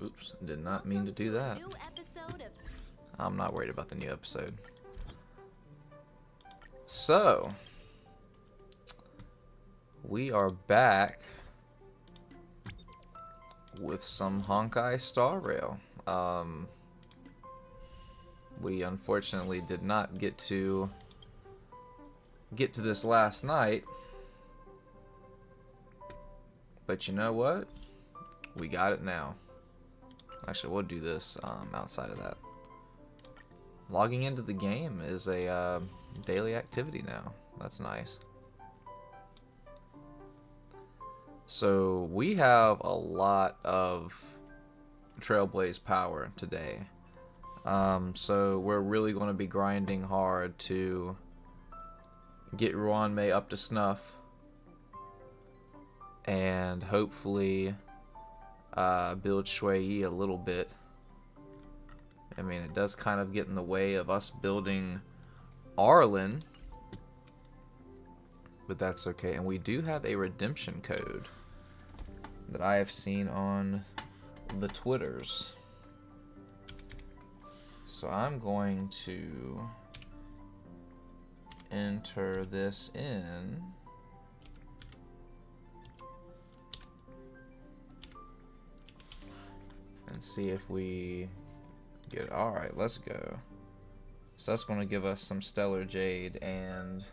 Oops, did not mean to do that. I'm not worried about the new episode. So, we are back with some Honkai Star Rail. We unfortunately did not get to this last night, but you know what? We got it now. Actually, we'll do this outside of that. Logging into the game is a daily activity now. That's nice. So we have a lot of Trailblaze power today. So we're really going to be grinding hard to get Ruan Mei up to snuff, and hopefully build Shui Yi a little bit. I mean, it does kind of get in the way of us building Arlen, but that's okay. And we do have a redemption code that I have seen on the Twitters. So I'm going to enter this in. And see if we get... Alright, let's go. So that's going to give us some Stellar Jade and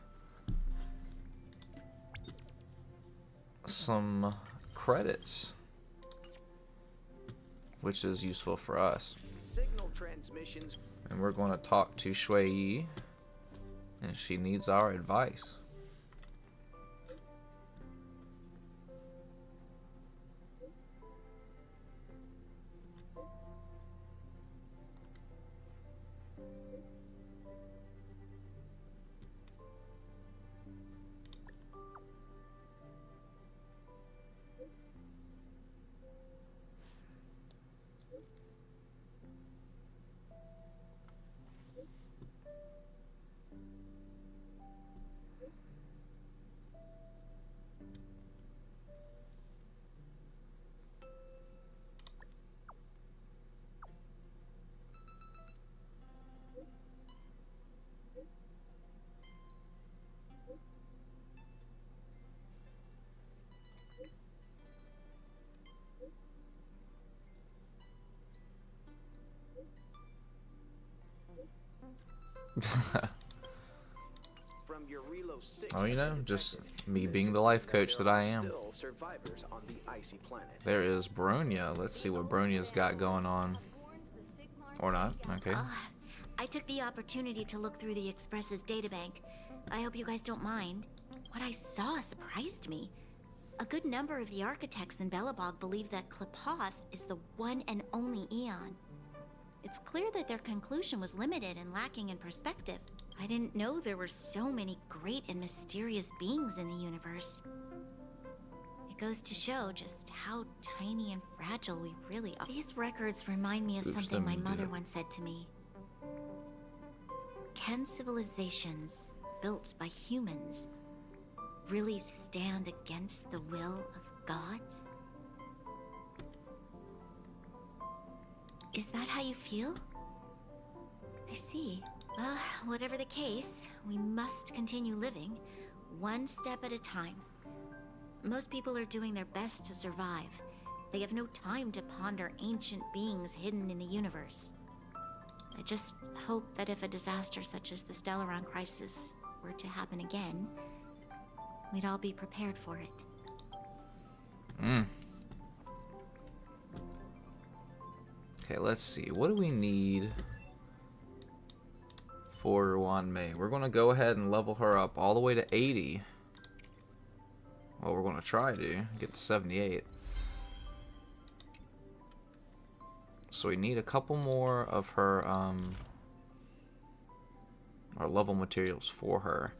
some credits, which is useful for us. Signal transmissions. And we're going to talk to Shui Yi, and she needs our advice. From your Relo 6 Oh, you know, just me being the life coach that I am. still survivors on the icy planet. There is Bronya. Let's see what Bronya's got going on. Or not. Okay. I took the opportunity to look through the Express's databank. I hope you guys don't mind. What I saw surprised me. A good number of the architects in Belobog believe that Klepoth is the one and only Eon. It's clear that their conclusion was limited and lacking in perspective. I didn't know there were so many great and mysterious beings in the universe. It goes to show just how tiny and fragile we really are. These records remind me of something my mother once said to me. Can civilizations built by humans really stand against the will of gods? Is that how you feel? I see. Well, whatever the case, we must continue living, one step at a time. Most people are doing their best to survive. They have no time to ponder ancient beings hidden in the universe. I just hope that if a disaster such as the Stellaron crisis were to happen again, we'd all be prepared for it. Okay, let's see. What do we need for Ruan Mei? We're going to go ahead and level her up all the way to 80. Well, we're going to try to get to 78. So we need a couple more of her our level materials for her.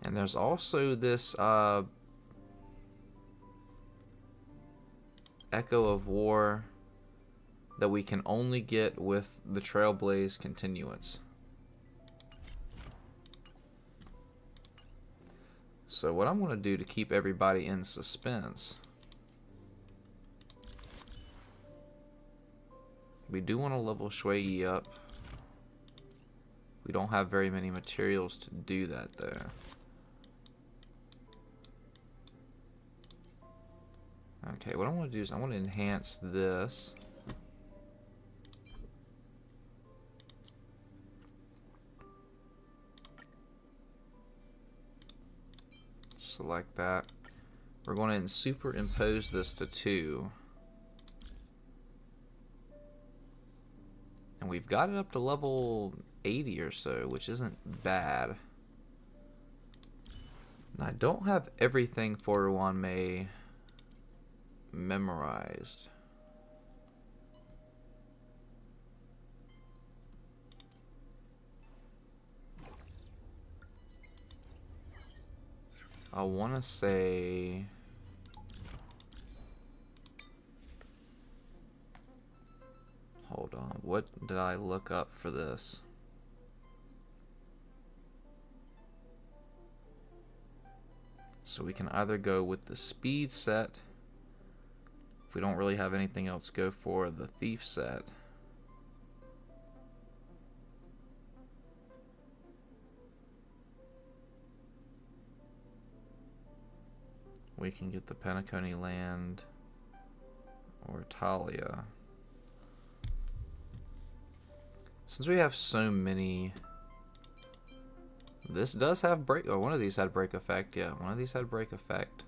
And there's also this Echo of War that we can only get with the Trailblaze continuance. So what I'm going to do to keep everybody in suspense We do want to level Shui Yi up. We don't have very many materials to do that though. Okay, what I want to do is I want to enhance this. Select that. We're going to superimpose this to 2. And we've got it up to level 80 or so, which isn't bad. And I don't have everything for Ruan Mei memorized. I want to say... Hold on, what did I look up for this? So we can either go with the speed set. If we don't really have anything else, go for the thief set. We can get the Penacony land or Talia. Since we have so many, this does have break. Oh, one of these had break effect. Yeah, one of these had break effect.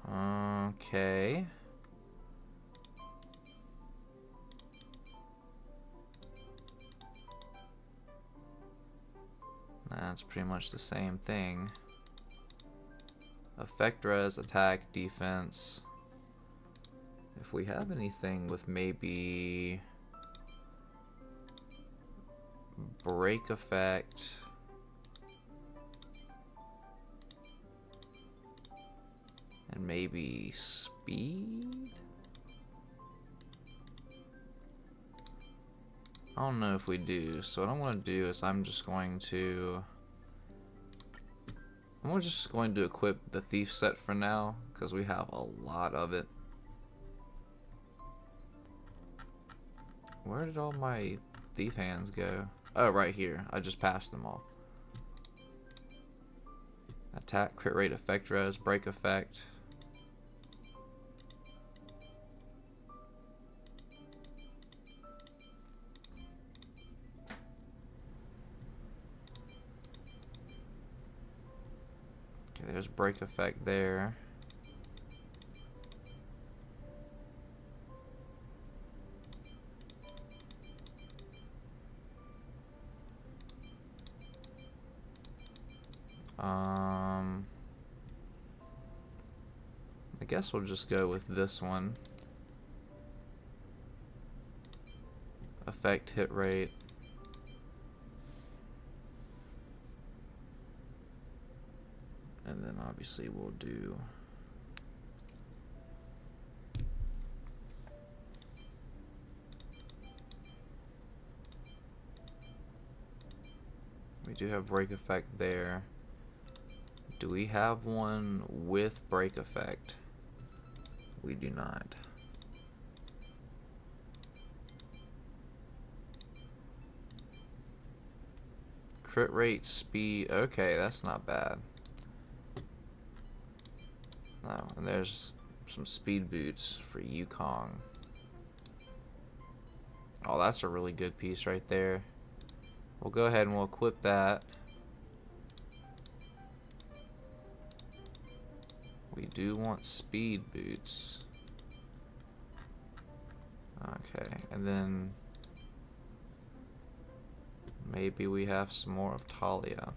Okay. That's pretty much the same thing. Effect res, attack, defense. If we have anything with maybe break effect. And maybe speed? I don't know if we do. So what I want to do is I'm just going to equip the thief set for now, because we have a lot of it. Where did all my thief hands go? Oh, right here. I just passed them all. Attack, crit rate, effect res, break effect. Okay, there's break effect there. I guess we'll just go with this one. Effect, hit rate. And then obviously we'll do we do have break effect there. Do we have one with break effect? We do not. Crit rate, speed. Okay, that's not bad. No, and there's some speed boots for Yukong. Oh, that's a really good piece right there. We'll go ahead and we'll equip that. We do want speed boots. Okay, and then maybe we have some more of Talia.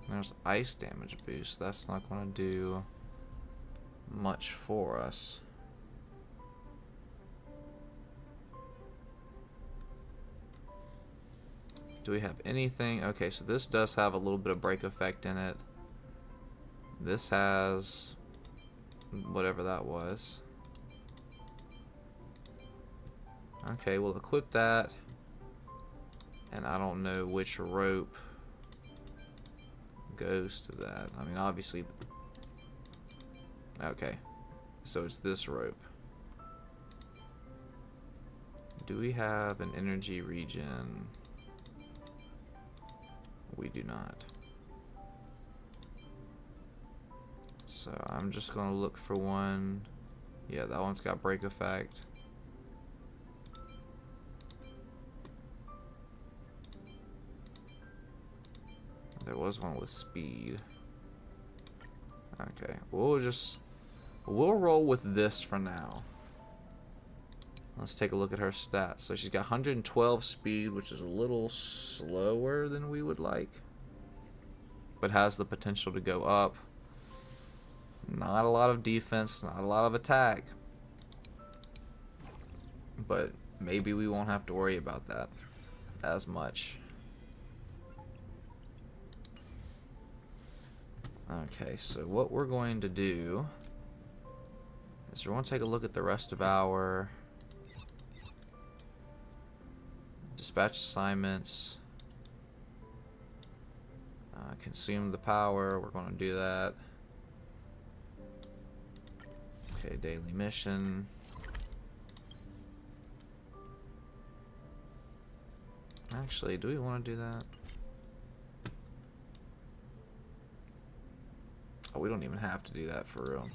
There's ice damage boost. That's not going to do much for us. Do we have anything? Okay, so this does have a little bit of break effect in it. This has whatever that was. Okay, we'll equip that. And I don't know which rope goes to that. I mean, obviously. Okay, so it's this rope. Do we have an energy regen? We do not. So I'm just gonna look for one. Yeah, that one's got break effect. There was one with speed. Okay, we'll roll with this for now. Let's take a look at her stats. So she's got 112 speed, which is a little slower than we would like, but has the potential to go up. Not a lot of defense, not a lot of attack, but maybe we won't have to worry about that as much. Okay, so what we're going to do is we're going to take a look at the rest of our dispatch assignments. Consume the power, we're going to do that. Okay, daily mission. Actually, do we want to do that? Oh, we don't even have to do that for real.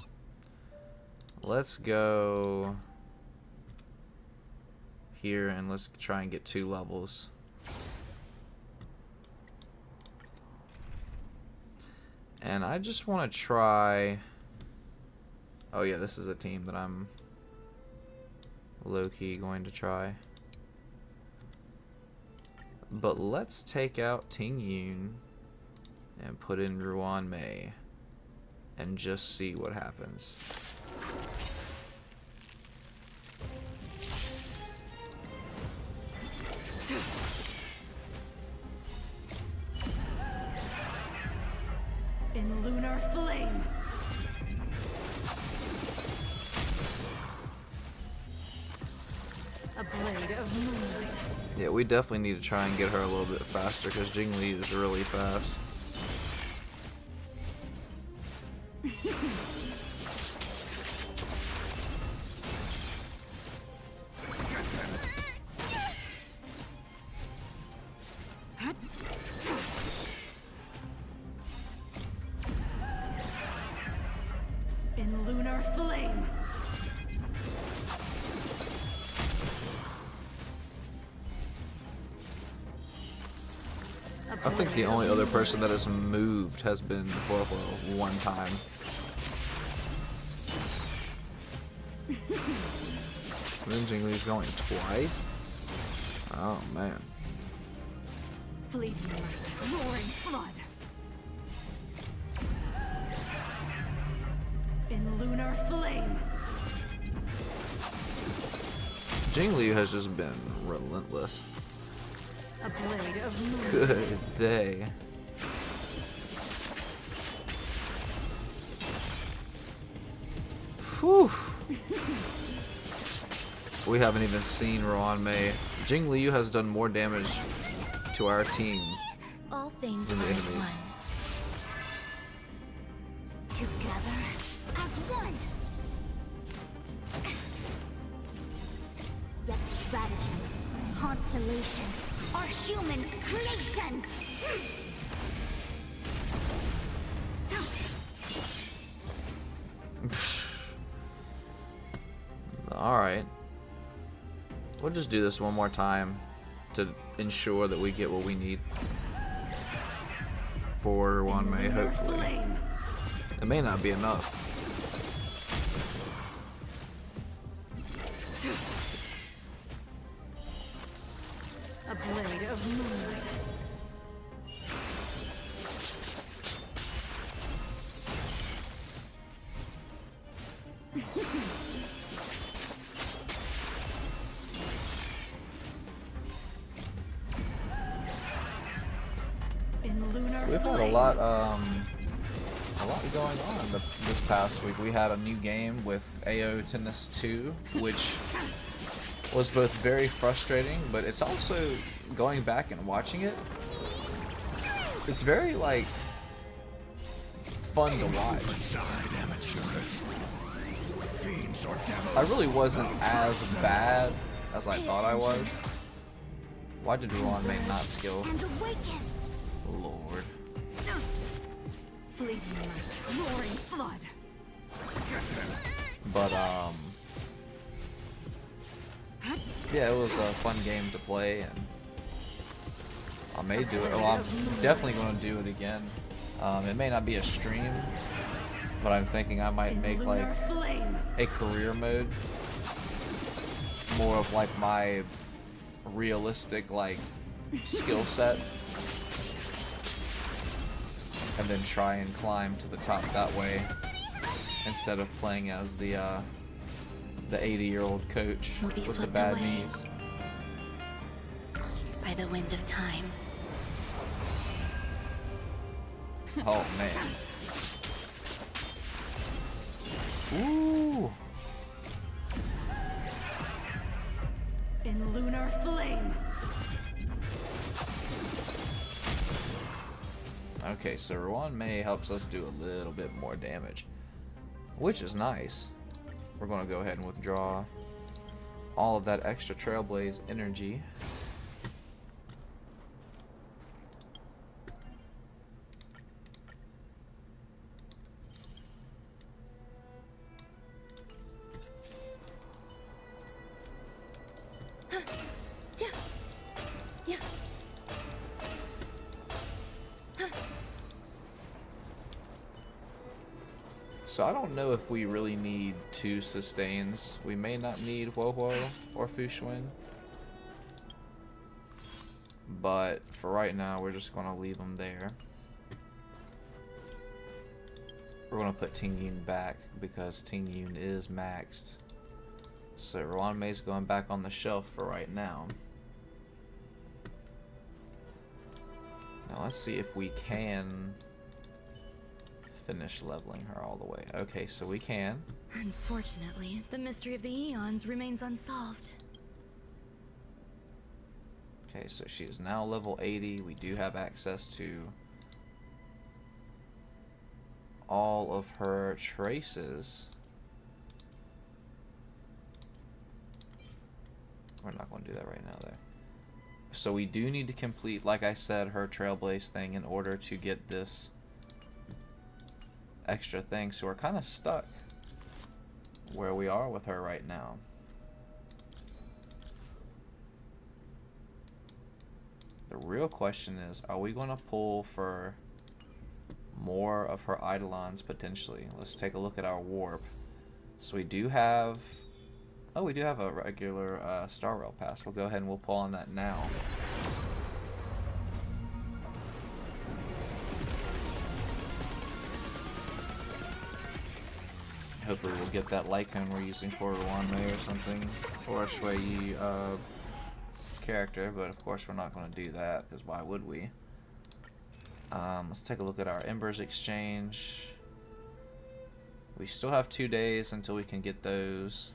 Let's go here and let's try and get 2 levels. And I just want to try. Oh yeah, this is a team that I'm low-key going to try. But let's take out Ting Yun and put in Ruan Mei and just see what happens. In lunar flame. A blade of moonlight. Yeah, we definitely need to try and get her a little bit faster because Jingli is really fast. In lunar flame. I think the only other person that has moved has been Huohuo one time. And then Jingli's going twice? Oh man. Fleeting light, roaring flood. In lunar flame. Jingli has just been relentless. A blade of moonlight. Good day. Whew. We haven't even seen Ruan Mei. Jing Liu has done more damage to our team All things than the are enemies. one. Together as one. Yet stratagems, constellations, are human creations. Alright. We'll just do this one more time to ensure that we get what we need for Ruan Mei, hopefully. Flame. It may not be enough. A blade of moonlight. we've had a lot going on this past week. We had a new game with AO Tennis 2, which was both very frustrating, but it's also, going back and watching it, it's very like fun to watch. I really wasn't as bad as I thought I was. Why did Ruan Mei not skill? And awaken. Lord. Fleeting light, roaring flood. But yeah, it was a fun game to play, and I may do it. Well, I'm definitely going to do it again. It may not be a stream, but I'm thinking I might make like a career mode, more of like my realistic like skill set, and then try and climb to the top that way instead of playing as the 80-year-old coach Will be with the swept bad away. knees. By the wind of time. Oh man. Ooh. In lunar flame. Okay, so Ruan Mei helps us do a little bit more damage, which is nice. We're going to go ahead and withdraw all of that extra Trailblaze energy. So I don't know if we really need 2 sustains. We may not need Wowo or Fushun. But for right now, we're just going to leave them there. We're going to put Tingyun back because Tingyun is maxed. So Ruan Mei's going back on the shelf for right now. Now let's see if we can finish leveling her all the way. Okay, so we can. Unfortunately, the mystery of the eons remains unsolved. Okay, so she is now level 80. We do have access to all of her traces. We're not going to do that right now, though. So we do need to complete, like I said, her Trailblaze thing in order to get this extra thing. So we're kind of stuck where we are with her right now. The real question is, are we going to pull for more of her Eidolons potentially? Let's take a look at our warp. So we do have, oh, we do have a regular Star Rail pass. We'll go ahead and we'll pull on that now. Hopefully we'll get that Lycone we're using for Ruan Mei or something, or a Shui character, but of course we're not going to do that, because why would we? Let's take a look at our Embers exchange. We still have 2 days until we can get those.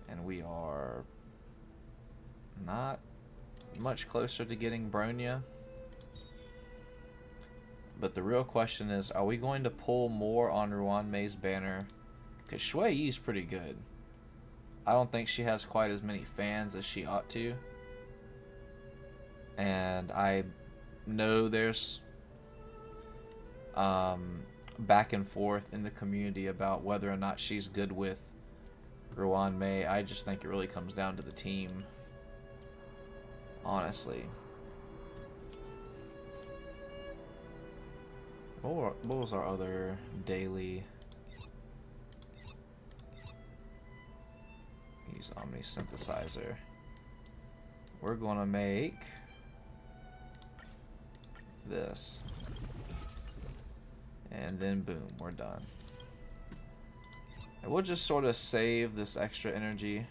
And we are not much closer to getting Bronya. But the real question is, are we going to pull more on Ruan Mei's banner? Because Shui Yi's pretty good. I don't think she has quite as many fans as she ought to. And I know there's back and forth in the community about whether or not she's good with Ruan Mei. I just think it really comes down to the team, honestly. What was our other daily? Use Omni Synthesizer. We're gonna make this, and then boom, we're done. And we'll just sort of save this extra energy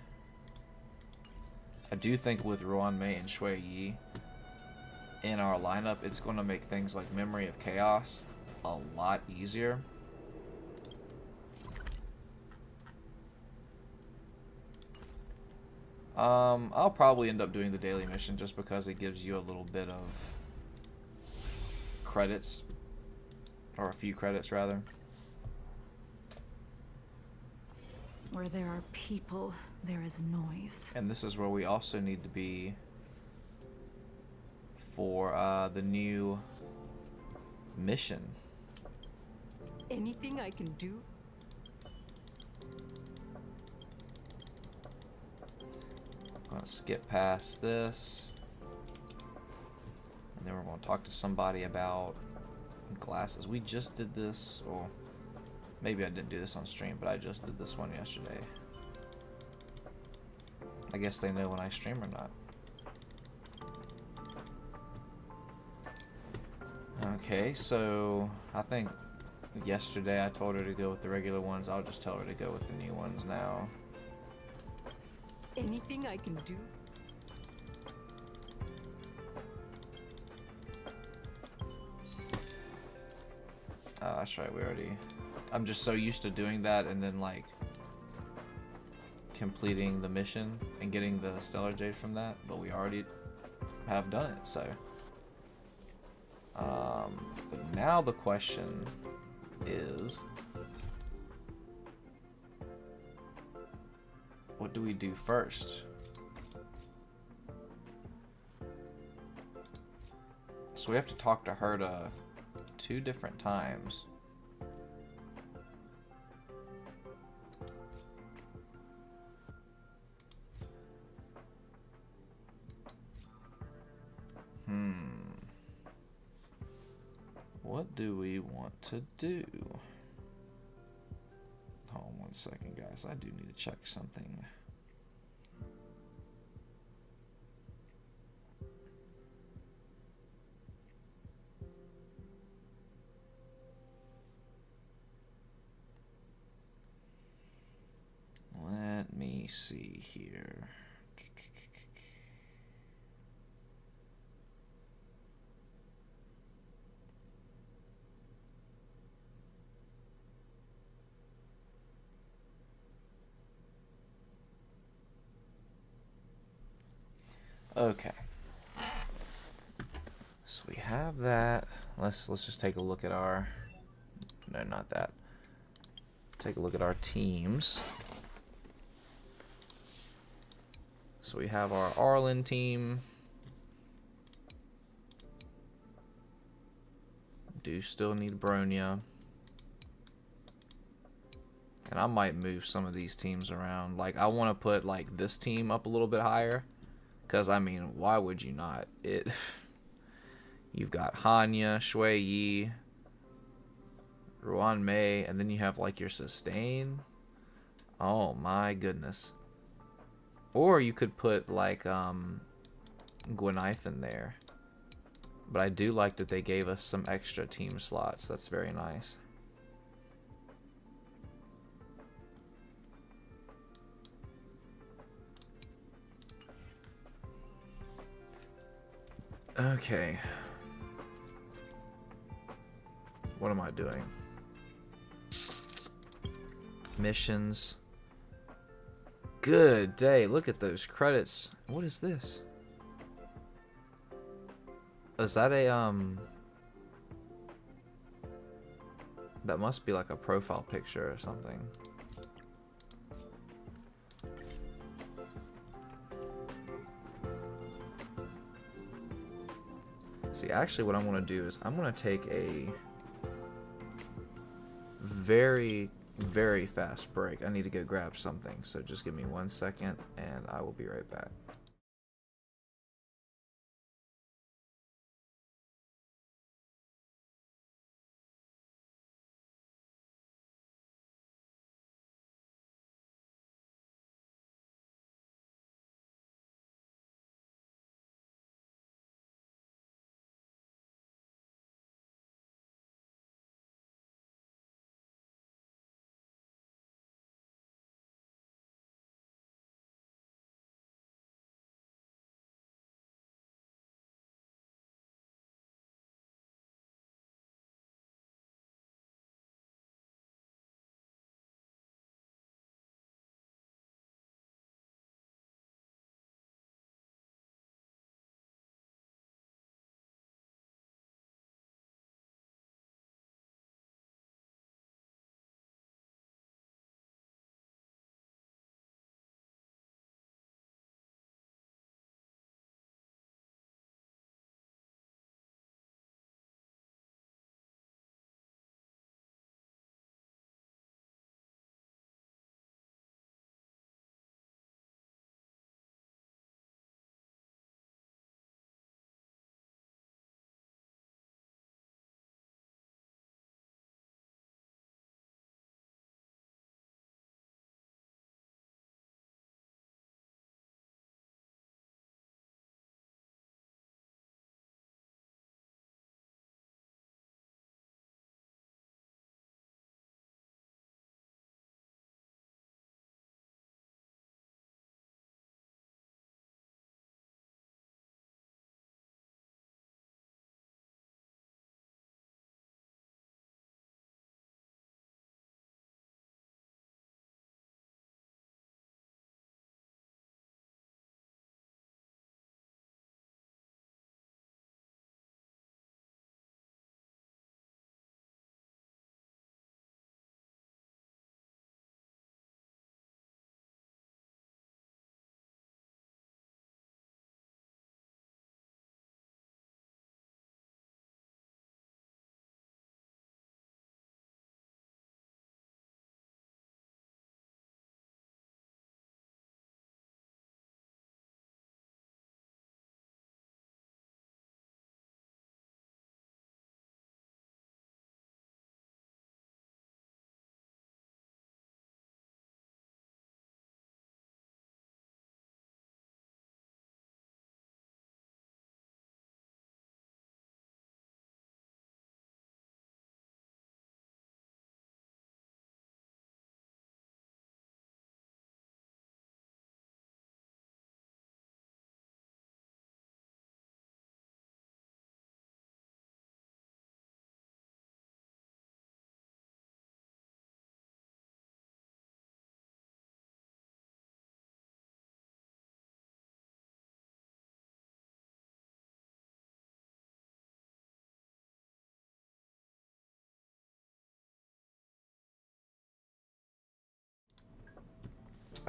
I do think with Ruan Mei and Shui Yi in our lineup, it's going to make things like Memory of Chaos a lot easier. I'll probably end up doing the daily mission just because it gives you a little bit of credits, or a few credits rather. Where there are people, there is noise. And this is where we also need to be for the new mission. Anything I can do? I'm gonna skip past this, and then we're gonna talk to somebody about glasses. We just did this, or maybe I didn't do this on stream, but I just did this one yesterday. I guess they know when I stream or not. Okay, so I think yesterday I told her to go with the regular ones. I'll just tell her to go with the new ones now. Anything I can do? Oh, that's right, we already... I'm just so used to doing that and then, like, completing the mission and getting the Stellar Jade from that, but we already have done it, so... But now the question is... what do we do first? So we have to talk to Herta 2 different times. What do we want to do? Hold on 1 second, guys. I do need to check something. Let me see here. Okay. So we have that. Let's just take a look at our... no, not that. Take a look at our teams. So we have our Arlen team. Do still need Bronya. And I might move some of these teams around. Like, I want to put, like, this team up a little bit higher. Because, I mean, why would you not? You've got Hanya, Shui Yi, Ruan Mei, and then you have, like, your sustain. Oh, my goodness. Or you could put, like, Gwynaeth in there. But I do like that they gave us some extra team slots. That's very nice. Okay. What am I doing? Missions. Good day. Look at those credits. What is this? Is that a that must be like a profile picture or something. See, actually what I'm going to do is I'm going to take a very, very fast break. I need to go grab something, so just give me 1 second and I will be right back.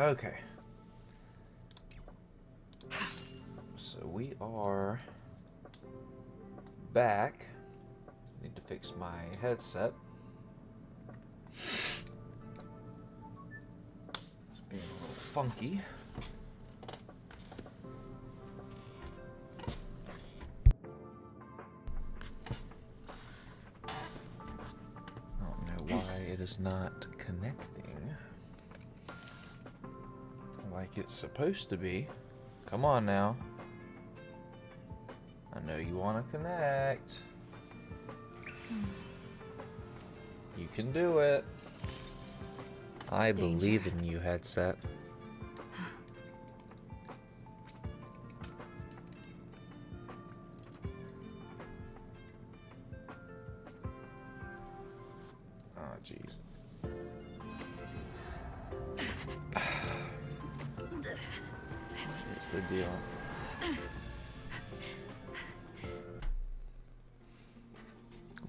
Okay. So we are back. Need to fix my headset. It's being a little funky. I don't know why it is not connecting like it's supposed to be. Come on now. I know you want to connect. You can do it. I believe in you, headset. Oh, jeez. Here's the deal.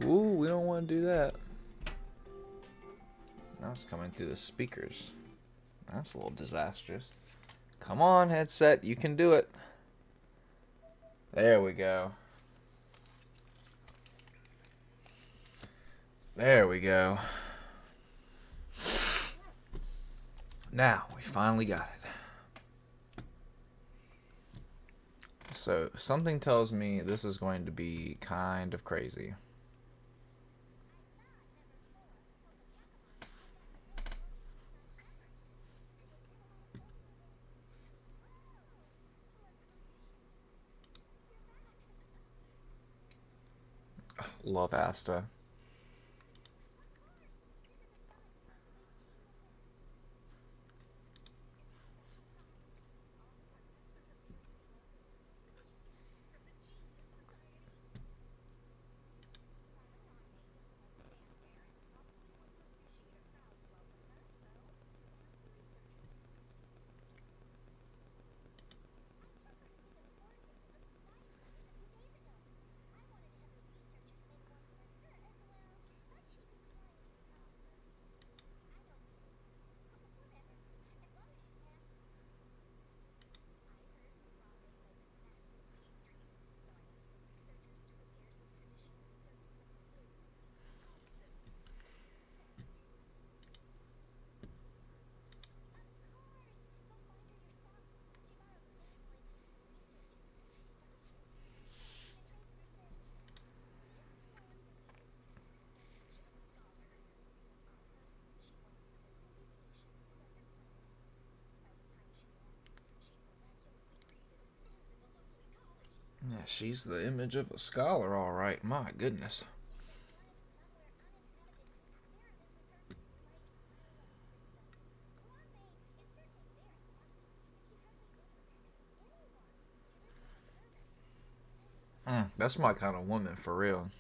Ooh, we don't want to do that. Now it's coming through the speakers. That's a little disastrous. Come on, headset, you can do it. There we go. There we go. Now, we finally got it. So, something tells me this is going to be kind of crazy. Love Asta. Yeah, she's the image of a scholar, all right. My goodness. That's my kind of woman, for real.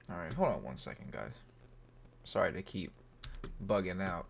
Alright, hold on one second, guys. Sorry to keep bugging out.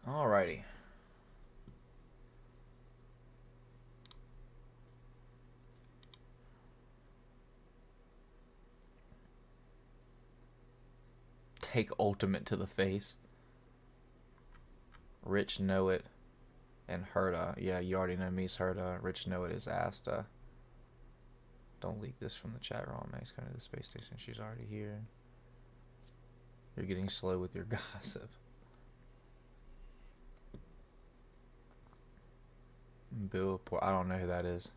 Alrighty. Take ultimate to the face. Rich know it. And Herta. Yeah, you already know me's Herta. Rich know it is Asta. Don't leak this from the chat. Ruan Mei's coming to the space station. She's already here. You're getting slow with your gossip. Bill, I don't know who that is.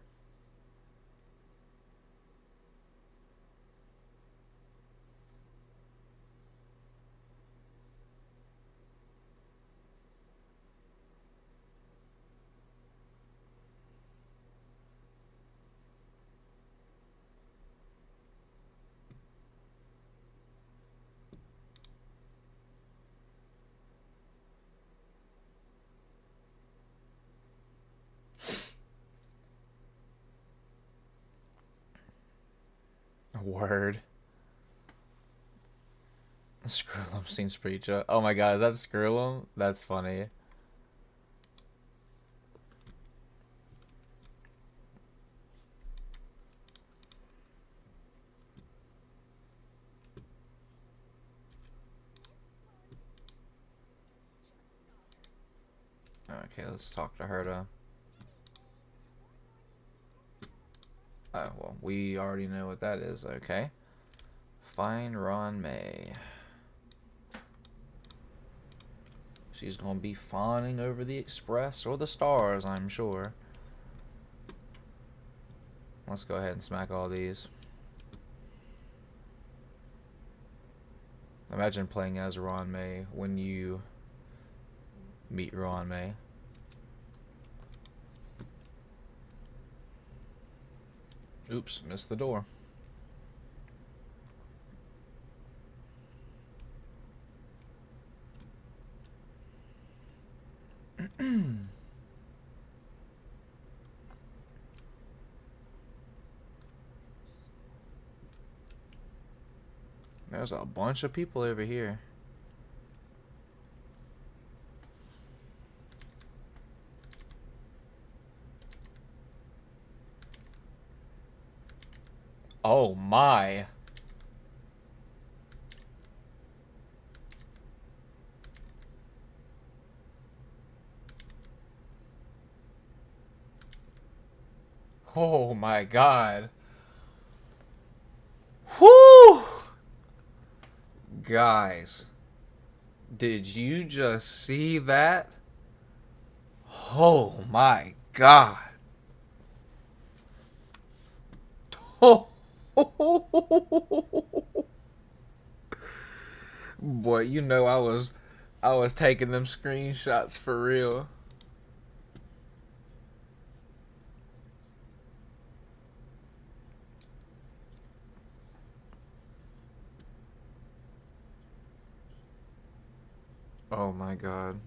Word. Skirlum seems pretty chill. Oh my god, is that Skirlum? That's funny. Okay, let's talk to her to... Oh, well, we already know what that is. Okay. Find Ruan Mei. She's gonna be fawning over the express or the stars, I'm sure. Let's go ahead and smack all these. Imagine playing as Ruan Mei when you meet Ruan Mei. Oops, missed the door. There's a bunch of people over here. Oh my. Oh my god. Whoo! Guys, did you just see that? Oh my god. Oh. Boy, you know I was taking them screenshots for real. Oh my god.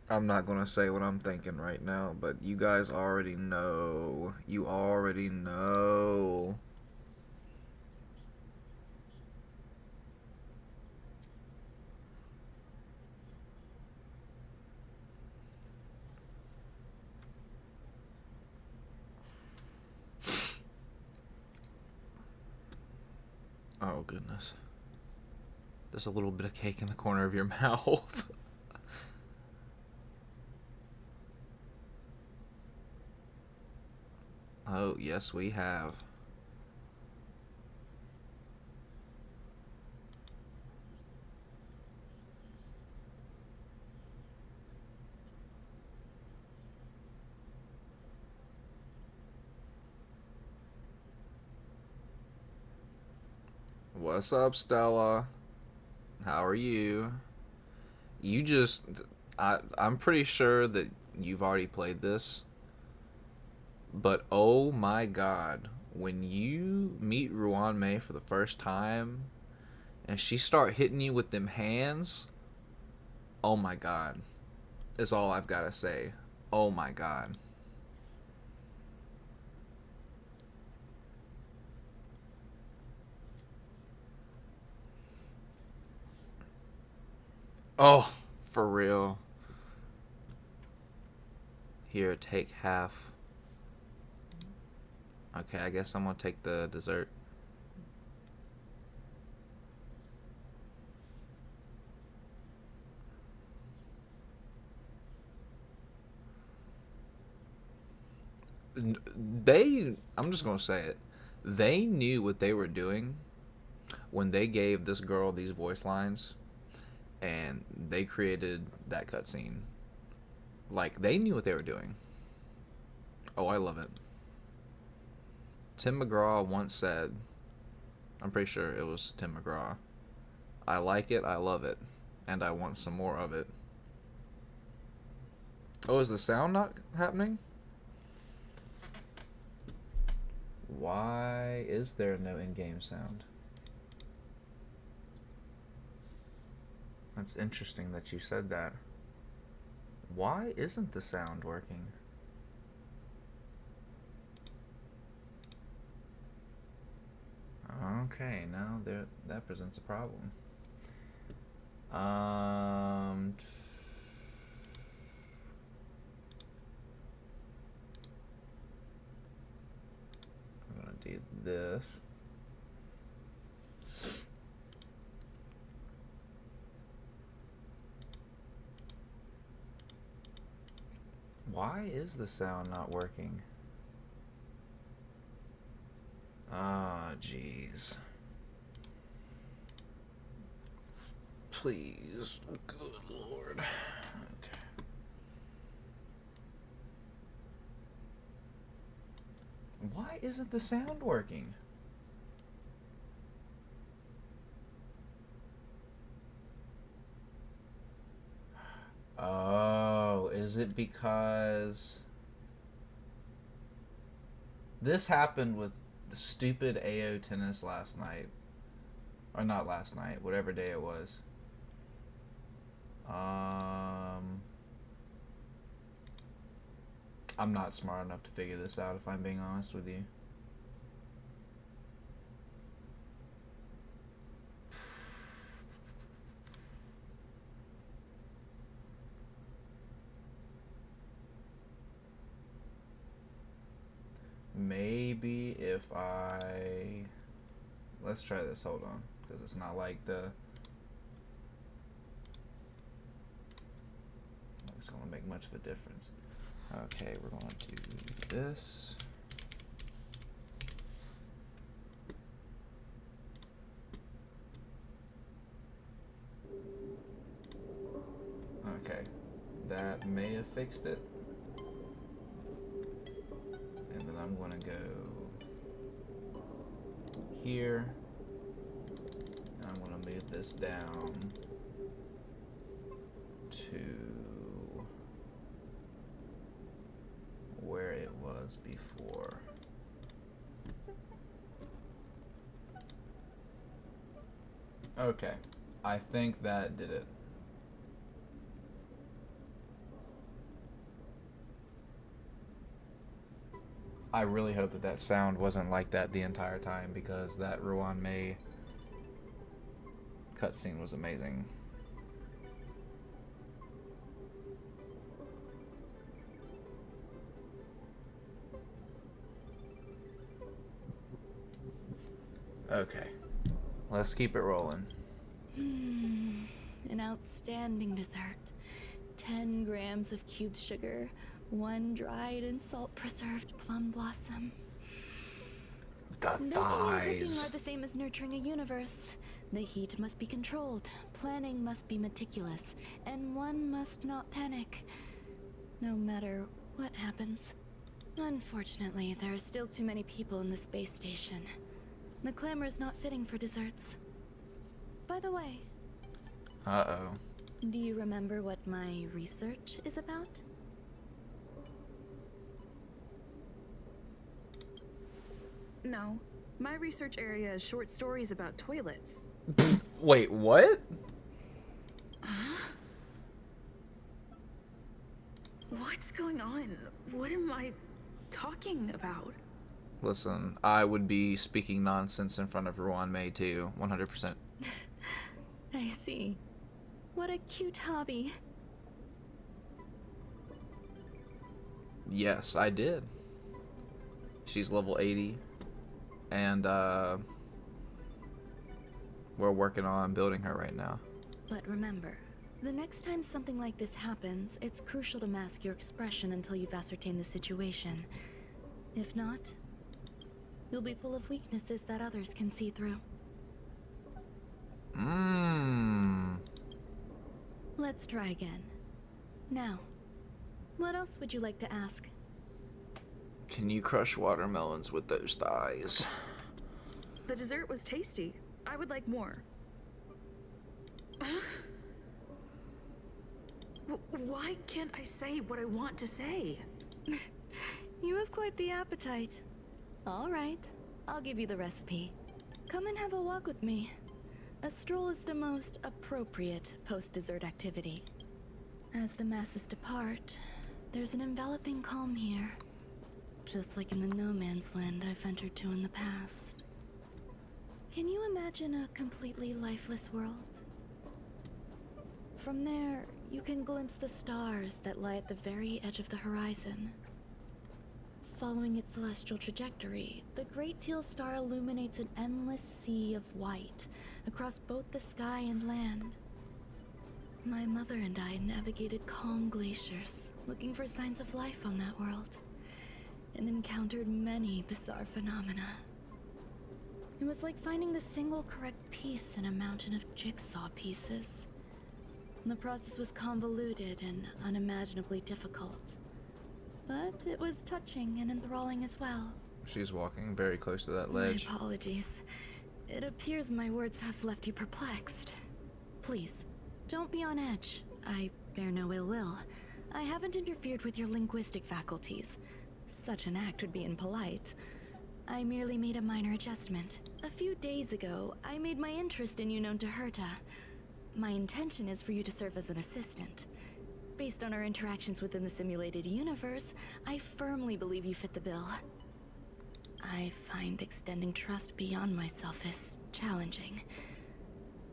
I'm not gonna say what I'm thinking right now, but you guys already know. You already know. Oh goodness. Just a little bit of cake in the corner of your mouth. Oh, yes we have. What's up, Stella? How are you? You just... I'm pretty sure that you've already played this. But oh my god. When you meet Ruan Mei for the first time, and she start hitting you with them hands, oh my god. Is all I've got to say. Oh my god. Oh, for real. Here, take half. Okay, I guess I'm gonna take the dessert. I'm just gonna say it. They knew what they were doing when they gave this girl these voice lines, and they created that cutscene. Like, they knew what they were doing. Oh, I love it. Tim McGraw once said, I'm pretty sure it was Tim McGraw, "I like it, I love it, and I want some more of it." Oh, is the sound not happening? Why is there no in-game sound? That's interesting that you said that. Why isn't the sound working? Okay, now that presents a problem. I'm gonna do this. Why is the sound not working? Ah, jeez. Please. Good Lord. Okay. Why isn't the sound working? Oh, is it because this happened with stupid AO tennis last night? Or not last night, whatever day it was. I'm not smart enough to figure this out, if I'm being honest with you. Maybe if let's try this, hold on, because it's not like it's gonna make much of a difference. Okay, we're gonna do this. Okay, that may have fixed it. And then I'm gonna go here, and I'm gonna move this down to where it was before. Okay, I think that did it. I really hope that that sound wasn't like that the entire time, because that Ruan Mei cutscene was amazing. Okay, let's keep it rolling. An outstanding dessert. 10 grams of cubed sugar, 1 dried and salt-preserved plum blossom. The Baking and cooking thighs. are the same as nurturing a universe. The heat must be controlled, planning must be meticulous, and one must not panic, no matter what happens. Unfortunately, there are still too many people in the space station. The clamor is not fitting for desserts. By the way, Uh-oh. do you remember what my research is about? No. My research area is short stories about toilets. Wait, what? What's going on? What am I talking about? Listen, I would be speaking nonsense in front of Ruan Mei too, 100%. I see. What a cute hobby. Yes, I did. She's level 80, and we're working on building her right now. But remember, the next time something like this happens, it's crucial to mask your expression until you've ascertained the situation. If not, you'll be full of weaknesses that others can see through. Let's try again. Now, what else would you like to ask? Can you crush watermelons with those thighs? The dessert was tasty. I would like more. Why can't I say what I want to say? You have quite the appetite. All right, I'll give you the recipe. Come and have a walk with me. A stroll is the most appropriate post-dessert activity. As the masses depart, there's an enveloping calm here. Just like in the no man's land I've ventured to in the past. Can you imagine a completely lifeless world? From there, you can glimpse the stars that lie at the very edge of the horizon. Following its celestial trajectory, the Great Teal Star illuminates an endless sea of white across both the sky and land. My mother and I navigated calm glaciers, looking for signs of life on that world, and encountered many bizarre phenomena. It was like finding the single correct piece in a mountain of jigsaw pieces. The process was convoluted and unimaginably difficult. But it was touching and enthralling as well. She's walking very close to that ledge. My apologies. It appears my words have left you perplexed. Please, don't be on edge. I bear no ill will. I haven't interfered with your linguistic faculties. Such an act would be impolite. I merely made a minor adjustment. A few days ago, I made my interest in you known to Herta. My intention is for you to serve as an assistant. Based on our interactions within the simulated universe, I firmly believe you fit the bill. I find extending trust beyond myself is challenging.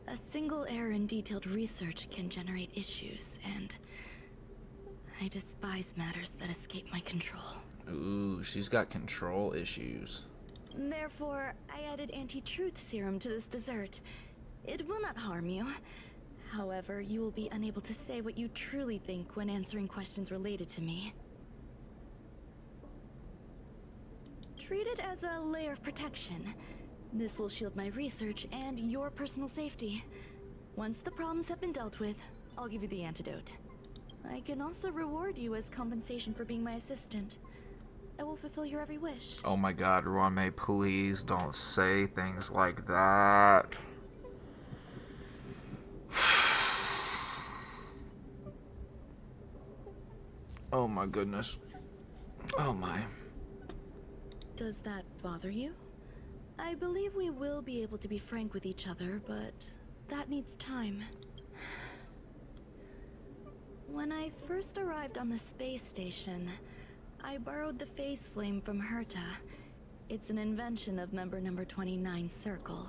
A single error in detailed research can generate issues, and I despise matters that escape my control. Ooh, she's got control issues. Therefore, I added anti-truth serum to this dessert. It will not harm you. However, you will be unable to say what you truly think when answering questions related to me. Treat it as a layer of protection. This will shield my research and your personal safety. Once the problems have been dealt with, I'll give you the antidote. I can also reward you as compensation for being my assistant. I will fulfill your every wish. Oh my god, Ruan Mei, please don't say things like that. Oh my goodness. Oh my. Does that bother you? I believe we will be able to be frank with each other, but that needs time. When I first arrived on the space station, I borrowed the phase flame from Herta. It's an invention of member number 29 Circle.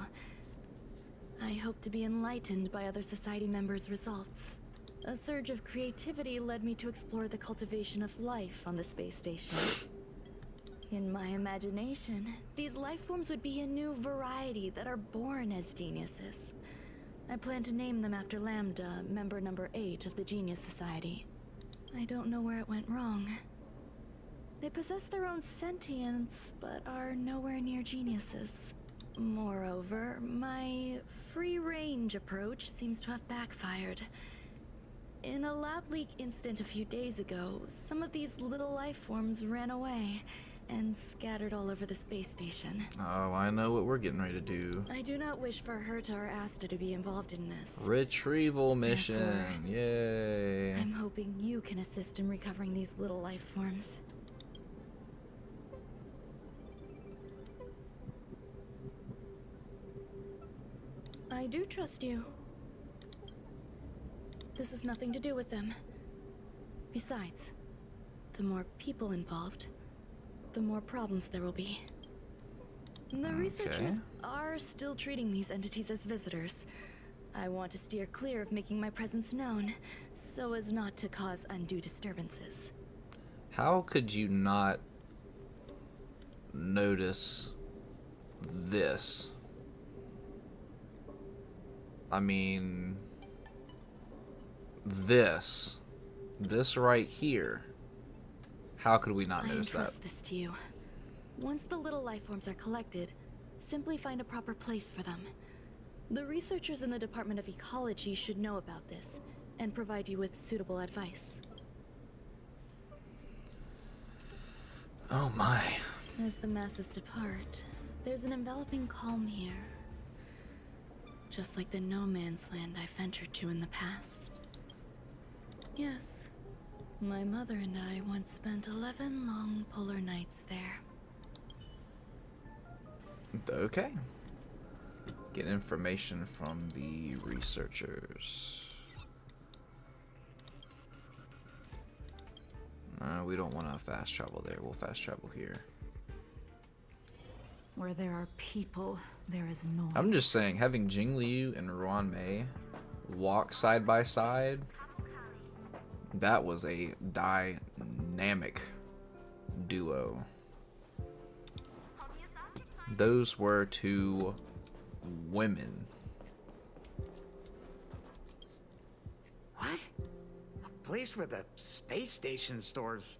I hope to be enlightened by other society members' results. A surge of creativity led me to explore the cultivation of life on the space station. In my imagination, these life forms would be a new variety that are born as geniuses. I plan to name them after Lambda, member number 8 of the Genius Society. I don't know where it went wrong. They possess their own sentience, but are nowhere near geniuses. Moreover, my free-range approach seems to have backfired. In a lab leak incident a few days ago, some of these little life forms ran away and scattered all over the space station. Oh, I know what we're getting ready to do. I do not wish for Herta or Asta to be involved in this. Retrieval mission. Therefore, Yay. I'm hoping you can assist in recovering these little life forms. I do trust you. This has nothing to do with them. Besides, the more people involved, the more problems there will be. The researchers are still treating these entities as visitors. I want to steer clear of making my presence known, so as not to cause undue disturbances. How could you not notice this? I mean, this right here. How could we not I notice that? entrust this to you. Once the little life forms are collected, simply find a proper place for them. The researchers in the Department of Ecology should know about this and provide you with suitable advice. Oh my. As the masses depart, there's an enveloping calm here. Just like the no man's land I ventured to in the past. Yes, my mother and I once spent 11 long polar nights there. Okay. Get information from the researchers. We don't want to fast travel there. We'll fast travel here. Where there are people, there is noise. I'm just saying, having Jing Liu and Ruan Mei walk side by side, that was a dynamic duo. Those were two women. What? A place where the space station stores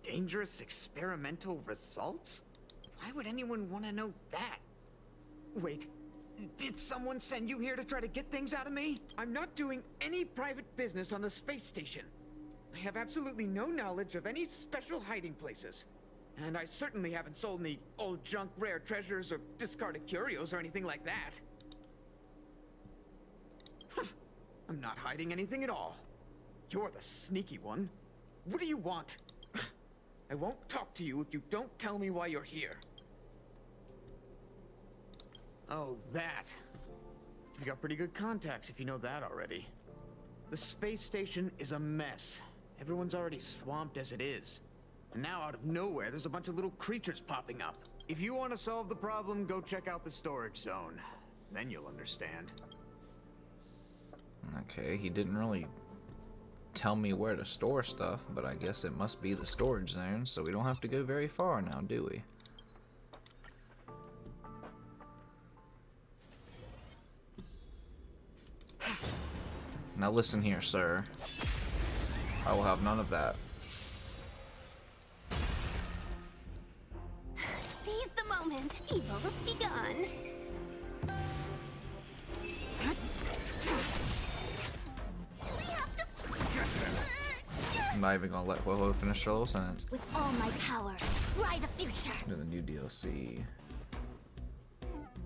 dangerous experimental results? Why would anyone want to know that? Wait, did someone send you here to try to get things out of me? I'm not doing any private business on the space station. I have absolutely no knowledge of any special hiding places. And I certainly haven't sold any old junk rare treasures or discarded curios or anything like that. I'm not hiding anything at all. You're the sneaky one. What do you want? I won't talk to you if you don't tell me why you're here. Oh, that. You've got pretty good contacts if you know that already. The space station is a mess. Everyone's already swamped as it is. And now out of nowhere, there's a bunch of little creatures popping up. If you want to solve the problem, go check out the storage zone. Then you'll understand. Okay, he didn't really tell me where to store stuff, but I guess it must be the storage zone, so we don't have to go very far now, do we? Now listen here, sir. I will have none of that. Seize the moment. Evil has begun. I'm not even gonna let Ho-Ho finish her little sentence. With all my power, ride the future. Do the new DLC.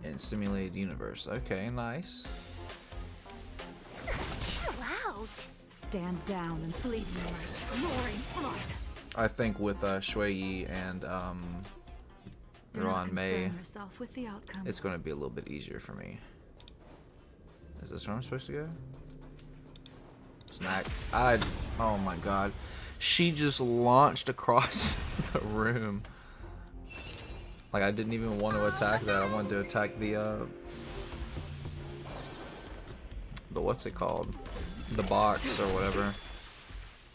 And simulated universe. Okay, nice. Chill out. Stand down and bleed your light. Roaring flood. I think with Shui Yi and Do not Ruan Mei, concern yourself with the outcome. it's going to be a little bit easier for me. Is this where I'm supposed to go? Smack. Oh my god. She just launched across the room. Like, I didn't even want to attack that. I wanted to attack the what's it called? The box or whatever.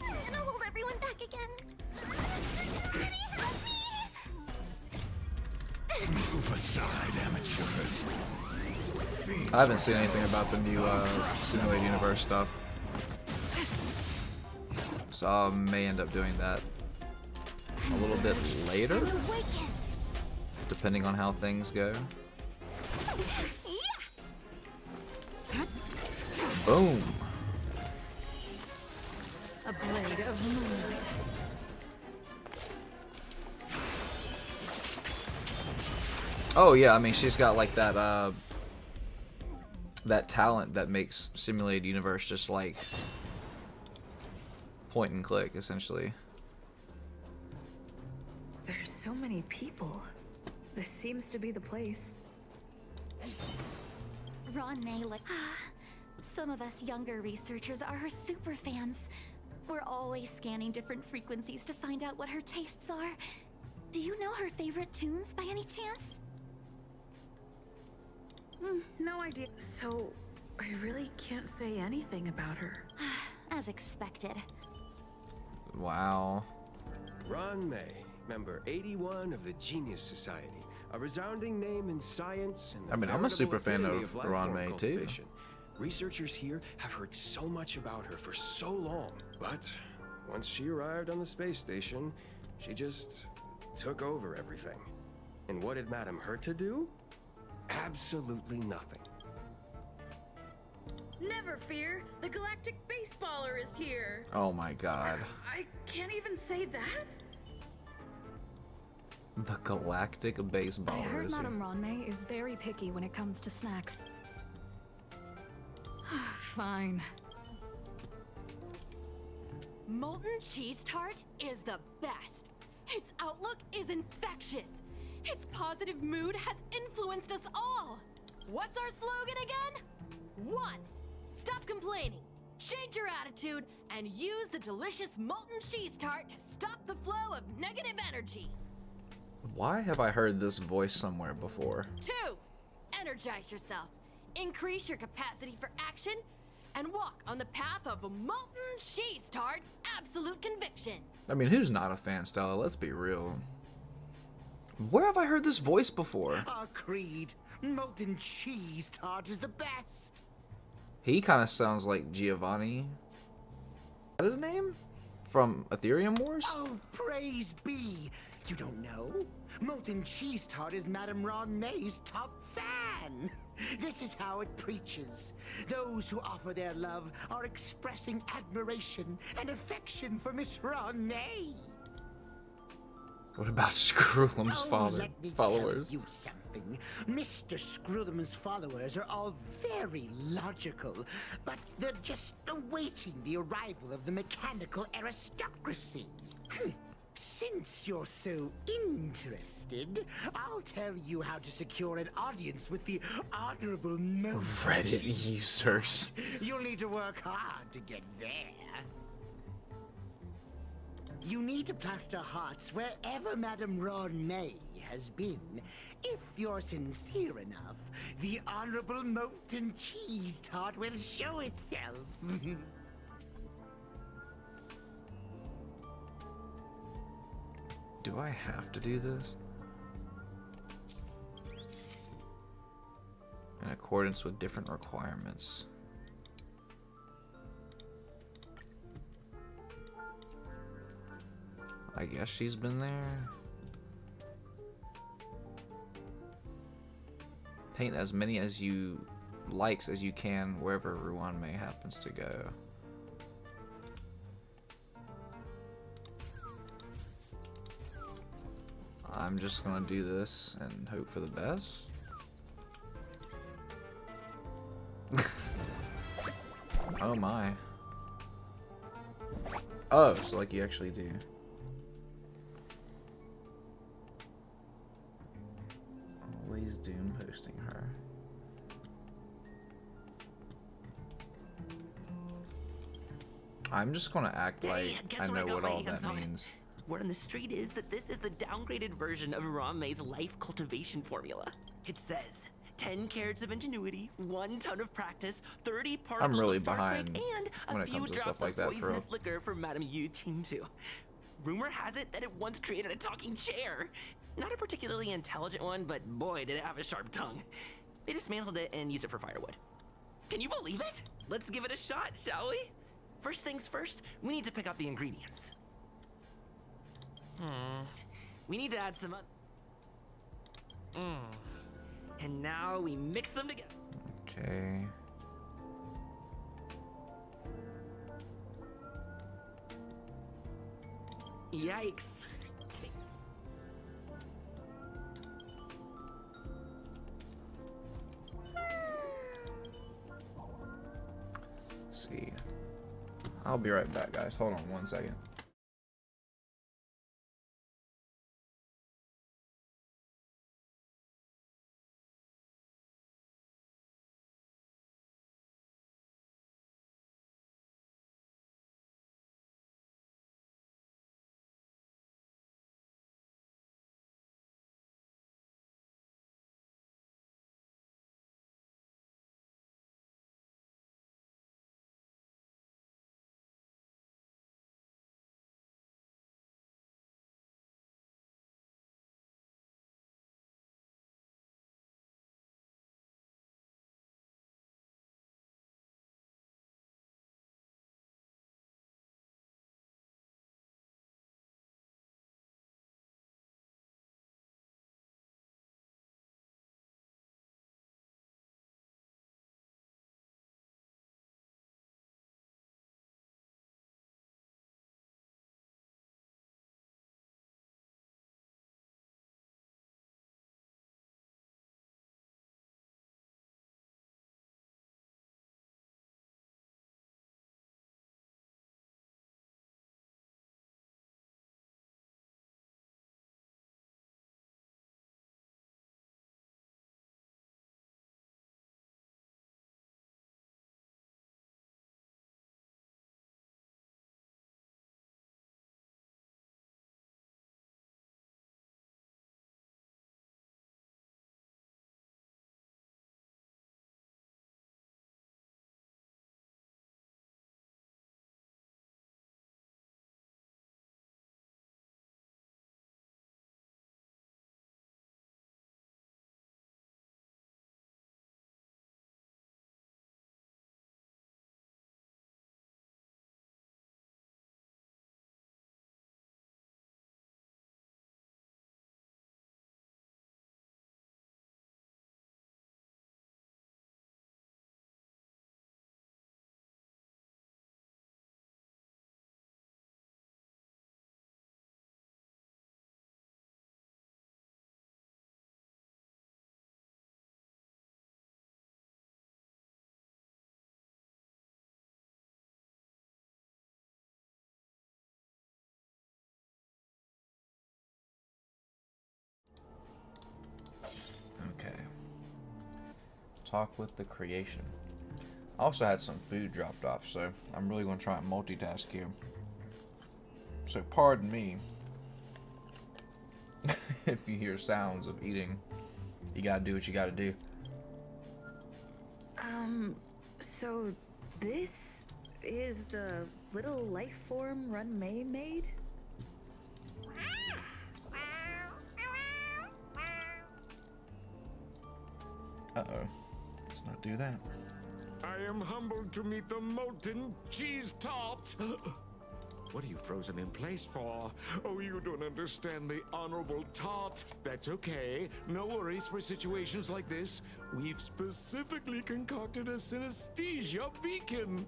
I'm gonna hold everyone back again. Somebody help me! Move aside, amateurs. I haven't seen anything about the new simulated universe stuff. So I may end up doing that a little bit later, Awaken! depending on how things go. Boom! A blade of moonlight. Oh yeah, I mean she's got like that that talent that makes simulated universe just like point and click essentially. There's so many people. This seems to be the place. Ruan Mei, some of us younger researchers are her super fans. We're always scanning different frequencies to find out what her tastes are. Do you know her favorite tunes by any chance? No idea. So, I really can't say anything about her. As expected. Wow. Ruan Mei, member 81 of the Genius Society, a resounding name in science and the I mean, I'm a super fan epitome of life Ruan form Mei, too. cultivation. Researchers here have heard so much about her for so long, but once she arrived on the space station, she just took over everything. And what did Madame Herta do? Absolutely nothing. Never fear, the galactic baseballer is here. Oh my god. I can't even say that. The galactic baseballer I heard is here. Madame Ruan Mei is very picky when it comes to snacks. Fine. Molten cheese tart is the best. Its outlook is infectious. Its positive mood has influenced us all. What's our slogan again? 1. Stop complaining. Change your attitude and use the delicious molten cheese tart to stop the flow of negative energy. Why have I heard this voice somewhere before? 2. Energize yourself. Increase your capacity for action and walk on the path of a molten cheese tart's absolute conviction. I mean, who's not a fan, Stella? Let's be real. Where have I heard this voice before? Our creed. Molten cheese tart is the best. He kind of sounds like Giovanni. Is that his name? From Ethereum Wars? Oh, praise be. You don't know? Molten cheese tart is Madame Ruan Mei's top fan. This is how it preaches. Those who offer their love are expressing admiration and affection for Miss Ruan Mei. What about Screwlum's Let me followers? tell you something. Mr. Screwlum's followers are all very logical, but they're just awaiting the arrival of the mechanical aristocracy. Since you're so interested, I'll tell you how to secure an audience with the Honorable Mo. Reddit users. You'll need to work hard to get there. You need to plaster hearts wherever Madame Ruan Mei has been. If you're sincere enough, the Honorable Molten Cheese Tart will show itself. Do I have to do this? In accordance with different requirements. I guess she's been there. Paint as many as you likes as you can wherever Ruan Mei happens to go. I'm just gonna do this and hope for the best. Oh my. Oh, so like you actually do. Always doom posting her. I'm just gonna act like I know what all that means. Word on the street is that this is the downgraded version of Ruan Mei's life cultivation formula. It says 10 carats of ingenuity, 1 ton of practice, 30 particles really of Starquake, behind and when a it few comes to drops stuff like of that, for poisonous real. liquor for Madame Yu Qingtu. Rumor has it that it once created a talking chair. Not a particularly intelligent one, but boy, did it have a sharp tongue. They dismantled it and used it for firewood. Can you believe it? Let's give it a shot, shall we? First things first, we need to pick out the ingredients. We need to add some and now we mix them together. Okay. Yikes. See. I'll be right back, guys. Hold on 1 second. talk with the creation. I also had some food dropped off, so I'm really going to try and multitask here. So pardon me if you hear sounds of eating. You gotta do what you gotta do. So this is the little life form Ruan Mei made? Uh-oh. Let's not do that. I am humbled to meet the molten cheese tart. What are you frozen in place for? Oh, you don't understand the honorable tart. That's okay. No worries for situations like this. We've specifically concocted a synesthesia beacon.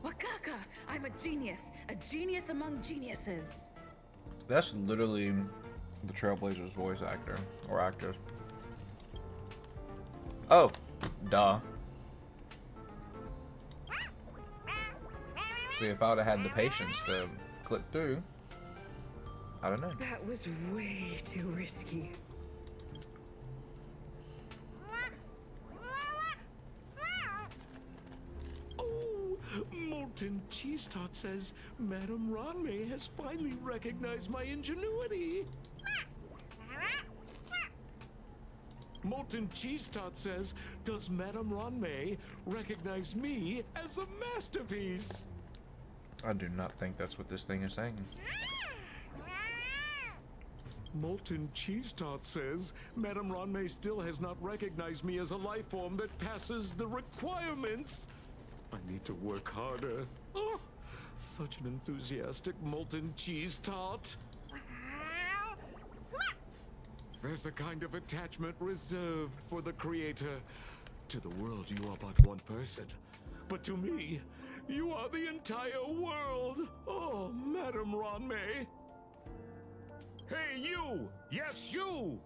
Wakaka! I'm a genius among geniuses. That's literally the Trailblazers voice actor or actors. Oh, duh. See, if I would have had the patience to click through, I don't know. That was way too risky. Oh, molten cheese tart says Madame Ruan Mei has finally recognized my ingenuity. Molten cheese tart says, does Madame Ruan Mei recognize me as a masterpiece? I do not think that's what this thing is saying. Molten cheese tart says, Madame Ruan Mei still has not recognized me as a life form that passes the requirements. I need to work harder. Oh, such an enthusiastic molten cheese tart. There's a kind of attachment reserved for the creator. To the world, you are but one person. But to me, you are the entire world. Oh, Madame Ruan Mei. Hey, you! Yes, you!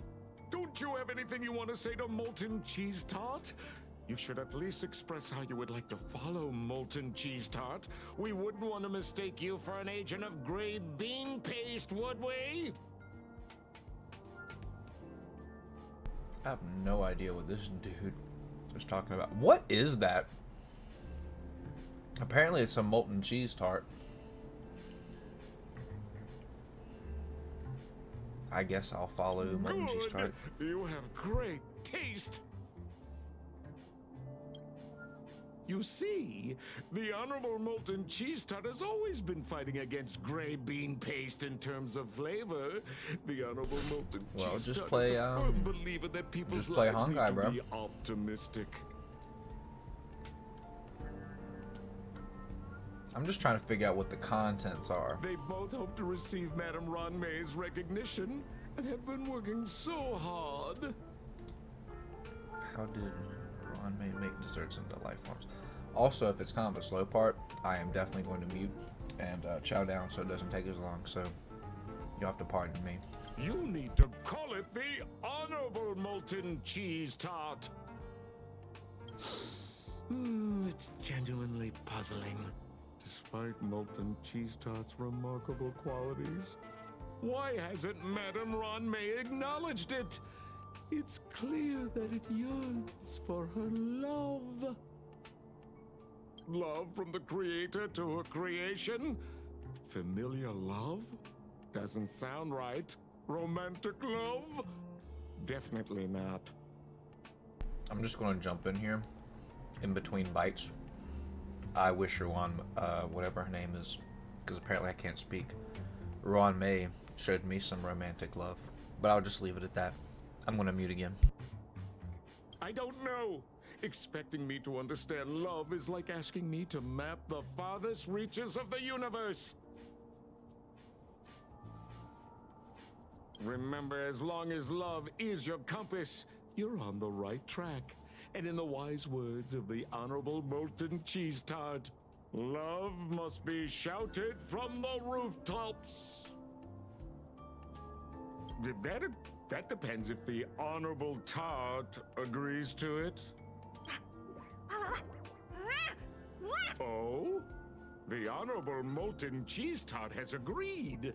Don't you have anything you want to say to Molten Cheese Tart? You should at least express how you would like to follow Molten Cheese Tart. We wouldn't want to mistake you for an agent of gray bean paste, would we? I have no idea what this dude is talking about. What is that? Apparently it's a molten cheese tart. I guess I'll follow molten cheese tart. You have great taste. You see, the Honorable Molten Cheese Tart has always been fighting against gray bean paste in terms of flavor. The Honorable Molten Cheese Tart is a firm believer that people's lives Honkai, need to be optimistic. I'm just trying to figure out what the contents are. They both hope to receive Madame Ruan Mei's recognition and have been working so hard. How did Ruan Mei make desserts into life forms? Also, if it's kind of a slow part, I am definitely going to mute and chow down so it doesn't take as long, so you'll have to pardon me. You need to call it the Honorable Molten Cheese Tart. It's genuinely puzzling. Despite Molten Cheese Tart's remarkable qualities, why hasn't Madame Ruan Mei acknowledged it? It's clear that it yearns for her love. Love from the creator to her creation? Familiar love? Doesn't sound right. Romantic love? Definitely not. I'm just going to jump in here, in between bites. I wish Ruan, whatever her name is, because apparently I can't speak, Ruan Mei showed me some romantic love. But I'll just leave it at that. I'm going to mute again. I don't know. Expecting me to understand love is like asking me to map the farthest reaches of the universe. Remember, as long as love is your compass, you're on the right track. And in the wise words of the Honorable Molten Cheese Tart, love must be shouted from the rooftops. That depends if the Honorable Tart agrees to it. Oh? The Honorable Molten Cheese Tart has agreed.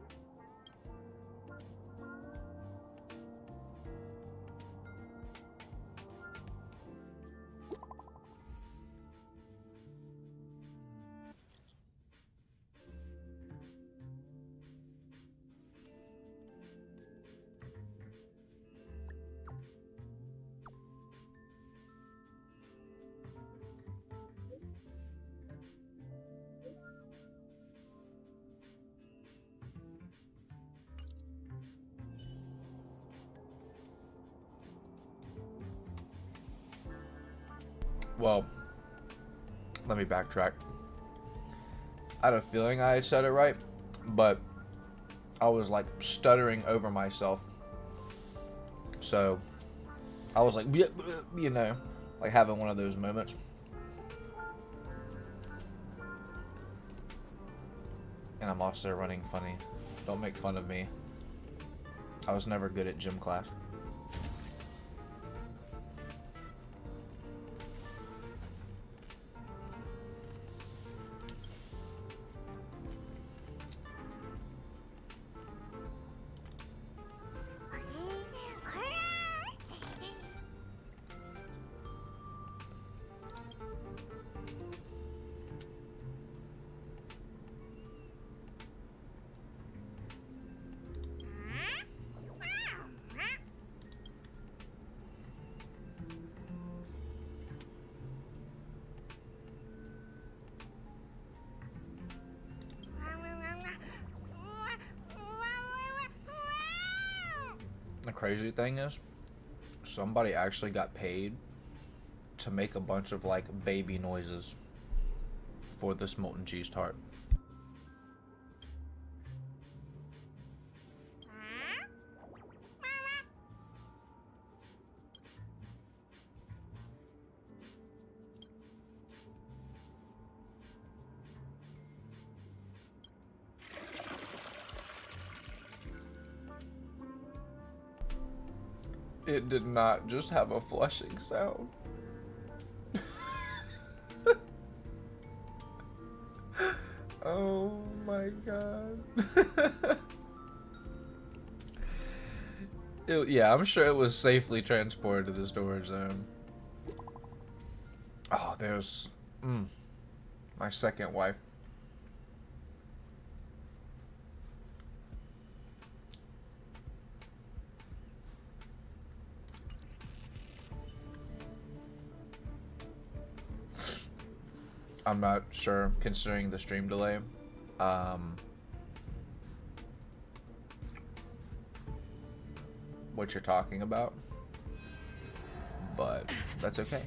Well, let me backtrack. I had a feeling I had said it right, but I was like stuttering over myself. So I was like, you know, like having one of those moments. And I'm also running funny. Don't make fun of me. I was never good at gym class. The crazy thing is, somebody actually got paid to make a bunch of like baby noises for this molten cheese tart. It did not just have a flushing sound. Oh my god. Yeah, I'm sure it was safely transported to the storage zone. Oh, there's my second wife. I'm not sure, considering the stream delay. What you're talking about, but that's okay.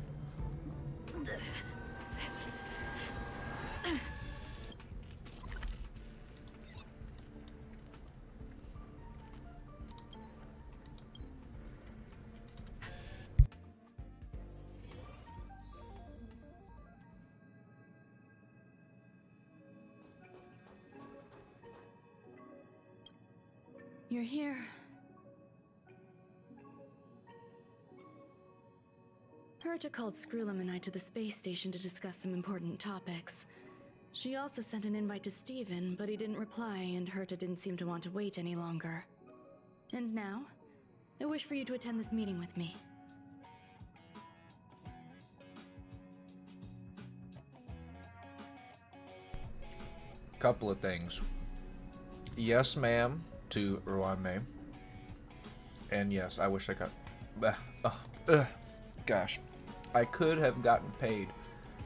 You're here. Herta called Skrullum and I to the space station to discuss some important topics. She also sent an invite to Steven, but he didn't reply, and Herta didn't seem to want to wait any longer. And now, I wish for you to attend this meeting with me. Couple of things. Yes, ma'am, to Ruan Mei. And yes, I wish I could. Gosh. I could have gotten paid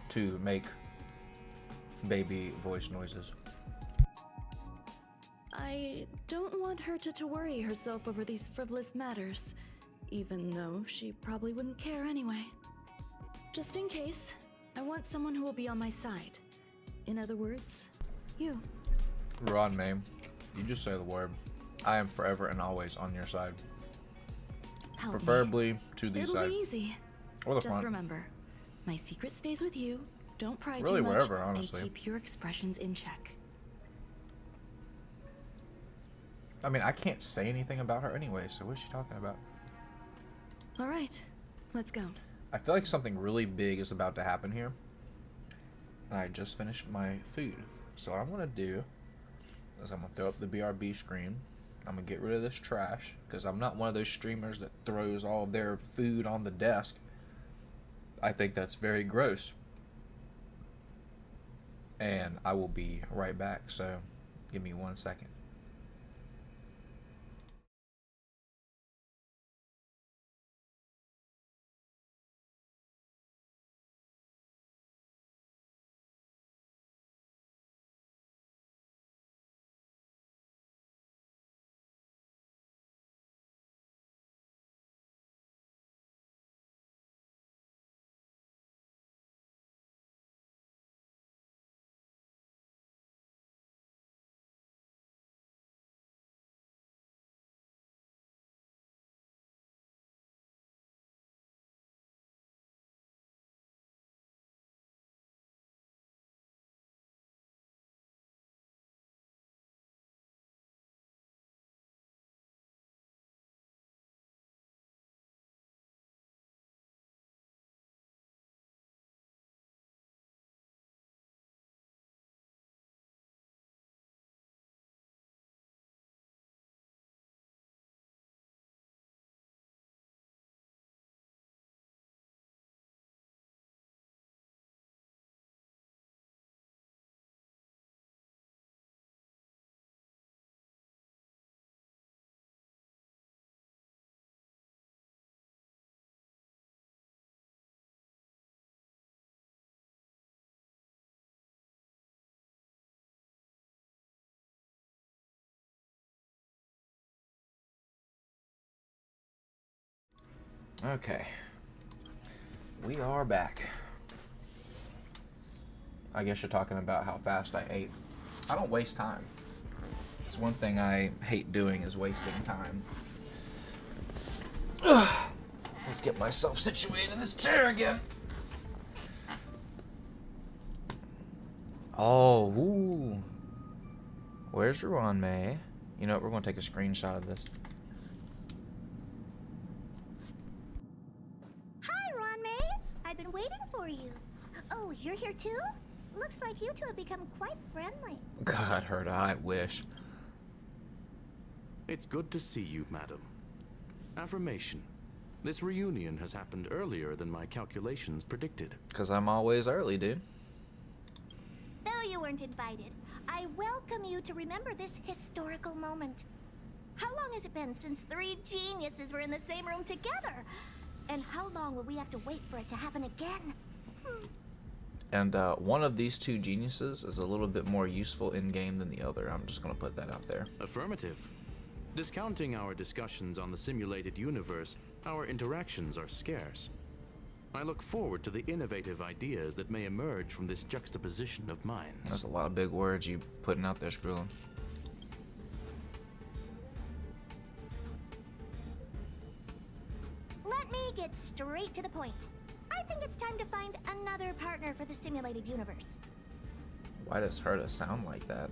to make baby voice noises. I don't want Herta to worry herself over these frivolous matters, even though she probably wouldn't care anyway. Just in case, I want someone who will be on my side. In other words, you. Ruan Mei, you just say the word. I am forever and always on your side. Help Preferably me. to the It'll side. be easy. Or the Just front. remember, my secret stays with you. Don't pry Really too much, wherever, honestly. and keep your expressions in check. I mean, I can't say anything about her anyway, so what is she talking about? All right, let's go. I feel like something really big is about to happen here. And I just finished my food. So what I'm going to do is I'm going to throw up the BRB screen. I'm going to get rid of this trash, because I'm not one of those streamers that throws all of their food on the desk. I think that's very gross. And I will be right back, so give me 1 second. Okay. We are back. I guess you're talking about how fast I ate. I don't waste time. It's one thing I hate doing is wasting time. Ugh. Let's get myself situated in this chair again. Oh, ooh. Where's Ruan Mei? You know what? We're going to take a screenshot of this. Hi, Ruan Mei. I've been waiting for you. Oh, you're here too? Looks like you two have become quite friendly. God, Herta, I wish. It's good to see you, madam. Affirmation. This reunion has happened earlier than my calculations predicted. 'Cause I'm always early, dude. Though you weren't invited, I welcome you to remember this historical moment. How long has it been since 3 geniuses were in the same room together? And how long will we have to wait for it to happen again? And one of these 2 geniuses is a little bit more useful in-game than the other. I'm just going to put that out there. Affirmative. Discounting our discussions on the simulated universe, our interactions are scarce. I look forward to the innovative ideas that may emerge from this juxtaposition of minds. That's a lot of big words you putting out there, Skrillin. Let me get straight to the point. I think it's time to find another partner for the simulated universe. Why does Herta sound like that?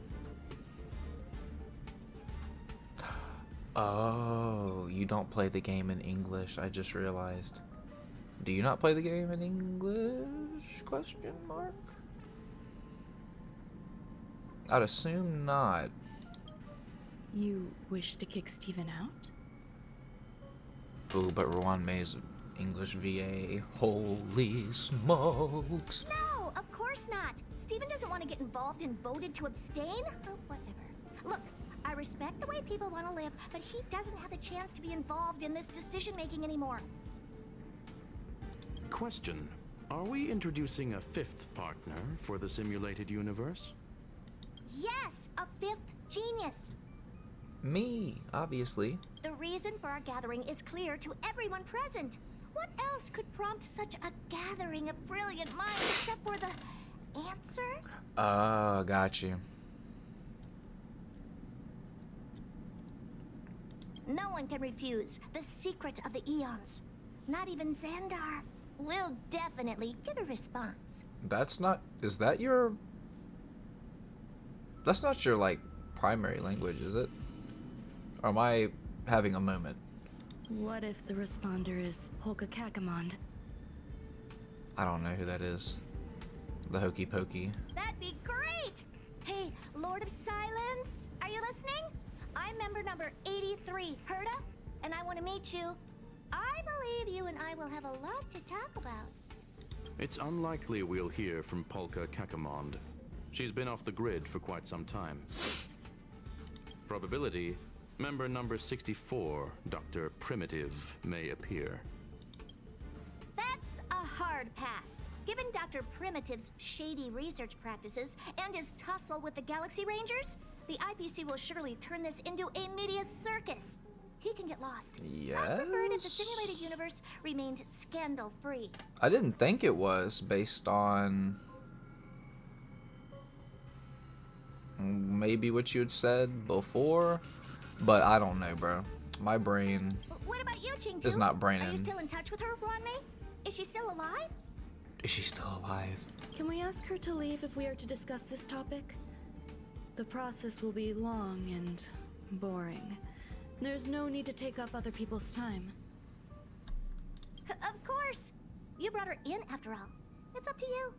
Oh, you don't play the game in English, I just realized. Do you not play the game in English? Question mark? I'd assume not. You wish to kick Steven out? Ooh, but Ruan Mei's English VA. Holy smokes. No, of course not. Steven doesn't want to get involved and voted to abstain. Oh, whatever. Look, I respect the way people want to live, but he doesn't have the chance to be involved in this decision-making anymore. Question. Are we introducing a 5th partner for the simulated universe? Yes, a 5th genius. Me, obviously. The reason for our gathering is clear to everyone present. What else could prompt such a gathering of brilliant minds except for the answer? Oh, got you. No one can refuse the secret of the eons. Not even Xandar. We'll definitely get a response. That's not... Is that your... That's not your, like, primary language, is it? Or am I having a moment? What if the responder is Polka Kakamond? I don't know who that is. The Hokey Pokey. That'd be great! Hey, Lord of Silence, are you listening? I'm member number 83, Herta, and I want to meet you. I believe you and I will have a lot to talk about. It's unlikely we'll hear from Polka Kakamond. She's been off the grid for quite some time. Probability, member number 64, Dr. Primitive, may appear. That's a hard pass. Given Dr. Primitive's shady research practices and his tussle with the Galaxy Rangers, the IPC will surely turn this into a media circus. He can get lost. Yes? I preferred if the simulated universe remained scandal-free. I didn't think it was based on... maybe what you had said before, but I don't know, bro. My brain What about you, Ching is not braining. Are you still in touch with her, Ruan Mei? Is she still alive? Is she still alive? Can we ask her to leave if we are to discuss this topic? The process will be long and boring. There's no need to take up other people's time. Of course. You brought her in after all. It's up to you.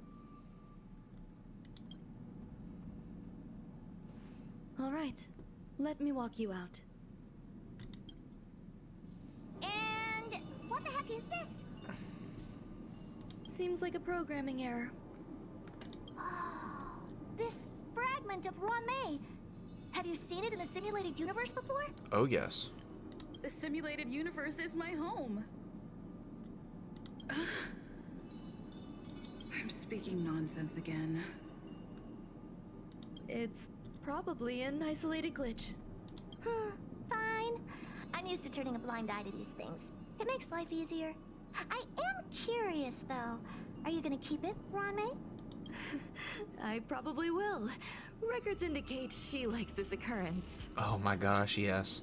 All right. Let me walk you out. And what the heck is this? Seems like a programming error. This fragment of Ruan Mei. Have you seen it in the simulated universe before? Oh, yes. The simulated universe is my home. I'm speaking nonsense again. It's probably an isolated glitch. Fine. I'm used to turning a blind eye to these things. It makes life easier. I am curious, though. Are you gonna keep it, Ruan Mei? I probably will. Records indicate she likes this occurrence. Oh my gosh, yes.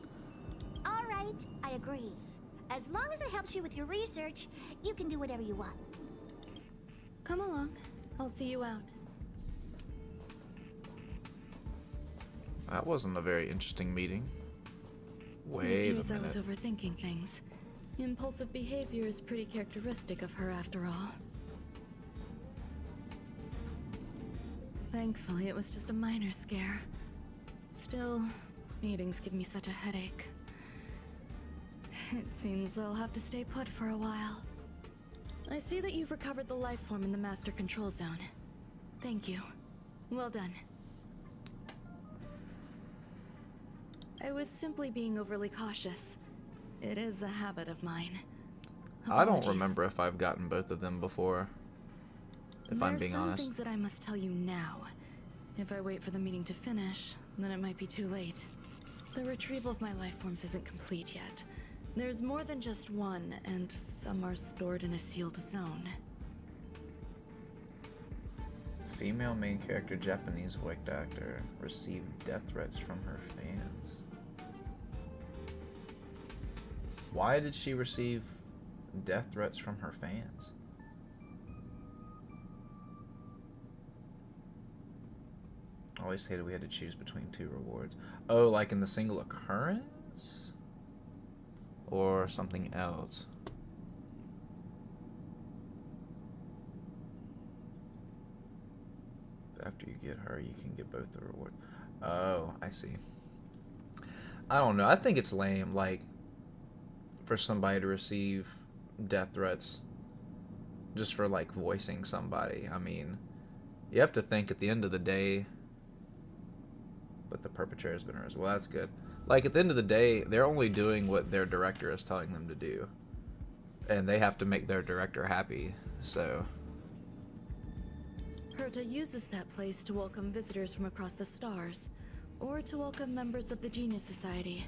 All right, I agree. As long as it helps you with your research, you can do whatever you want. Come along. I'll see you out. That wasn't a very interesting meeting. It Wait a appears I was minute. overthinking things. Impulsive behavior is pretty characteristic of her after all. Thankfully, it was just a minor scare. Still, meetings give me such a headache. It seems I'll have to stay put for a while. I see that you've recovered the life form in the master control zone. Thank you. Well done. I was simply being overly cautious. It is a habit of mine. I don't Apologies. remember if I've gotten both of them before. If I'm being honest. There's some things that I must tell you now. If I wait for the meeting to finish, then it might be too late. The retrieval of my life forms isn't complete yet. There's more than just one, and some are stored in a sealed zone. Female main character, Japanese voiced actor, received death threats from her fans. Why did she receive death threats from her fans? Always stated we had to choose between two rewards. Oh, like in the single occurrence? Or something else? After you get her, you can get both the rewards. Oh, I see. I don't know. I think it's lame, like, for somebody to receive death threats just for, like, voicing somebody. I mean, you have to think at the end of the day, but the perpetrator has been arrested. Well, that's good. Like, at the end of the day, they're only doing what their director is telling them to do. And they have to make their director happy, so... Herta uses that place to welcome visitors from across the stars, or to welcome members of the Genius Society.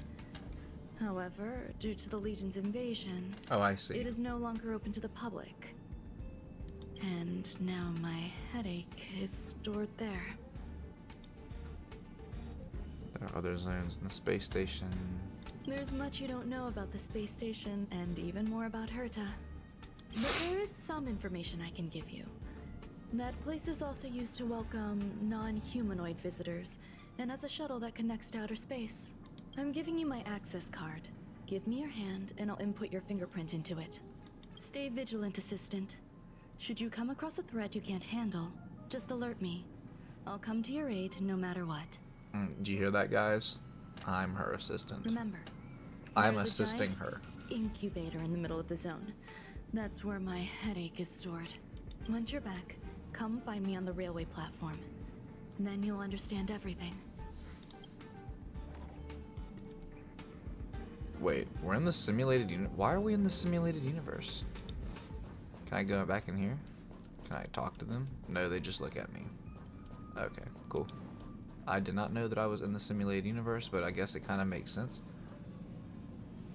However, due to the Legion's invasion, Oh, I see. it is no longer open to the public. And now my headache is stored there. There are other zones in the space station. There's much you don't know about the space station, and even more about Herta. But there is some information I can give you. That place is also used to welcome non-humanoid visitors, and has a shuttle that connects to outer space. I'm giving you my access card. Give me your hand, and I'll input your fingerprint into it. Stay vigilant, Assistant. Should you come across a threat you can't handle, just alert me. I'll come to your aid no matter what. Do you hear that, guys? I'm her assistant. Remember, I'm there's a assisting giant her. incubator in the middle of the zone. That's where my headache is stored. Once you're back, come find me on the railway platform. Then you'll understand everything. Wait, we're in the simulated Why are we in the simulated universe? Can I go back in here? Can I talk to them? No, they just look at me. Okay, cool. I did not know that I was in the simulated universe, but I guess it kind of makes sense.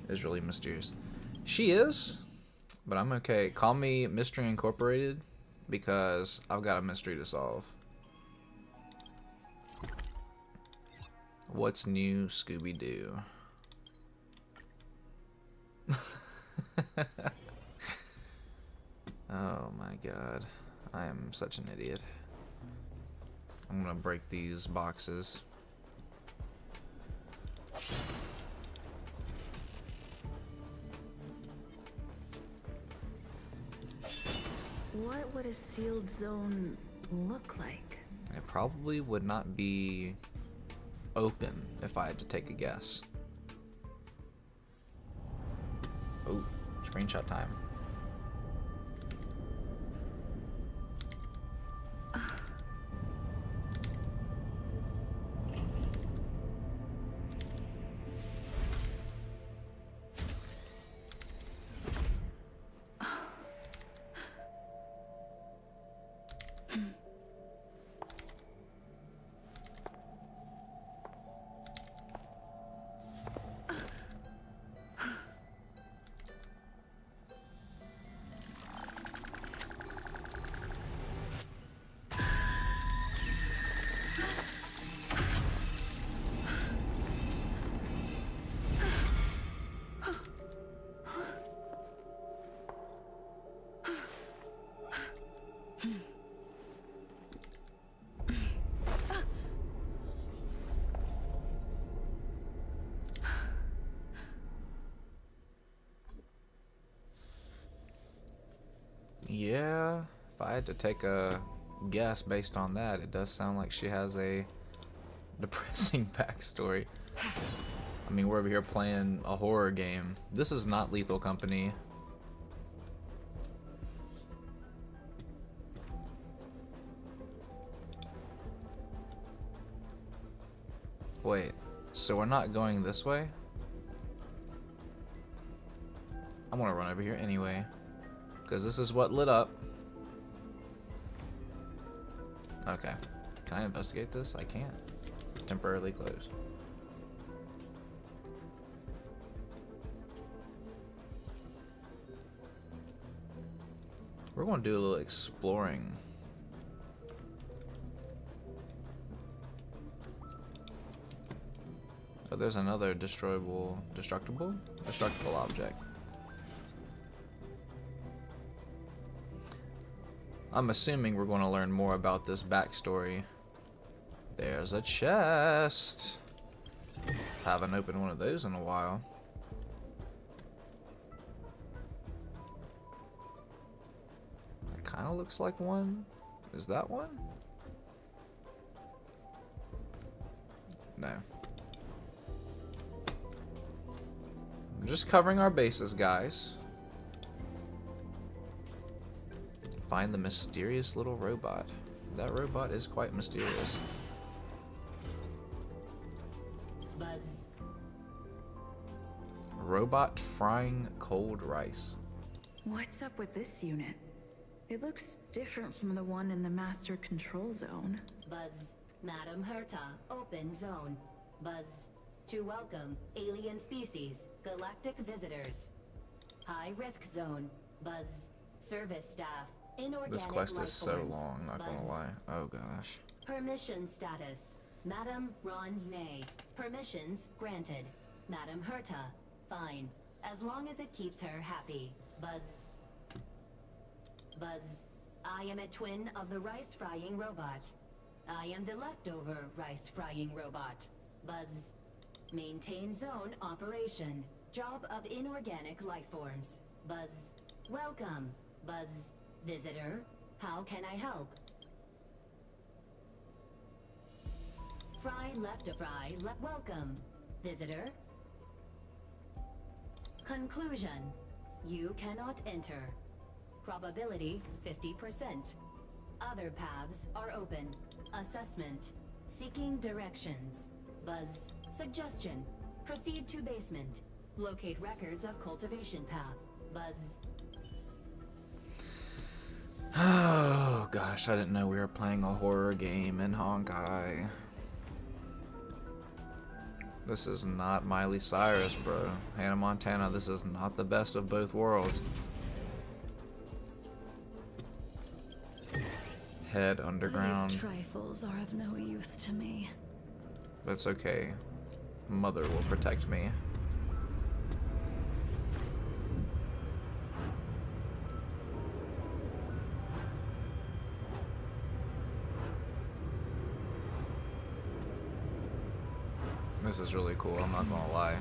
It's really mysterious. She is, but I'm okay. Call me Mystery Incorporated, because I've got a mystery to solve. What's new, Scooby-Doo? Oh my god. I am such an idiot. I'm gonna break these boxes. What would a sealed zone look like? It probably would not be open if I had to take a guess. Oh, screenshot time. Yeah, if I had to take a guess based on that, it does sound like she has a depressing backstory. I mean, we're over here playing a horror game. This is not Lethal Company. Wait, so we're not going this way? I'm gonna run over here anyway, because this is what lit up. Okay, can I investigate this? I can't. Temporarily closed. We're going to do a little exploring. Oh, there's another destructible object. I'm assuming we're going to learn more about this backstory. There's a chest. Haven't opened one of those in a while. It kind of looks like one. Is that one? No. I'm just covering our bases, guys. Find the mysterious little robot. That robot is quite mysterious. Buzz. Robot frying cold rice. What's up with this unit? It looks different from the one in the master control zone. Buzz. Madam Herta, open zone. Buzz. To welcome alien species, galactic visitors. High risk zone. Buzz. Service staff. Inorganic This quest life is so forms. long, not gonna Buzz. lie. Oh gosh. Permission status. Madam Ruan Mei. Permissions granted. Madam Herta. Fine. As long as it keeps her happy. Buzz. Buzz. I am a twin of the rice frying robot. I am the leftover rice frying robot. Buzz. Maintain zone operation. Job of inorganic life forms. Buzz. Welcome. Buzz. Visitor. How can I help? Fry left to fry. Welcome. Visitor. Conclusion. You cannot enter. Probability 50%. Other paths are open. Assessment. Seeking directions. Buzz. Suggestion. Proceed to basement. Locate records of cultivation path. Buzz. Oh gosh, I didn't know we were playing a horror game in Honkai. This is not Miley Cyrus, bro. Hannah Montana, this is not the best of both worlds. Head underground. These trifles are of no use to me. That's okay. Mother will protect me. This is really cool, I'm not gonna lie.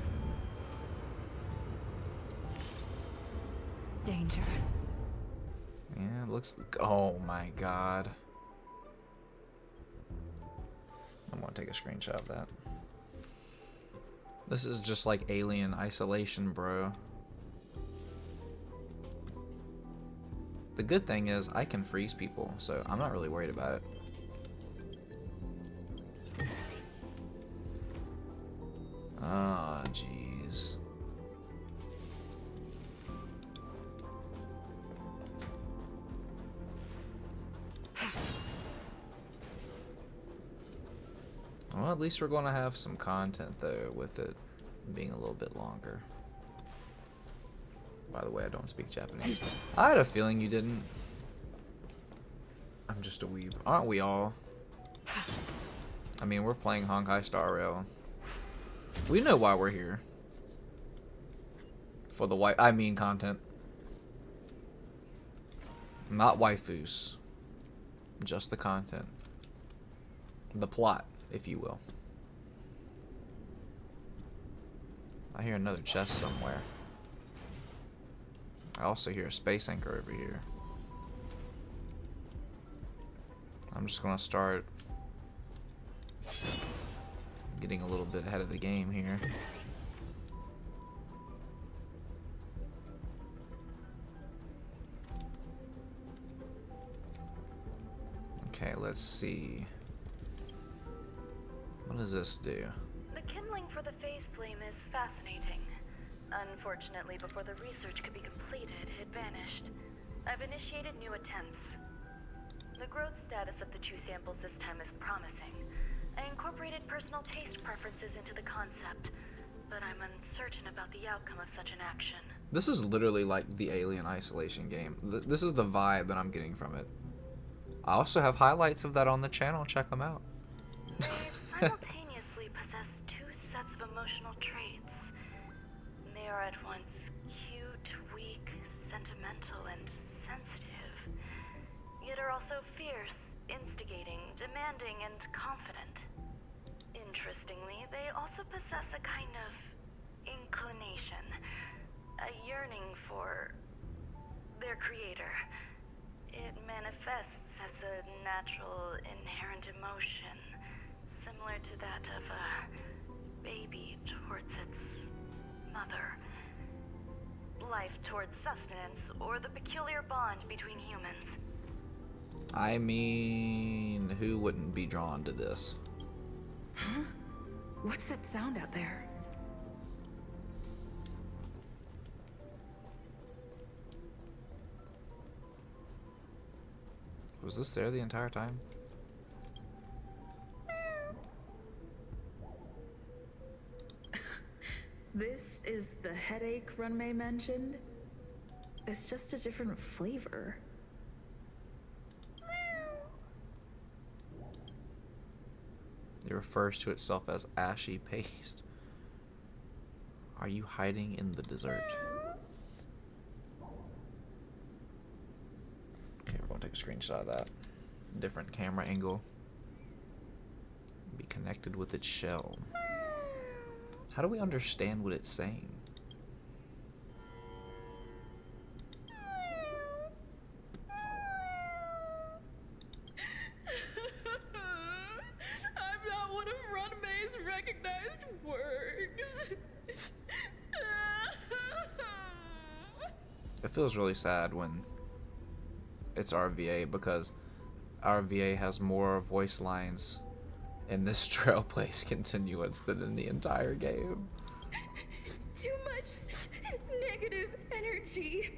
Danger. Yeah, it looks... Oh my god. I'm gonna take a screenshot of that. This is just like Alien Isolation, bro. The good thing is I can freeze people, so I'm not really worried about it. Ah, jeez. Well, at least we're going to have some content though with it being a little bit longer. By the way, I don't speak Japanese. I had a feeling you didn't. I'm just a weeb. Aren't we all? I mean, we're playing Honkai Star Rail. We know why we're here. For the content. Not waifus. Just the content. The plot, if you will. I hear another chest somewhere. I also hear a space anchor over here. I'm just gonna start getting a little bit ahead of the game here. Okay, let's see. What does this do? The kindling for the phase flame is fascinating. Unfortunately, before the research could be completed, it vanished. I've initiated new attempts. The growth status of the two samples this time is promising. I incorporated personal taste preferences into the concept, but I'm uncertain about the outcome of such an action. This is literally like the Alien Isolation game. This is the vibe that I'm getting from it. I also have highlights of that on the channel. Check them out. They simultaneously possess two sets of emotional traits. They are at once cute, weak, sentimental, and sensitive, yet are also fierce, instigating, demanding, and confident. Interestingly, they also possess a kind of inclination, a yearning for their creator. It manifests as a natural, inherent emotion, similar to that of a baby towards its mother. Life towards sustenance, or the peculiar bond between humans. I mean, who wouldn't be drawn to this? Huh? What's that sound out there? Was this there the entire time? This is the headache Ruan Mei mentioned? It's just a different flavor. It refers to itself as ashy paste. Are you hiding in the dessert? Okay, we're gonna take a screenshot of that. Different camera angle. Be connected with its shell. How do we understand what it's saying? I'm not one of Ruan Mei's recognized works. It feels really sad when it's RVA because RVA has more voice lines in this Trailblaze continuance than in the entire game. Too much negative energy.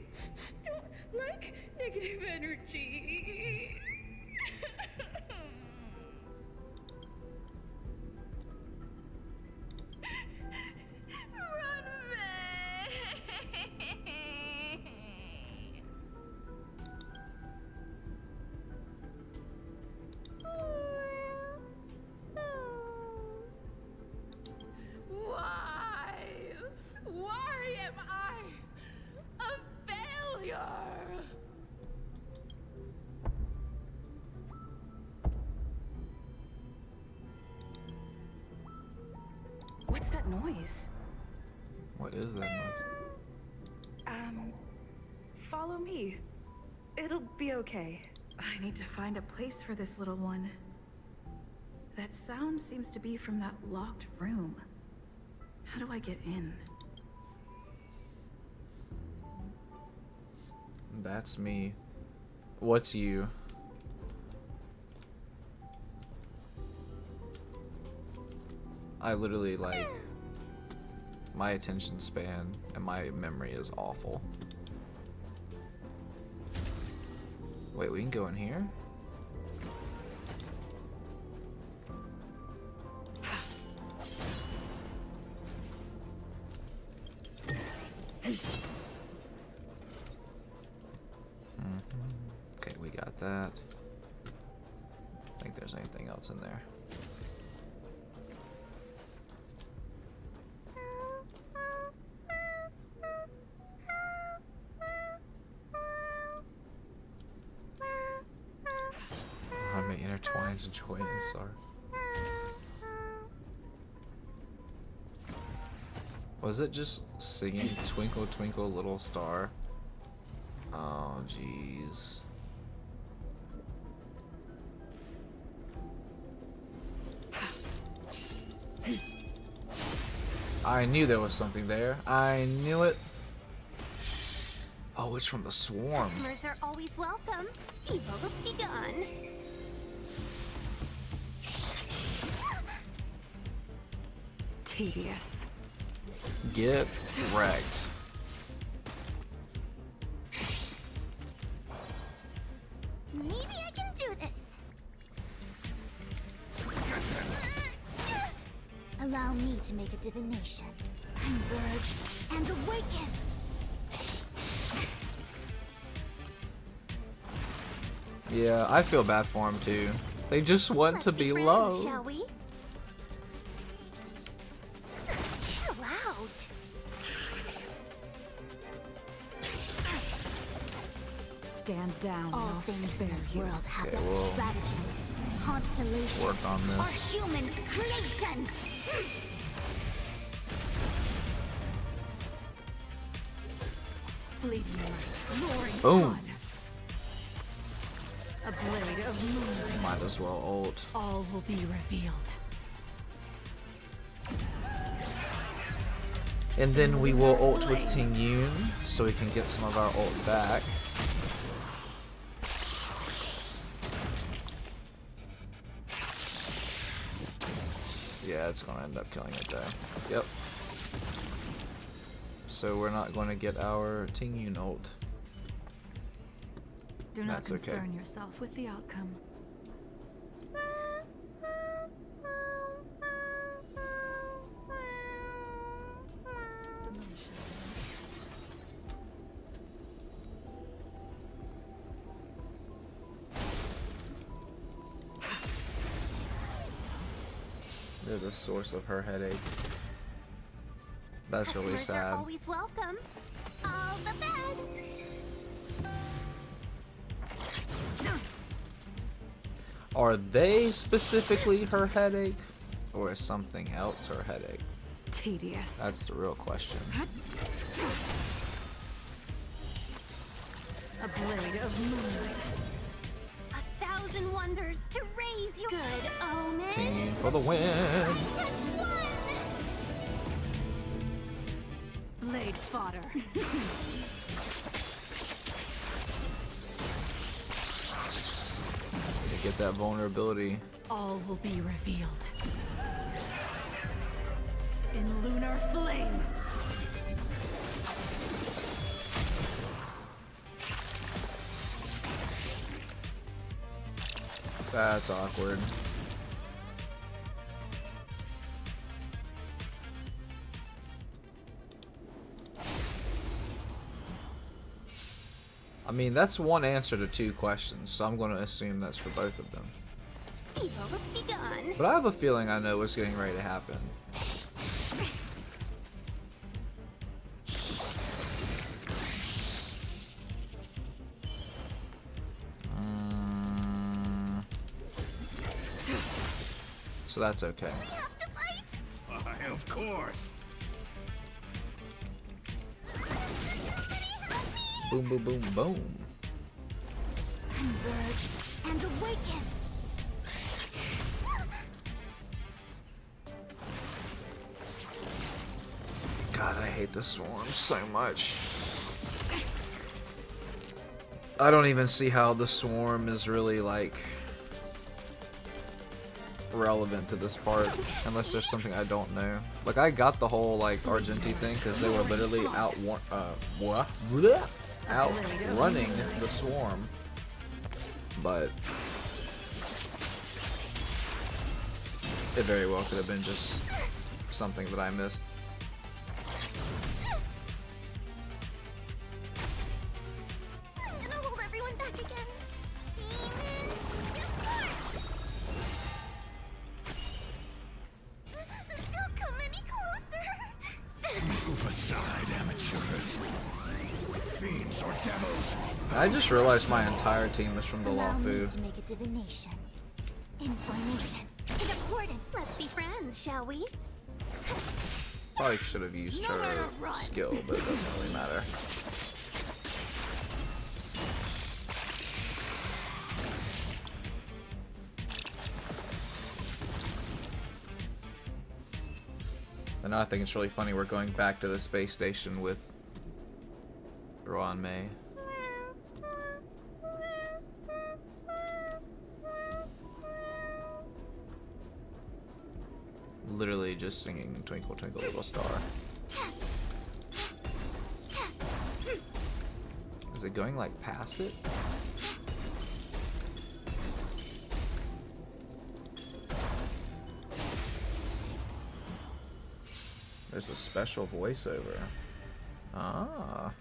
Don't like negative energy. Ruan Mei. Why? Why am I a failure? What's that noise? What is that noise? Follow me. It'll be okay. I need to find a place for this little one. That sound seems to be from that locked room. How do I get in? That's me. What's you? I literally, like, my attention span and my memory is awful. Wait, we can go in here? Okay, we got that. I think there's anything else in there. intertwines and joins, sorry. Was it just singing Twinkle Twinkle Little Star? Oh jeez. I knew there was something there. I knew it. Oh, it's from the swarm. Customers are always welcome. Evil's begun. Tedious. Get wrecked. Maybe I can do this. Allow me to make a divination. Converge and awaken. Yeah, I feel bad for him too. They just want to be Friends, low. shall we? Chill out. Stand down. All and I'll things in spare this you. world have Okay, their well, stratagems. Constellations work on this. are human creations. Fleeting light. Roaring Boom. flood. A blade of moonlight. Might as well ult. All will be revealed. And then we will ult with Ting Yun so we can get some of our ult back. Yeah, it's gonna end up killing it though. Yep. So we're not going to get our Ting Yun ult. Do not That's okay. concern yourself with the outcome. They're the source of her headache. That's really Customers are sad. always welcome. All the best. Are they specifically her headache? Or is something else her headache? Tedious. That's the real question. A blade of moonlight. 1,000 wonders to raise your good omen. Ting Yun for the win! Blade fodder. To get that vulnerability. All will be revealed. In lunar flame. That's awkward. I mean, that's one answer to two questions, so I'm going to assume that's for both of them. Evil's begun. But I have a feeling I know what's getting ready to happen. So that's okay. Of course. Boom, boom, boom, boom. Converge and awaken. God, I hate the swarm so much. I don't even see how the swarm is really, like, relevant to this part, unless there's something I don't know. Like, I got the whole, like, Argenti thing, because they were literally outrunning the swarm. But it very well could have been just something that I missed. I'm gonna hold everyone back again. Demons, depart! Don't come any closer. Move aside, amateurs. Fiends or devils. I just realized my entire team is from the Allow me Lafu. to make a divination. Information in accordance. Let's be friends, shall we? Probably should have used her skill, but it doesn't really matter. And now I think it's really funny we're going back to the space station with Ruan Mei. Literally just singing Twinkle Twinkle Little Star. Is it going like past it? There's a special voiceover. Ah.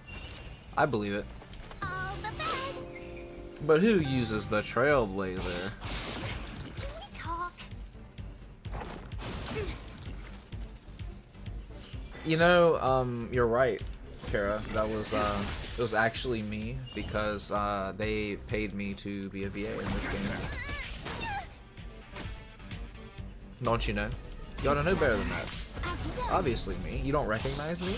I believe it. All the best. But who uses the Trailblazer? Talk. You know, you're right, Kara. That was it was actually me because they paid me to be a VA in this game. Don't you know? You ought to know better than that. It's obviously me. You don't recognize me?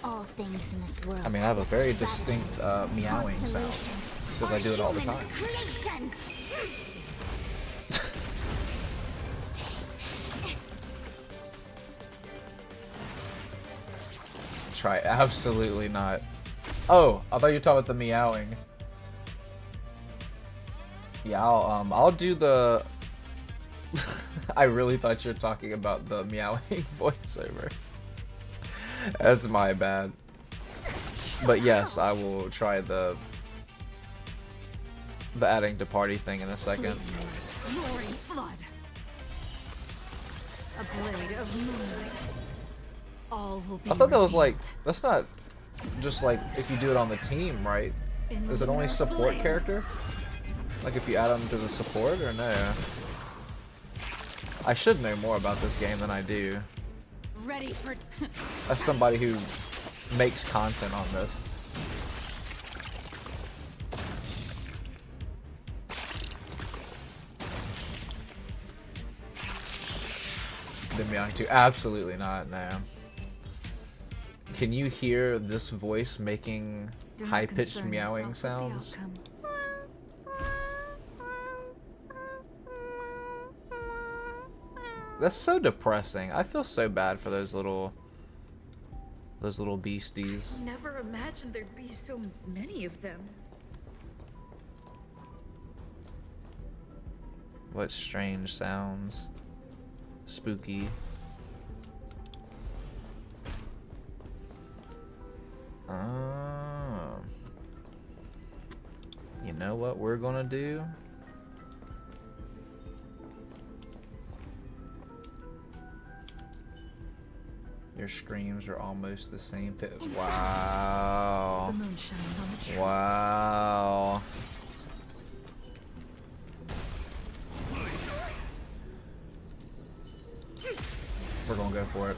All things in this world. I mean, I have a very distinct meowing sound because I do it all the time. Try absolutely not. Oh, I thought you were talking about the meowing. Yeah, I'll do the. I really thought you were talking about the meowing voiceover. That's my bad. But yes, I will try the adding to party thing in a second. Roaring flood. A blade of moonlight. All will be I thought that was like, revealed. that's not just like if you do it on the team, right? Is it only support character? Like if you add them to the support or no? I should know more about this game than I do. Ready for As somebody who makes content on this. The meowing too? Absolutely not, no. Can you hear this voice making Do not high-pitched concern meowing yourself with the sounds? outcome. That's so depressing. I feel so bad for those little beasties. Never imagined there'd be so many of them. What strange sounds. Spooky. You know what we're gonna do? Your screams are almost the same pitch. Wow. The moon shines on the trees. Wow. We're gonna go for it.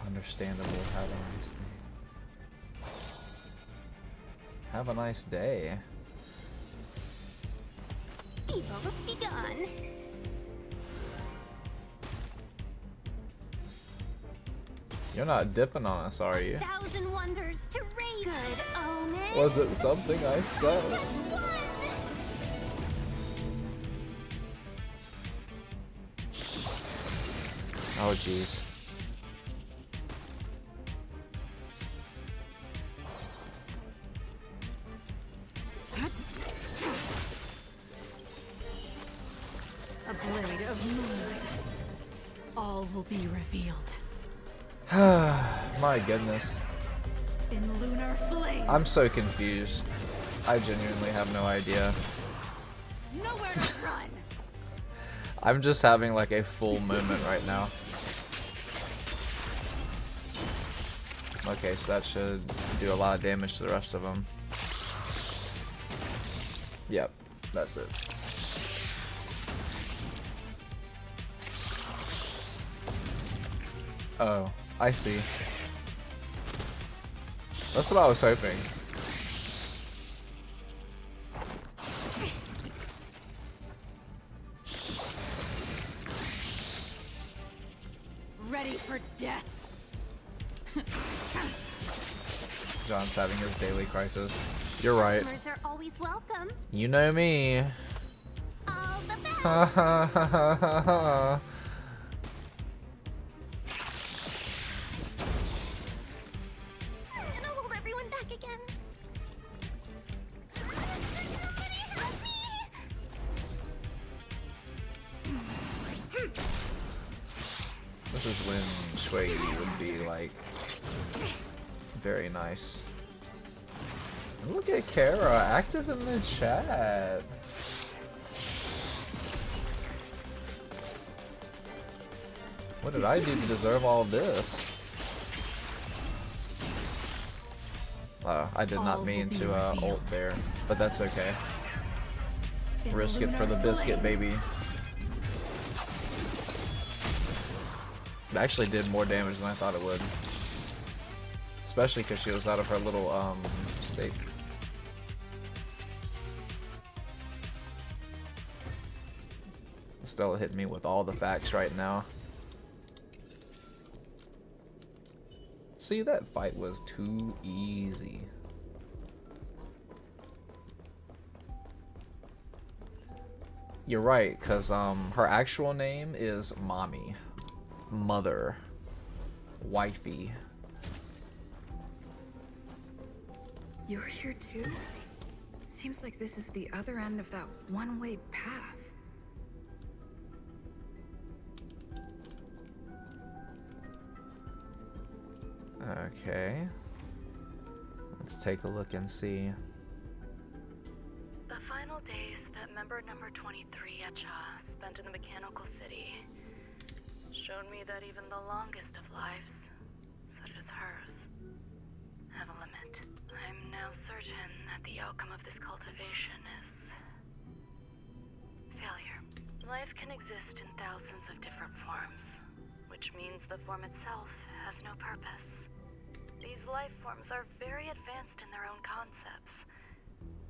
Understandable. Have a nice day. Evil's begun. You're not dipping on us, are you? 1,000 wonders to raise. Good omen. Was it something I said? Just one. Oh, jeez. A blade of moonlight. All will be revealed. My goodness. In lunar flame. I'm so confused. I genuinely have no idea. Nowhere to run. I'm just having like a full moment right now. Okay, so that should do a lot of damage to the rest of them. Yep, that's it. Oh, I see. That's what I was hoping. Ready for death. John's having his daily crisis. You're right. Customers are always welcome. You know me. All the best. Ha ha ha ha ha ha. I'm gonna hold everyone back again. Somebody help me! This is when Shuei would be like very nice. Look at Kara, active in the chat. What did I do to deserve all this? Oh, I did not mean to ult there, but that's okay. Risk it for the biscuit, baby. It actually did more damage than I thought it would. Especially because she was out of her little state. Stella hit me with all the facts right now. See, that fight was too easy. You're right, because her actual name is Mommy. Mother. Wifey. You're here too? Seems like this is the other end of that one-way path. Okay. Let's take a look and see. The final days that member number 23 Echa spent in the mechanical city showed me that even the longest of lives, such as hers, have a limit. I'm now certain that the outcome of this cultivation is failure. Life can exist in thousands of different forms, which means the form itself has no purpose. These life forms are very advanced in their own concepts,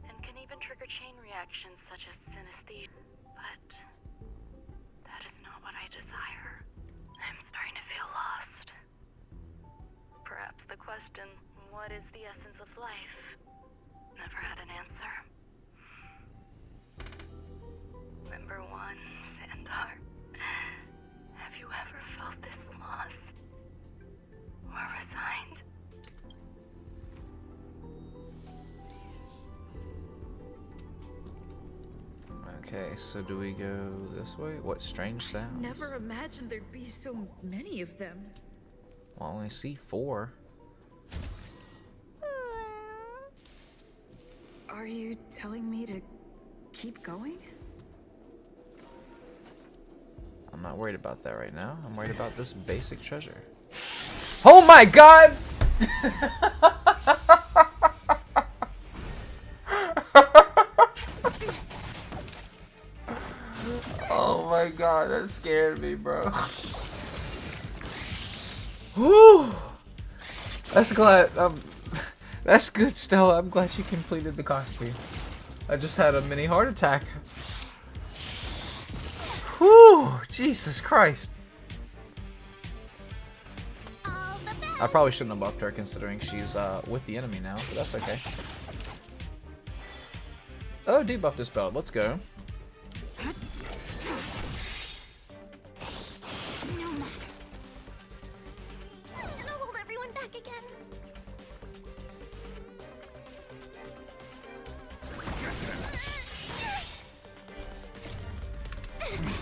and can even trigger chain reactions such as synesthesia. But that is not what I desire. I'm starting to feel lost. Perhaps the question, what is the essence of life, never had an answer. Member 1, Sandar, have you ever felt this lost? Or resigned? Okay, so do we go this way? What strange sounds? Never imagined there'd be so many of them. Well, I only see 4. Are you telling me to keep going? I'm not worried about that right now. I'm worried about this basic treasure. Oh my god! Oh my god, that scared me, bro. Whew! That's glad. That's good, Stella. I'm glad you completed the costume. I just had a mini heart attack. Whew! Jesus Christ. I probably shouldn't have buffed her considering she's with the enemy now, but that's okay. Oh, debuff dispelled. Let's go.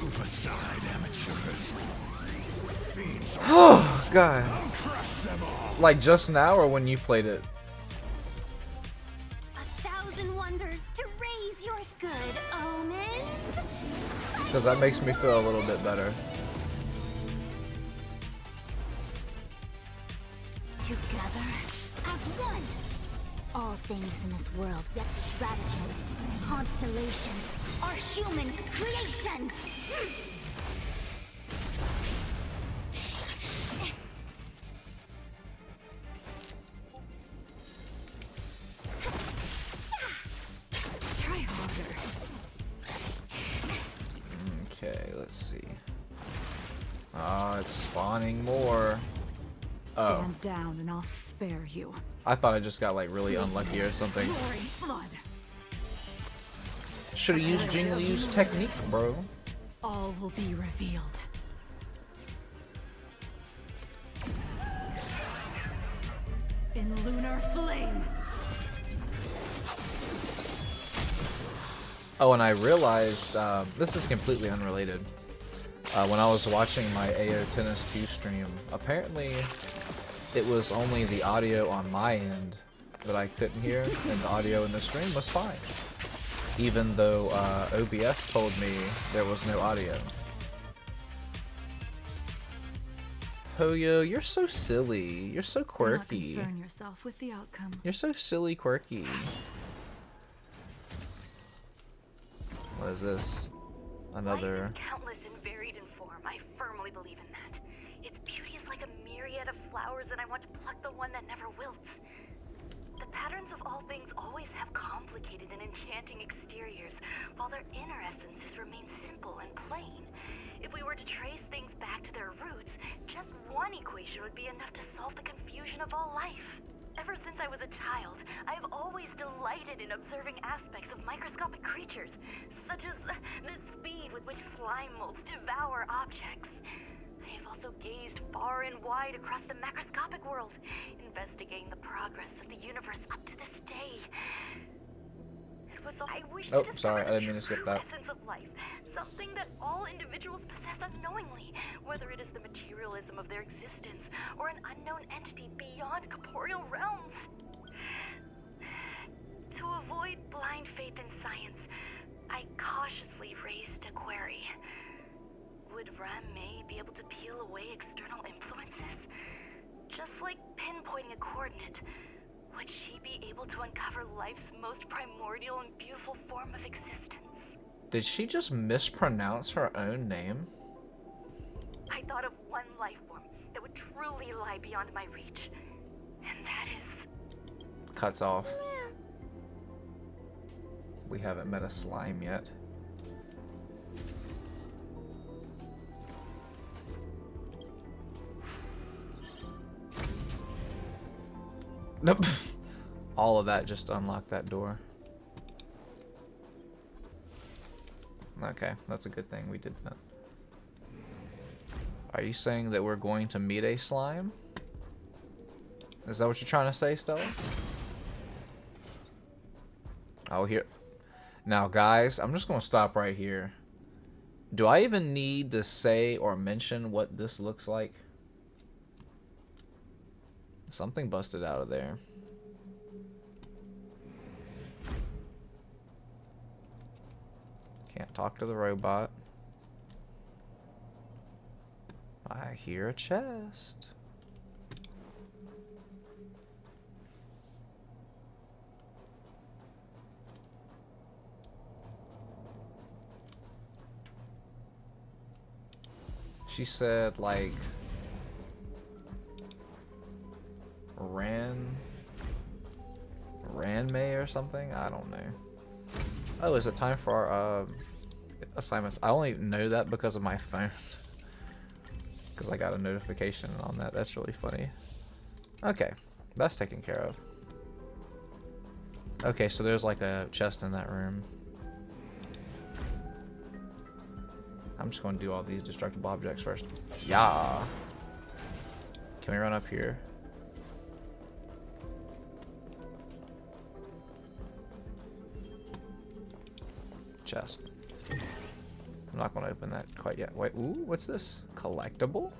Move aside, amateurs. Fiends Oh god. I'll crush them all. Like just now or when you played it? 1,000 wonders to raise your good omens. Because that makes me feel a little bit better. Together as one. All things in this world, yet stratagems, constellations, are human creations. spawning more. Oh. Stand down and I'll spare you. I thought I just got like really unlucky or something. Roaring flood. Should've used Jing Liu's technique, bro. All will be revealed. In lunar flame. Oh, and I realized, this is completely unrelated. When I was watching my AO Tennis 2 stream, apparently it was only the audio on my end that I couldn't hear, and the audio in the stream was fine. Even though OBS told me there was no audio. Hoyo, you're so silly. You're so quirky. Do not concern yourself with the outcome. You're so silly, quirky. What is this? Another. Life is countless and varied in form. I firmly believe in that. Its beauty is like a myriad of flowers, and I want to pluck the one that never wilts. The patterns of all things always have complicated and enchanting exteriors, while their inner essences remain simple and plain. If we were to trace things back to their roots, just one equation would be enough to solve the confusion of all life. Ever since I was a child, I have always delighted in observing aspects of microscopic creatures, such as the speed with which slime molds devour objects. I have also gazed far and wide across the macroscopic world, investigating the progress of the universe up to this day. I wish Oh, to sorry, I discover didn't mean to skip the true that. essence of life, something that all individuals possess unknowingly, whether it is the materialism of their existence or an unknown entity beyond corporeal realms. To avoid blind faith in science, I cautiously raised a query. Would Ruan Mei be able to peel away external influences? Just like pinpointing a coordinate, would she be able to uncover life's most primordial and beautiful form of existence? Did she just mispronounce her own name? I thought of one life form that would truly lie beyond my reach, and that is... Cuts off. We haven't met a slime yet. Nope. All of that just unlocked that door. Okay, that's a good thing we did that. Are you saying that we're going to meet a slime? Is that what you're trying to say, Stella? Oh, here. Now, guys, I'm just going to stop right here. Do I even need to say or mention what this looks like? Something busted out of there. Can't talk to the robot. I hear a chest. She said, like, Ruan Mei or something? I don't know. Oh, is it time for our assignments? I only know that because of my phone. Because I got a notification on that. That's really funny. Okay, that's taken care of. Okay, so there's like a chest in that room. I'm just going to do all these destructible objects first. Yeah. Can we run up here? Chest. I'm not going to open that quite yet. Wait, ooh, what's this? Collectible?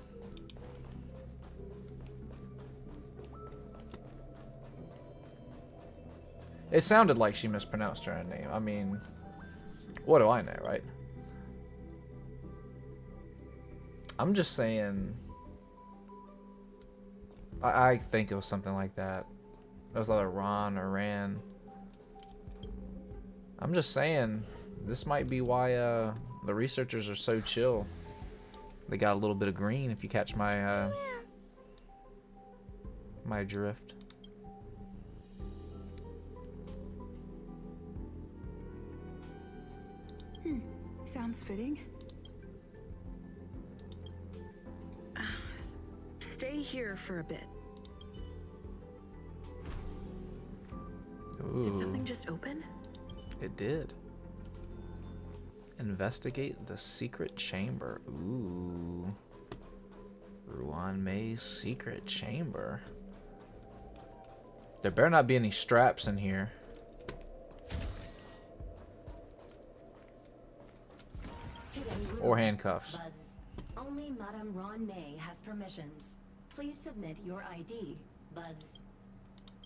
It sounded like she mispronounced her own name. I mean, what do I know, right? I'm just saying. I think it was something like that. It was either Ron or Ran. I'm just saying, this might be why the researchers are so chill. They got a little bit of green, if you catch my my drift. Sounds fitting. stay here for a bit. Ooh. Did something just open? It did. Investigate the secret chamber. Ooh. Ruan Mei's secret chamber. There better not be any straps in here. Or handcuffs. Buzz. Only Madame Ruan Mei has permissions. Please submit your ID. Buzz.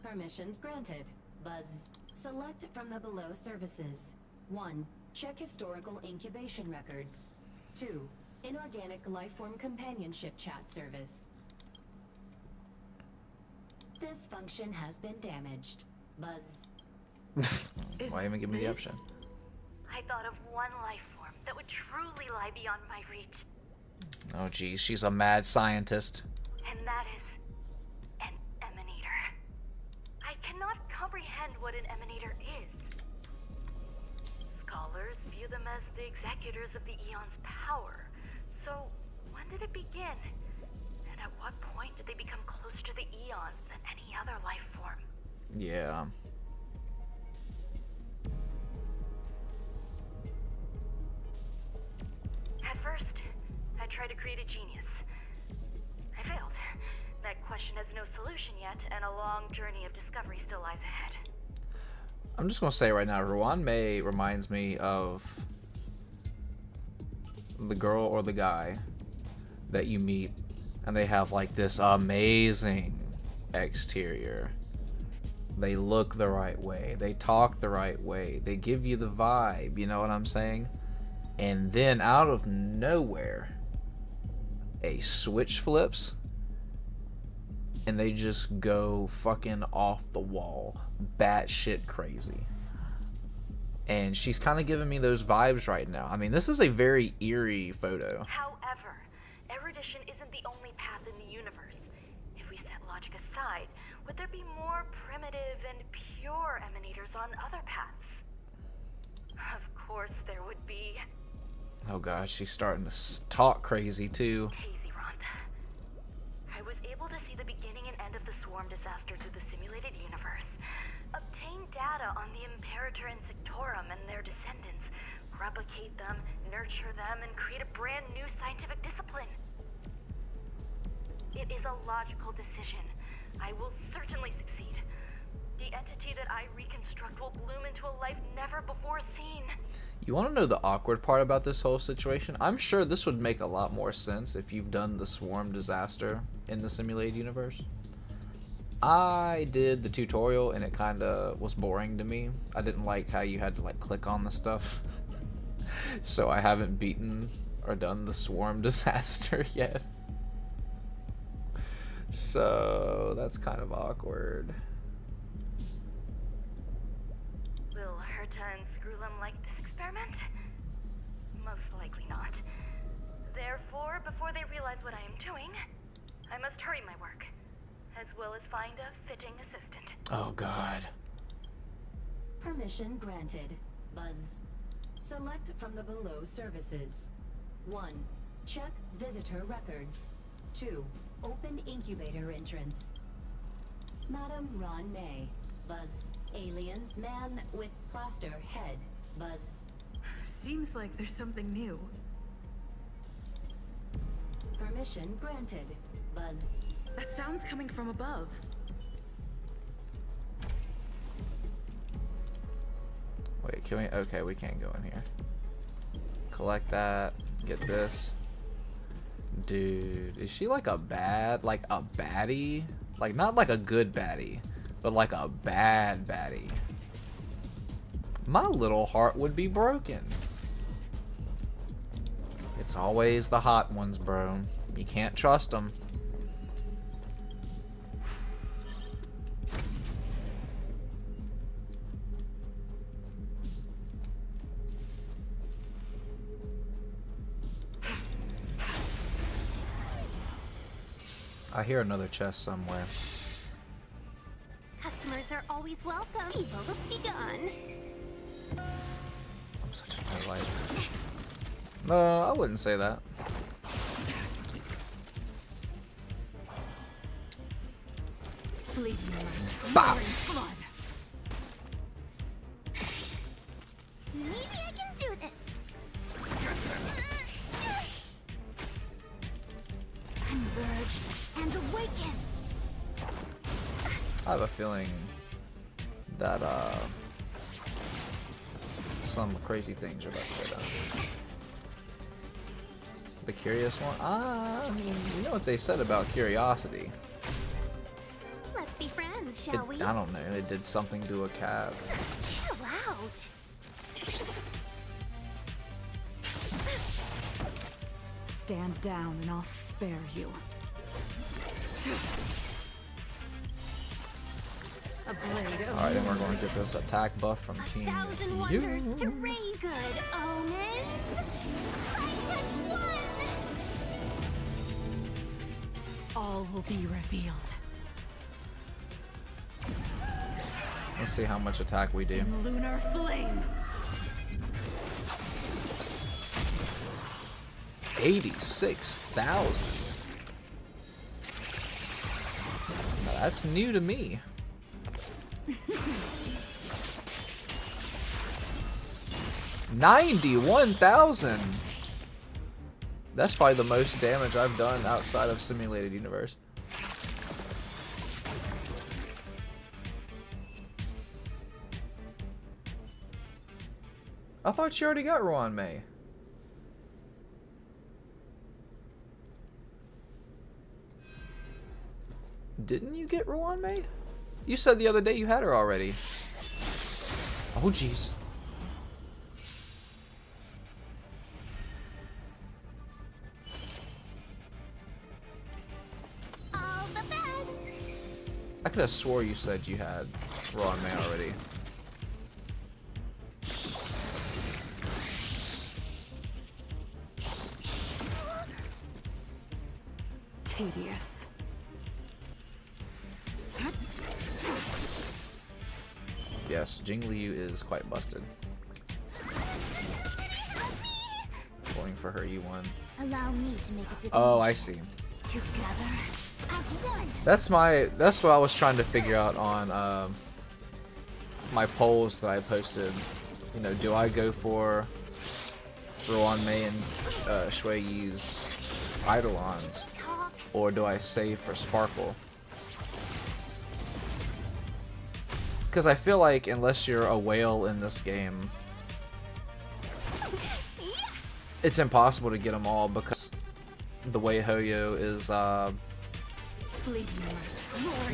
Permissions granted. Buzz. Select from the below services. 1. Check historical incubation records. 2. Inorganic lifeform companionship chat service. This function has been damaged. Buzz. Why even give me the option? I thought of one life form that would truly lie beyond my reach. Oh geez, she's a mad scientist. And that is an emanator. I cannot comprehend what an emanator is. Scholars view them as the executors of the Eon's power. So, when did it begin? And at what point did they become closer to the Eons than any other life form? Yeah. At first, I tried to create a genius. I failed. That question has no solution yet, and a long journey of discovery still lies ahead. I'm just gonna say right now, Ruan Mei reminds me of the girl or the guy that you meet, and they have like this amazing exterior. They look the right way, they talk the right way, they give you the vibe, you know what I'm saying? And then out of nowhere, a switch flips and they just go fucking off the wall, batshit crazy. And she's kind of giving me those vibes right now. I mean, this is a very eerie photo. However, erudition isn't the only path in the universe. If we set logic aside, would there be more primitive and pure emanators on other paths? Of course there would be. Oh god, she's starting to talk crazy too. Hazy Rhonda. I was able to see the beginning and end of the swarm disaster through the simulated universe, obtain data on the Imperator and Sectorum and their descendants, replicate them, nurture them, and create a brand new scientific discipline. It is a logical decision. I will certainly succeed. The entity that I reconstruct will bloom into a life never before seen. You want to know the awkward part about this whole situation? I'm sure this would make a lot more sense if you've done the swarm disaster in the simulated universe. I did the tutorial and it kind of was boring to me. I didn't like how you had to like click on the stuff. So I haven't beaten or done the swarm disaster yet. So that's kind of awkward. Will Herta and Screwlum like this experiment? Most likely not. Therefore, before they realize what I am doing, I must hurry my work, as well as find a fitting assistant. Oh god. Permission granted. Buzz. Select from the below services. 1. Check visitor records. 2. Open incubator entrance. Madame Ruan Mei. Buzz. Aliens. Man with plaster head. Buzz. Seems like there's something new. Permission granted. Buzz. That sound's coming from above. Wait, can we? Okay, we can't go in here. Collect that. Get this. Dude, is she like a baddie? Like, not like a good baddie, but like a bad baddie. My little heart would be broken. It's always the hot ones, bro. You can't trust them. I hear another chest somewhere. Customers are always welcome. Evil begun. I'm such a no light. No, I wouldn't say that. Fleeting light, Bow. roaring flood. Maybe I can do this. Converge and awaken. I have a feeling that some crazy things are about to go down. The curious one? I mean, you know what they said about curiosity. Let's be friends, shall we? I don't know, it did something to a cat. Chill out. Stand down and I'll spare you. A blade of Alright, and we're going to get this attack buff from Team Thousand wonders to raise good omens. Fight as one. all will be revealed. Let's see how much attack we do. In lunar flame. 86,000. Now that's new to me. $91,000. That's probably the most damage I've done outside of Simulated Universe. I thought you already got Ruan Mei. Didn't you get Ruan Mei? You said the other day you had her already. Oh jeez. All the best. I could have swore you said you had Ruan Mei already. Tedious. Yes, Jingliu is quite busted. Going for her E1. Allow me to make a Oh, I see. Together as one. That's what I was trying to figure out on my polls that I posted. You know, do I go for Ruan Mei and Shui Yi's Eidolons, or do I save for Sparkle? Because I feel like unless you're a whale in this game, it's impossible to get them all because the way Hoyo is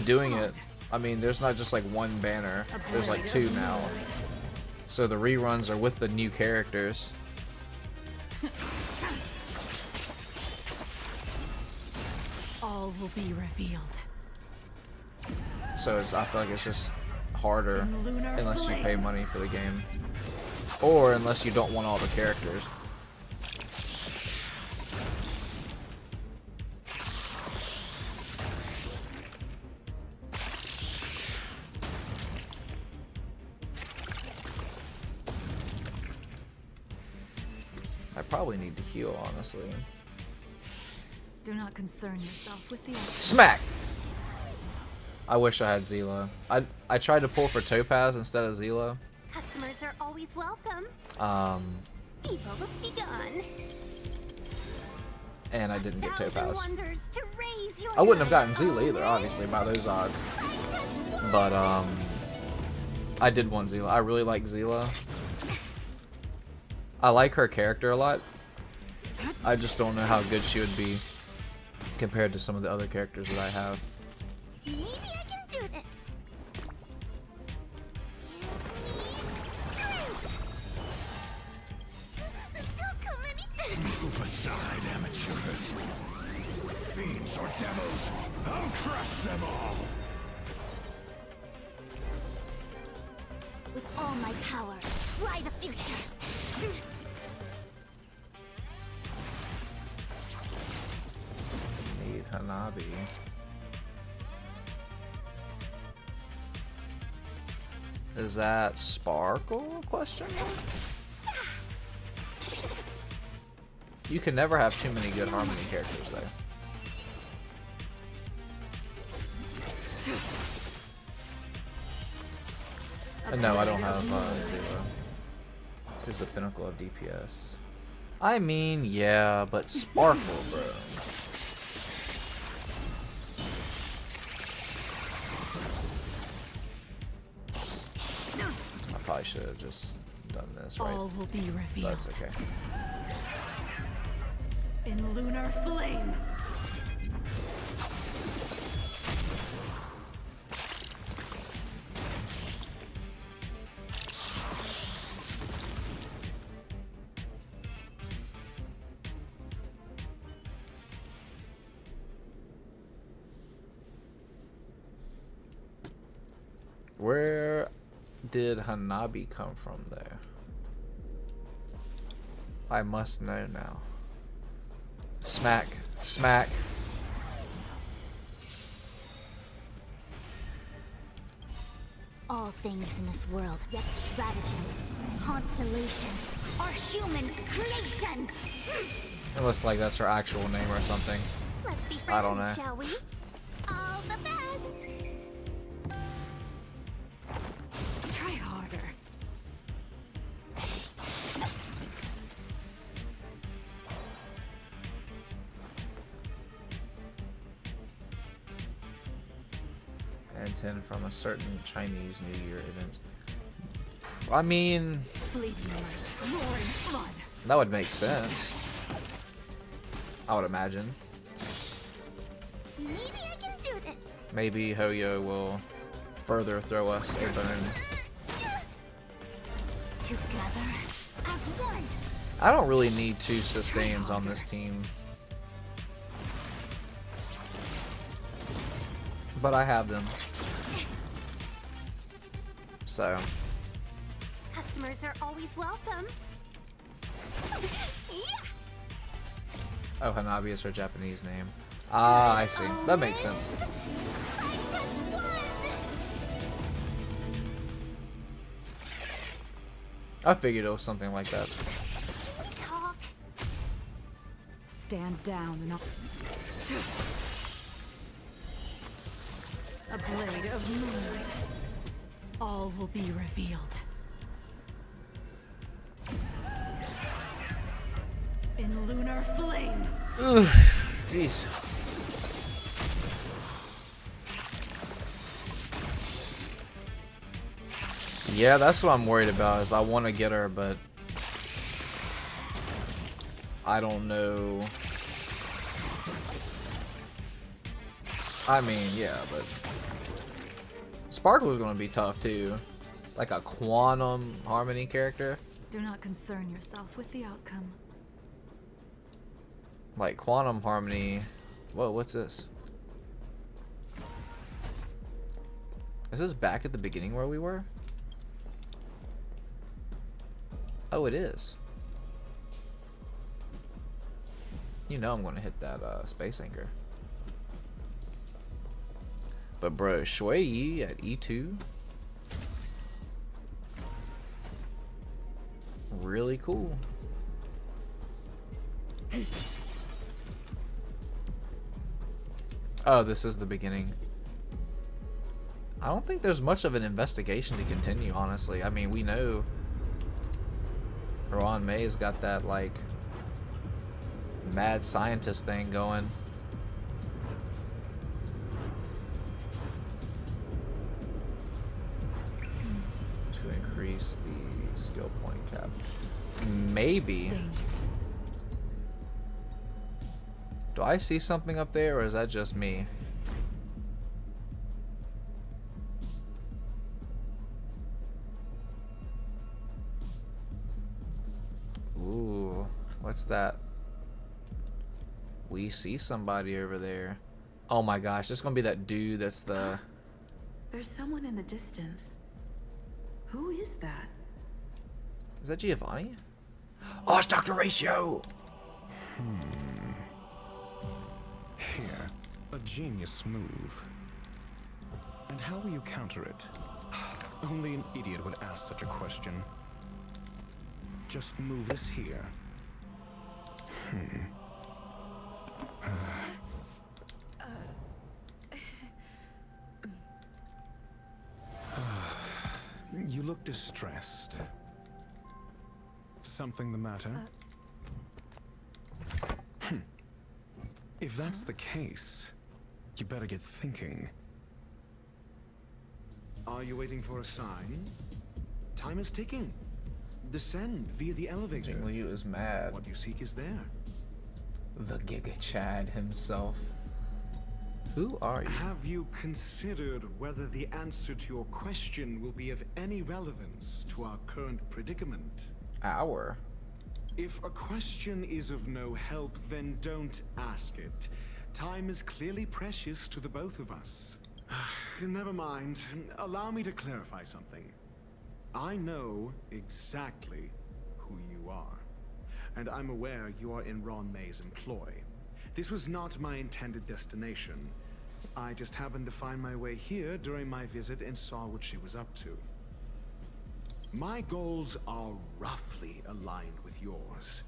doing it. I mean, there's not just like one banner, there's like two now. So the reruns are with the new characters. All will be revealed. So I feel like it's just harder In lunar unless you flame. pay money for the game. Or unless you don't want all the characters. I probably need to heal, honestly. Do not concern yourself with the Smack! I wish I had Zila. I tried to pull for Topaz instead of Zila. Customers are always welcome. Evils be gone. And I didn't get Topaz. Wonders to raise your I wouldn't have gotten Zila either, obviously, by those odds. But, I did want Zila. I really like Zila. I like her character a lot. I just don't know how good she would be compared to some of the other characters that I have. Maybe I can do this. Move aside, amateurs. Fiends or devils, I'll crush them all. With all my power, fly the future. Need Hanabi. Is that Sparkle? Question mark? You can never have too many good Harmony characters, though. No, I don't have Zero. Is the pinnacle of DPS. I mean, yeah, but Sparkle, bro. I probably should have just done this, right? All will be revealed. That's okay. In lunar flame. Where did Hanabi come from there? I must know now. Smack. Smack. All things in this world, yet stratagems, constellations, are human creations! It looks like that's her actual name or something. Let's be friends, I don't know. shall we? All the best! Try harder. And 10 from a certain Chinese New Year event. I mean, Fleeting light, roaring flood. that would make sense. I would imagine. Maybe I can do this. Maybe Hoyo will further throw us a bone. Together as one. I don't really need 2 sustains on this team. But I have them. So. Customers are always welcome. Yeah. Oh, Hanabi is her Japanese name. Ah, I see. That makes sense. I figured it was something like that. Stand down and a blade of moonlight. All will be revealed. In lunar flame. Ugh, jeez. Yeah, that's what I'm worried about. Is I want to get her, but I don't know. I mean, yeah, but Sparkle is going to be tough too. Like a Quantum Harmony character. Do not concern yourself with the outcome. Like Quantum Harmony. Whoa, what's this? Is this back at the beginning where we were? Oh, it is. You know I'm going to hit that space anchor. But bro, Shui Yi at E2. Really cool. Oh, this is the beginning. I don't think there's much of an investigation to continue, honestly. I mean, we know Ruan Mei's got that, like, mad scientist thing going. To increase the skill point cap. Maybe. Danger. Do I see something up there, or is that just me? Ooh, what's that? We see somebody over there. Oh my gosh, this is gonna be that dude that's the... There's someone in the distance. Who is that? Is that Giovanni? Oh, it's Dr. Ratio! Here, a genius move. And how will you counter it? Only an idiot would ask such a question. Just move this here. You look distressed. Something the matter? If that's the case, you better get thinking. Are you waiting for a sign? Time is ticking. Descend via the elevator. Jing Liu is mad. What you seek is there. The Giga Chad himself. Who are you? Have you considered whether the answer to your question will be of any relevance to our current predicament? Our? If a question is of no help, then don't ask it. Time is clearly precious to the both of us. Never mind. Allow me to clarify something. I know exactly who you are, and I'm aware you are in Ruan Mei's employ. This was not my intended destination. I just happened to find my way here during my visit and saw what she was up to. My goals are roughly aligned with yours.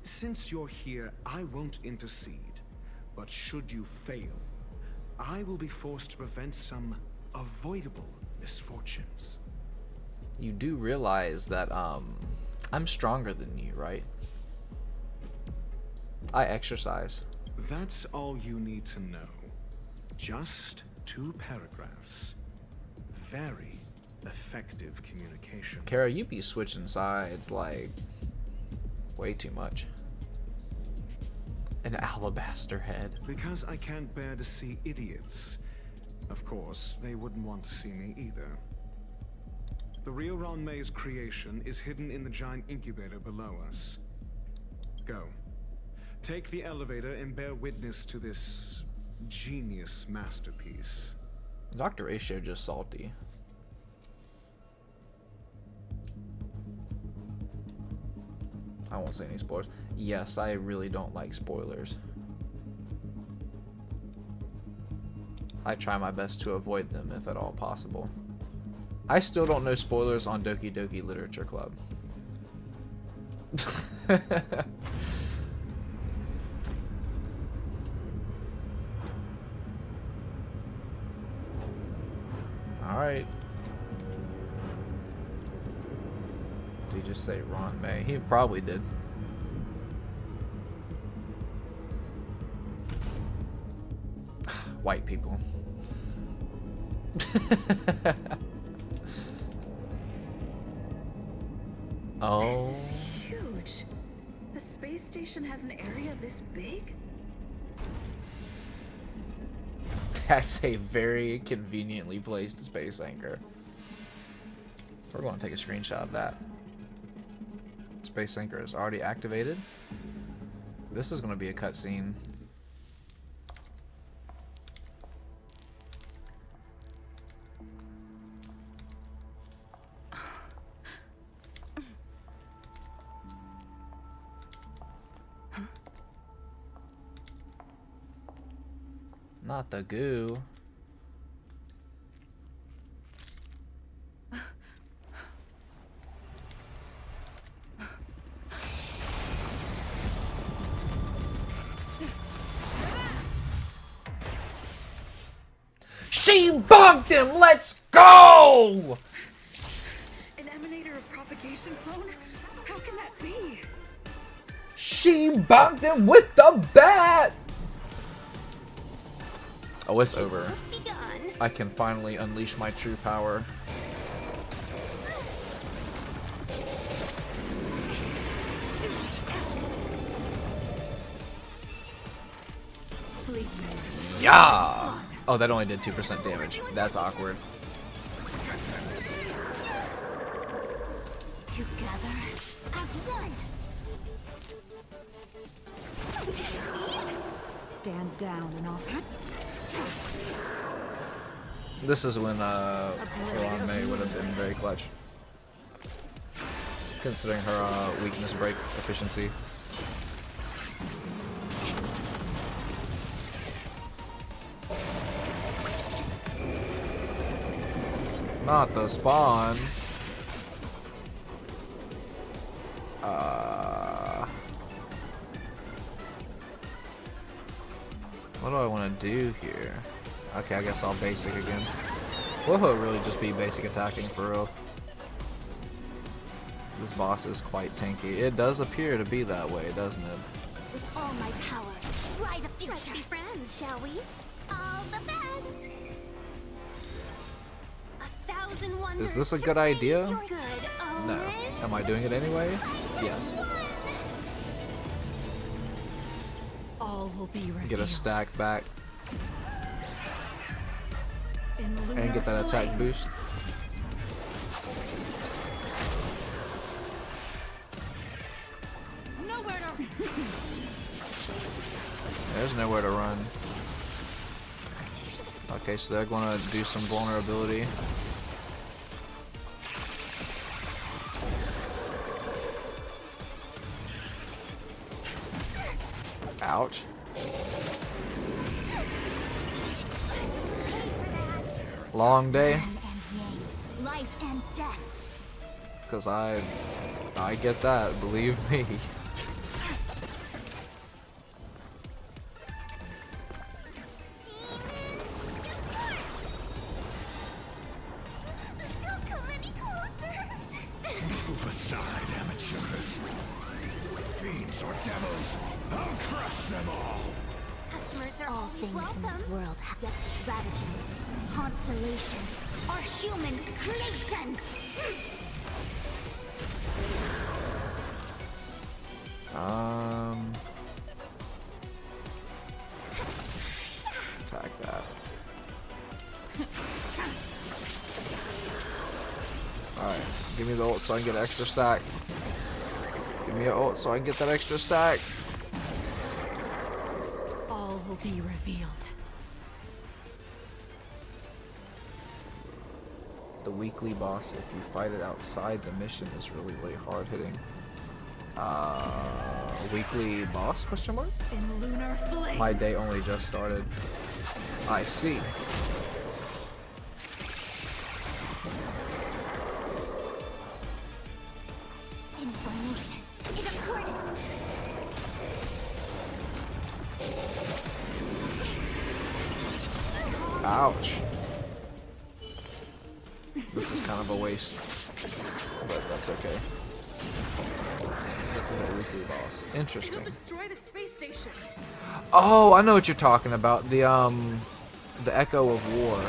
Since you're here, I won't intercede. But should you fail, I will be forced to prevent some avoidable misfortunes. You do realize that, I'm stronger than you, right? I exercise. That's all you need to know. Just 2 paragraphs. Very effective communication. Kara, you be switching sides, like, way too much. An alabaster head. Because I can't bear to see idiots. Of course, they wouldn't want to see me either. The real Ruan Mei's creation is hidden in the giant incubator below us. Go. Take the elevator and bear witness to this genius masterpiece. Dr. Ratio just salty. I won't say any spoilers. Yes, I really don't like spoilers. I try my best to avoid them if at all possible. I still don't know spoilers on Doki Doki Literature Club. Alright. Did he just say Ruan Mei? He probably did. White people. Oh. This is huge. The space station has an area this big? That's a very conveniently placed space anchor. We're going to take a screenshot of that. Space anchor is already activated. This is going to be a cutscene. Not the goo. She bugged him! Let's go! An emanator of propagation clone? How can that be? She bugged him with the bat! Oh, it's over. I can finally unleash my true power. Yeah! Oh, that only did 2% damage. That's awkward. Together as one. Stand down and I'll... This is when Ruan Mei would have been very clutch, considering her weakness break efficiency. Not the spawn. What do I want to do here? Okay, I guess I'll basic again. Will it really just be basic attacking for real? This boss is quite tanky. It does appear to be that way, doesn't it? With all my power, try the future. Let's be friends, shall we? All the best. 1,000 wonders. Is this a good idea? Good No. Am I doing it anyway? Yes. All will be revealed. Get a stack back. In And get that attack flame. boost. Nowhere to. There's nowhere to run. Okay, so they're gonna do some vulnerability. Ouch. Long day. Life and death. Cause I get that, believe me. Don't come any closer. Move aside, amateurs. Fiends or devils, I'll crush them all. Customers are all things in this world have yet stratagems. Constellations are human creations. Attack that. Alright, give me the ult so I can get an extra stack. Give me an ult so I can get that extra stack. All will be revealed. The weekly boss, if you fight it outside the mission, is really hard hitting. Weekly boss? Question mark? In lunar flame. My day only just started. I see. Information in accordance. Ouch. This is kind of a waste, but that's okay. This is a weekly boss. Interesting. It'll destroy the space station. Oh, I know what you're talking about. The Echo of War.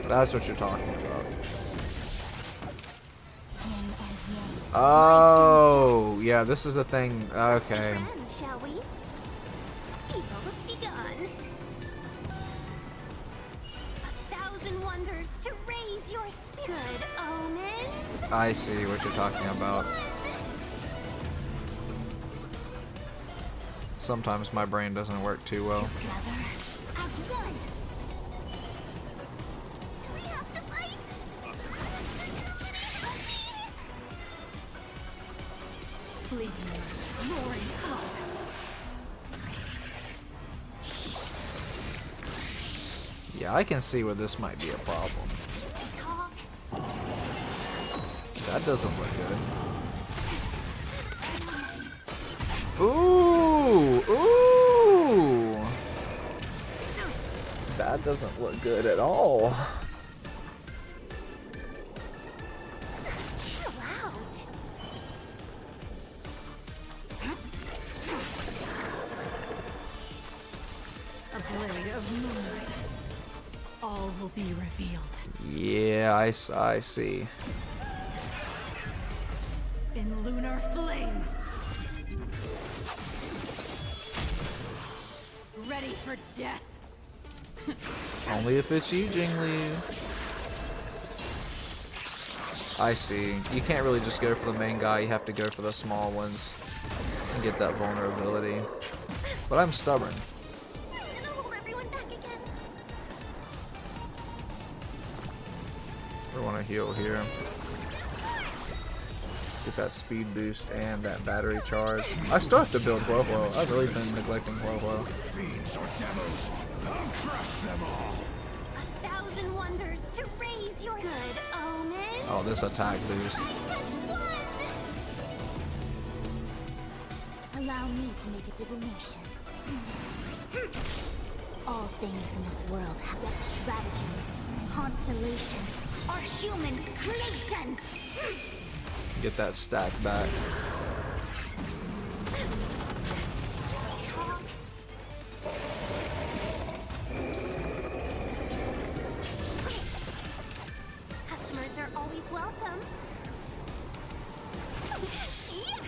That's what you're talking about. Oh, yeah, this is the thing. Okay. Friends, shall we? Evil's begun. 1,000 wonders to raise your spirit. Good omens. I see what you're talking about. Sometimes my brain doesn't work too well. Together as one. Do we have to fight? Fleeting, roaring up. Yeah, I can see where this might be a problem. That doesn't look good. Ooh! Ooh! That doesn't look good at all. Chill out. A blade of moonlight. All will be revealed. Yeah, I see. In lunar flame. Ready for death. Only if it's you, Jingli. I see. You can't really just go for the main guy, you have to go for the small ones and get that vulnerability. But I'm stubborn. Hold everyone back again. We want to heal here. Get that speed boost and that battery charge. I still have to build Huohuo. I've really been neglecting Huohuo. Fiends or devils, I'll crush them all. 1,000 wonders to raise your good omens. Oh, this attack boost. Allow me to make a divination. All things in this world have yet stratagems. Constellations are human creations. Get that stack back. Customers are always welcome. Yeah.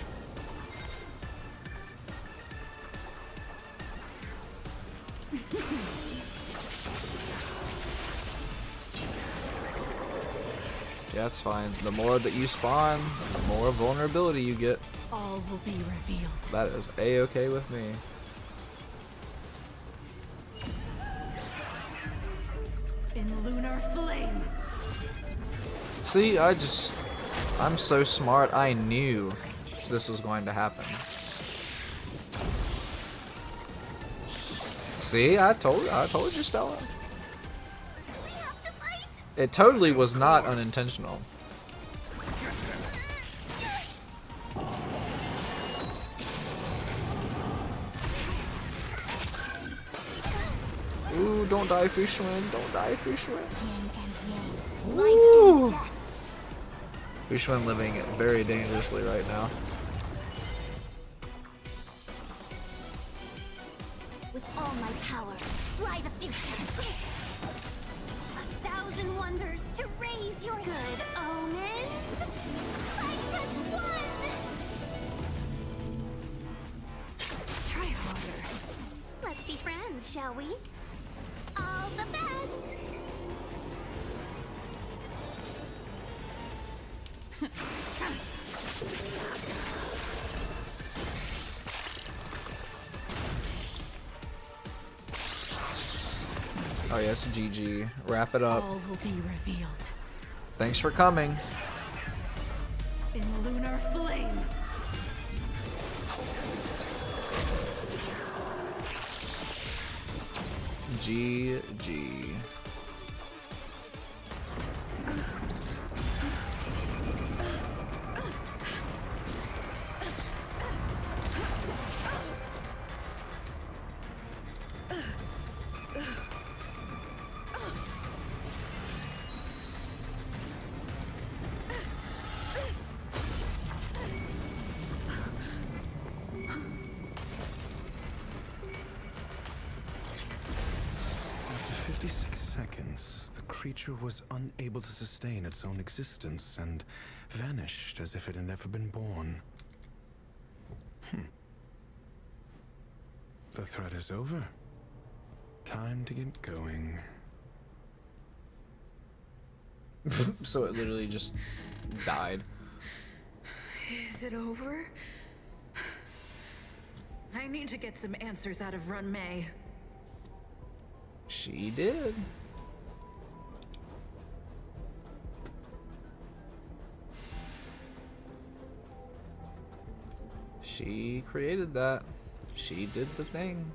Yeah, it's fine. The more that you spawn, the more vulnerability you get. All will be revealed. That is a-okay with me. In lunar flame. See, I'm so smart. I knew this was going to happen. See, I told you, Stella. It totally was not unintentional. Ooh, don't die, Fishwind. Don't die, Fishwind. Ooh. Fishwind living very dangerously right now. With all my power, fly the future. 1,000 wonders to raise your good omens. Fight as one. Try harder. Let's be friends, shall we? All the best. Oh yes, GG. Wrap it up. All will be revealed. Thanks for coming. In lunar flame. GG. After 56 seconds, the creature was unable to sustain its own existence and vanished as if it had never been born. The threat is over. Time to get going. So it literally just died. Is it over? I need to get some answers out of Ruan Mei. She did. She created that. She did the thing.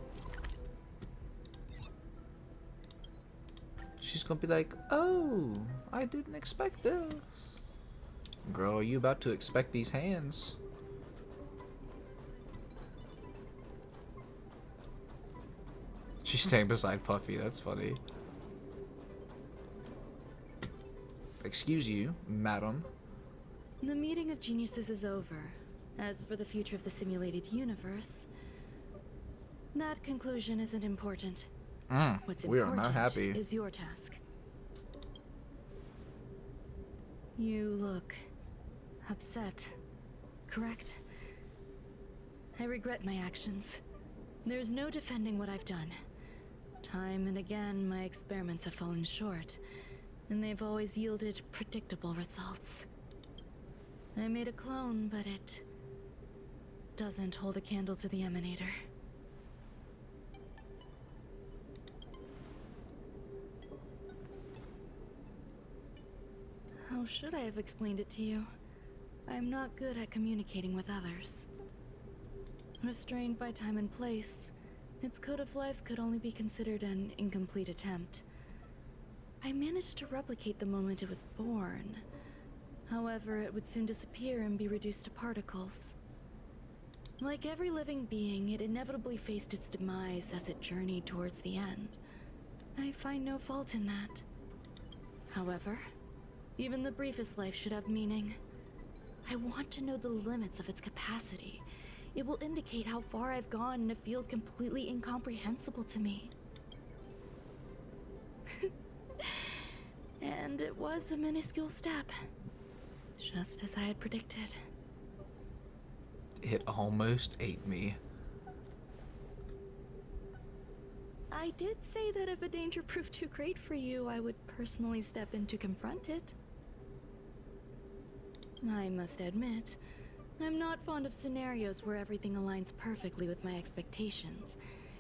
She's gonna be like, oh, I didn't expect this. Girl, are you about to expect these hands? She's staying beside Puffy, that's funny. Excuse you, madam. The meeting of geniuses is over. As for the future of the simulated universe, that conclusion isn't important. What's we are important not happy. is your task. You look upset, correct? I regret my actions. There's no defending what I've done. Time and again, my experiments have fallen short, and they've always yielded predictable results. I made a clone, but it doesn't hold a candle to the Emanator. How should I have explained it to you? I'm not good at communicating with others. Restrained by time and place, its code of life could only be considered an incomplete attempt. I managed to replicate the moment it was born. However, it would soon disappear and be reduced to particles. Like every living being, it inevitably faced its demise as it journeyed towards the end. I find no fault in that. However, even the briefest life should have meaning. I want to know the limits of its capacity. It will indicate how far I've gone in a field completely incomprehensible to me. And it was a minuscule step, just as I had predicted. It almost ate me. I did say that if a danger proved too great for you, I would personally step in to confront it. I must admit, I'm not fond of scenarios where everything aligns perfectly with my expectations.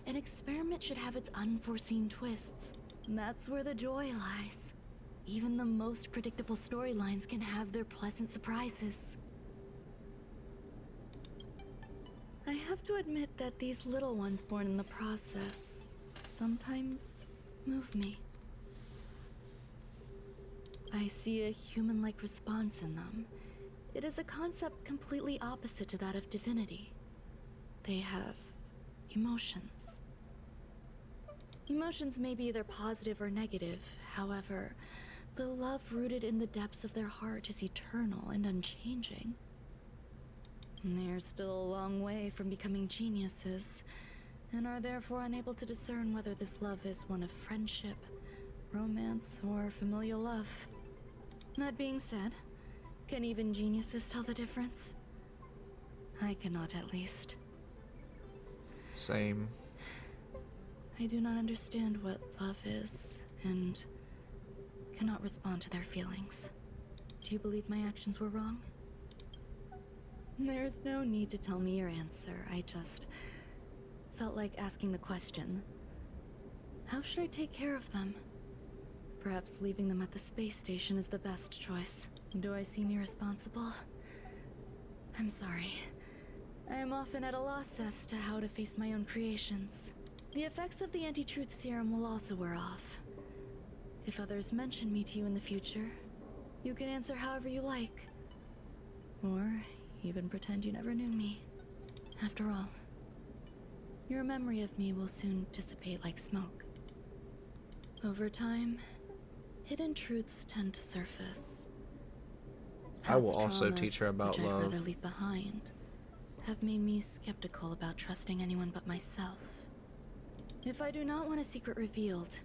An experiment should have its unforeseen twists. That's where the joy lies. Even the most predictable storylines can have their pleasant surprises. I have to admit that these little ones born in the process sometimes move me. I see a human-like response in them. It is a concept completely opposite to that of divinity. They have emotions. Emotions may be either positive or negative. However, the love rooted in the depths of their heart is eternal and unchanging. And they are still a long way from becoming geniuses, and are therefore unable to discern whether this love is one of friendship, romance, or familial love. That being said, can even geniuses tell the difference? I cannot, at least. Same. I do not understand what love is, and cannot respond to their feelings. Do you believe my actions were wrong? There's no need to tell me your answer. I just felt like asking the question. How should I take care of them? Perhaps leaving them at the space station is the best choice. Do I seem irresponsible? I'm sorry. I am often at a loss as to how to face my own creations. The effects of the anti-truth serum will also wear off. If others mention me to you in the future, you can answer however you like. Or even pretend you never knew me. After all, your memory of me will soon dissipate like smoke. Over time, hidden truths tend to surface. I will Past also traumas, teach her about which I'd love. rather leave behind, have made me skeptical about trusting anyone but myself. If I do not want a secret revealed,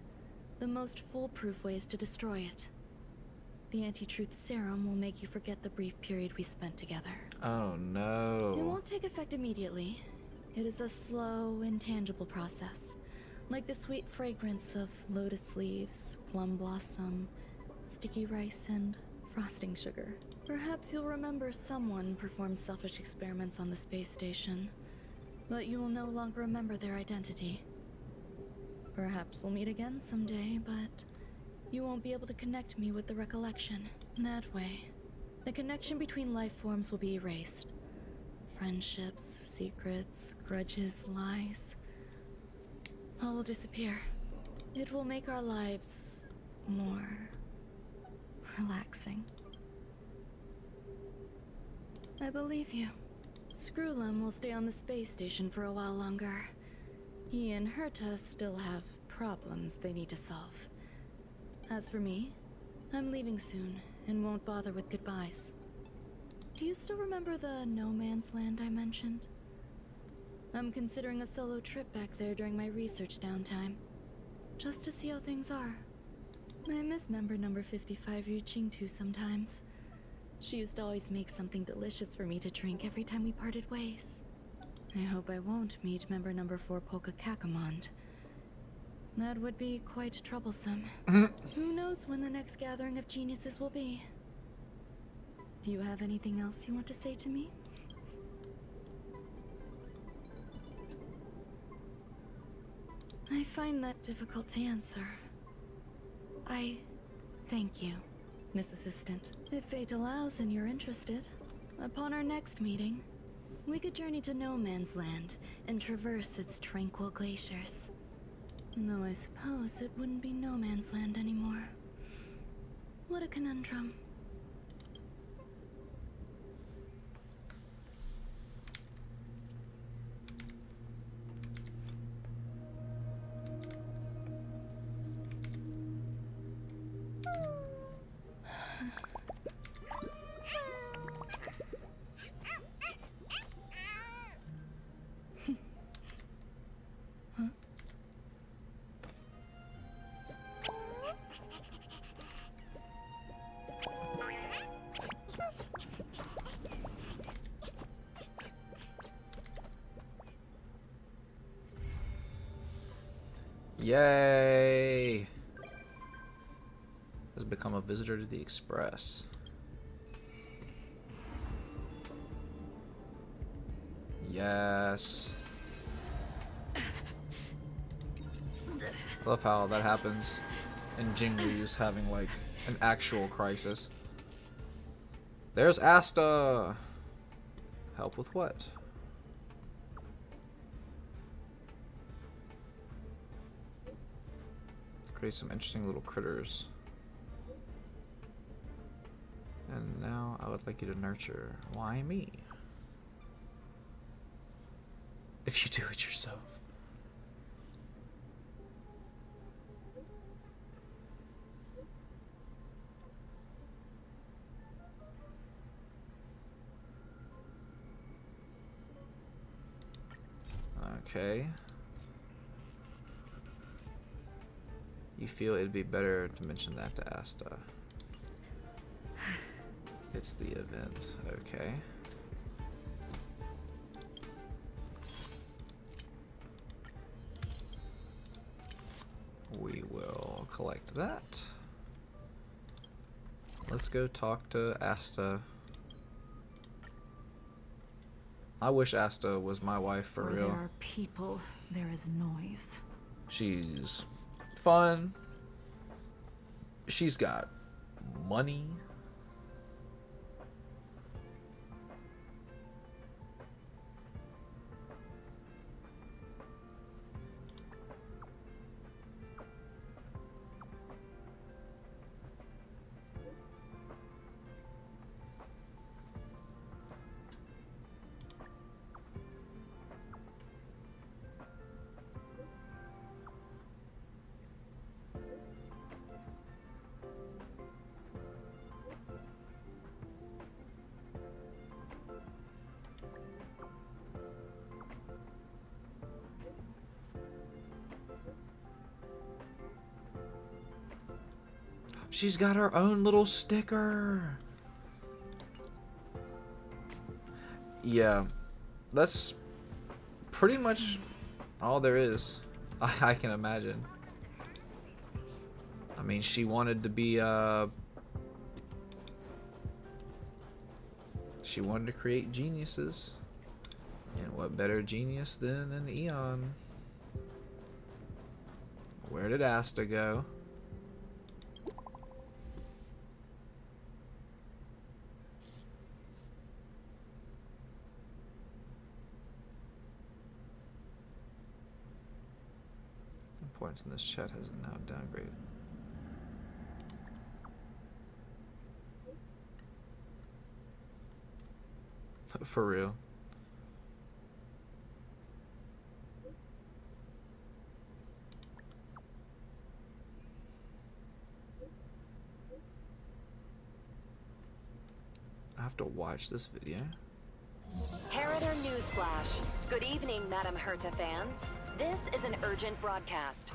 the most foolproof way is to destroy it. The anti-truth serum will make you forget the brief period we spent together. Oh no. It won't take effect immediately. It is a slow, intangible process, like the sweet fragrance of lotus leaves, plum blossom, sticky rice, and frosting sugar. Perhaps you'll remember someone performed selfish experiments on the space station, but you will no longer remember their identity. Perhaps we'll meet again someday, but you won't be able to connect me with the recollection. That way, the connection between life forms will be erased. Friendships, secrets, grudges, lies, all will disappear. It will make our lives more relaxing. I believe you. Screwlum will stay on the space station for a while longer. He and Herta still have problems they need to solve. As for me, I'm leaving soon and won't bother with goodbyes. Do you still remember the no man's land I mentioned? I'm considering a solo trip back there during my research downtime, just to see how things are. I miss member number 55 Yu Qingtu sometimes. She used to always make something delicious for me to drink every time we parted ways. I hope I won't meet member number 4 Polka Kakamond. That would be quite troublesome. Who knows when the next gathering of geniuses will be? Do you have anything else you want to say to me? I find that difficult to answer. I thank you, Miss Assistant. If fate allows and you're interested, upon our next meeting, we could journey to No Man's Land and traverse its tranquil glaciers. Though I suppose it wouldn't be No Man's Land anymore. What a conundrum. Yay! Has become a visitor to the Express. Yes. I love how that happens and Jingliu's having like an actual crisis. There's Asta! Help with what? Create some interesting little critters. And now I would like you to nurture. Why me? If you do it yourself. Okay. You feel it'd be better to mention that to Asta. It's the event. Okay. We will collect that. Let's go talk to Asta. I wish Asta was my wife for Where real. there are people, there is noise. She's fun. She's got money. She's got her own little sticker. Yeah, that's pretty much all there is. I can imagine. I mean, she wanted to be, she wanted to create geniuses. And what better genius than an Eon? Where did Asta go? Points in this chat has now downgraded. For real. I have to watch this video. Heritor Newsflash. Good evening, Madame Herta fans. This is an urgent broadcast.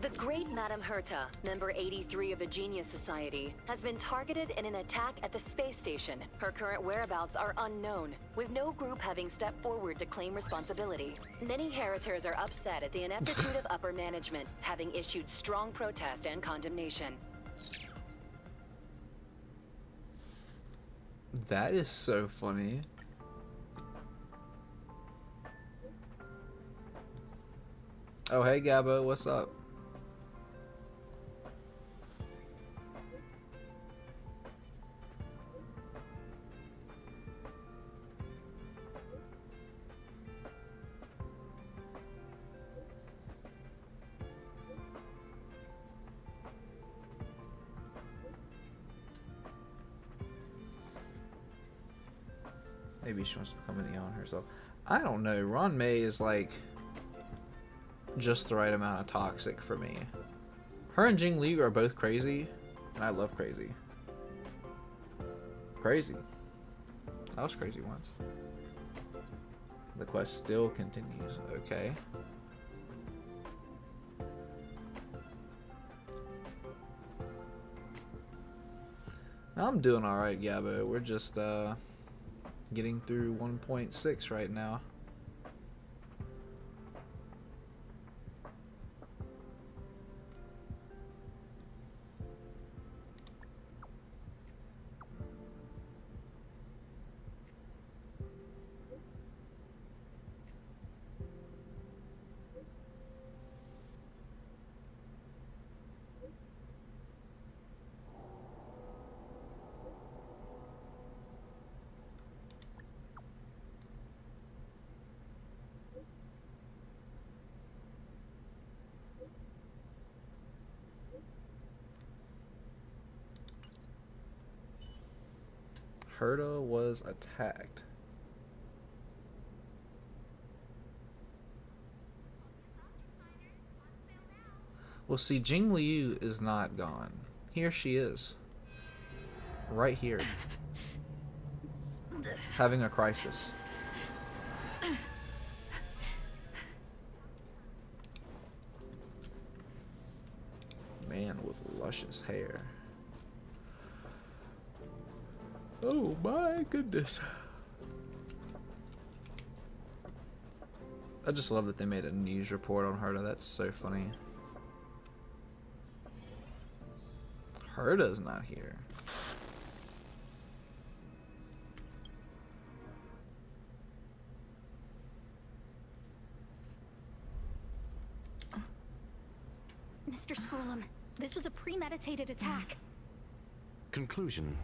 The great Madame Herta, member 83 of the Genius Society, has been targeted in an attack at the space station. Her current whereabouts are unknown, with no group having stepped forward to claim responsibility. Many Heritors are upset at the ineptitude of upper management, having issued strong protest and condemnation. That is so funny. Oh, hey Gabbo, what's up? Maybe she wants to become an Eon herself. I don't know. Ruan Mei is like just the right amount of toxic for me. Her and Jingliu are both crazy, and I love crazy. Crazy. I was crazy once. The quest still continues. Okay. I'm doing alright, Gabbo. We're just getting through 1.6 right now. Herta was attacked. Well, see, Jing Liu is not gone. Here she is. Right here. Having a crisis. Man with luscious hair. Oh my goodness. I just love that they made a news report on Herta. That's so funny. Herta's not here. Mr. Scrollum, this was a premeditated attack. Conclusion.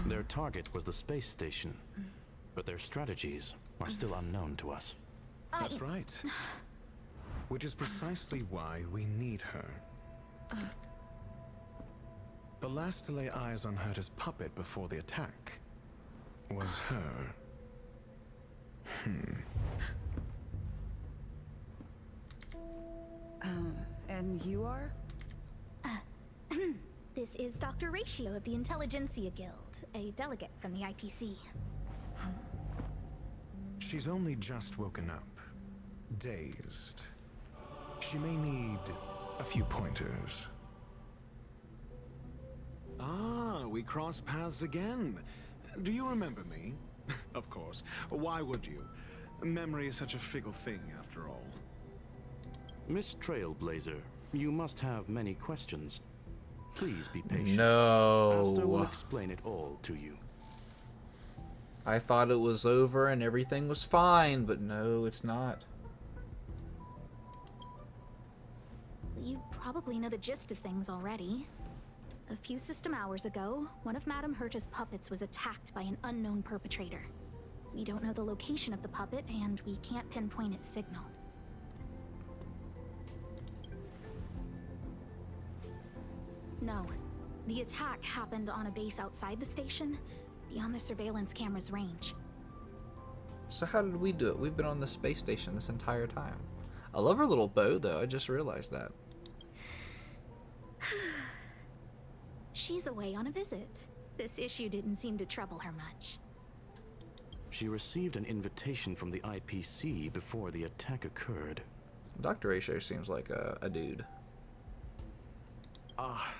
Their target was the space station, but their strategies are still unknown to us. That's right. Which is precisely why we need her. The last to lay eyes on Herta's puppet before the attack was her. And you are? This is Dr. Ratio of the Intelligentsia Guild, a delegate from the IPC. She's only just woken up, dazed. She may need a few pointers. Ah, we cross paths again. Do you remember me? Of course. Why would you? Memory is such a fickle thing, after all. Miss Trailblazer, you must have many questions. Please be patient. No. Asta will explain it all to you. I thought it was over and everything was fine, but no, it's not. You probably know the gist of things already. A few system hours ago, one of Madame Herta's puppets was attacked by an unknown perpetrator. We don't know the location of the puppet, and we can't pinpoint its signal. No. The attack happened on a base outside the station, beyond the surveillance camera's range. So how did we do it? We've been on the space station this entire time. I love her little bow, though. I just realized that. She's away on a visit. This issue didn't seem to trouble her much. She received an invitation from the IPC before the attack occurred. Dr. Ratio seems like a dude. Ah,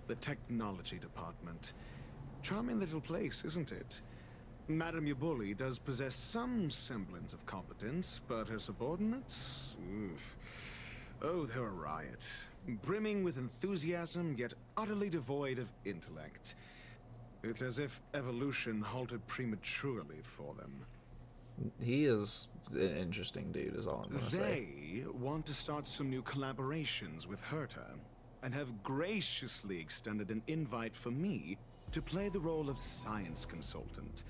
the technology department. Charming little place, isn't it? Madame Yabuli does possess some semblance of competence, but her subordinates? Oof. Oh, they're a riot. Brimming with enthusiasm, yet utterly devoid of intellect. It's as if evolution halted prematurely for them. He is an interesting dude, is all I'm gonna say. They want to start some new collaborations with Herta, and have graciously extended an invite for me to play the role of science consultant.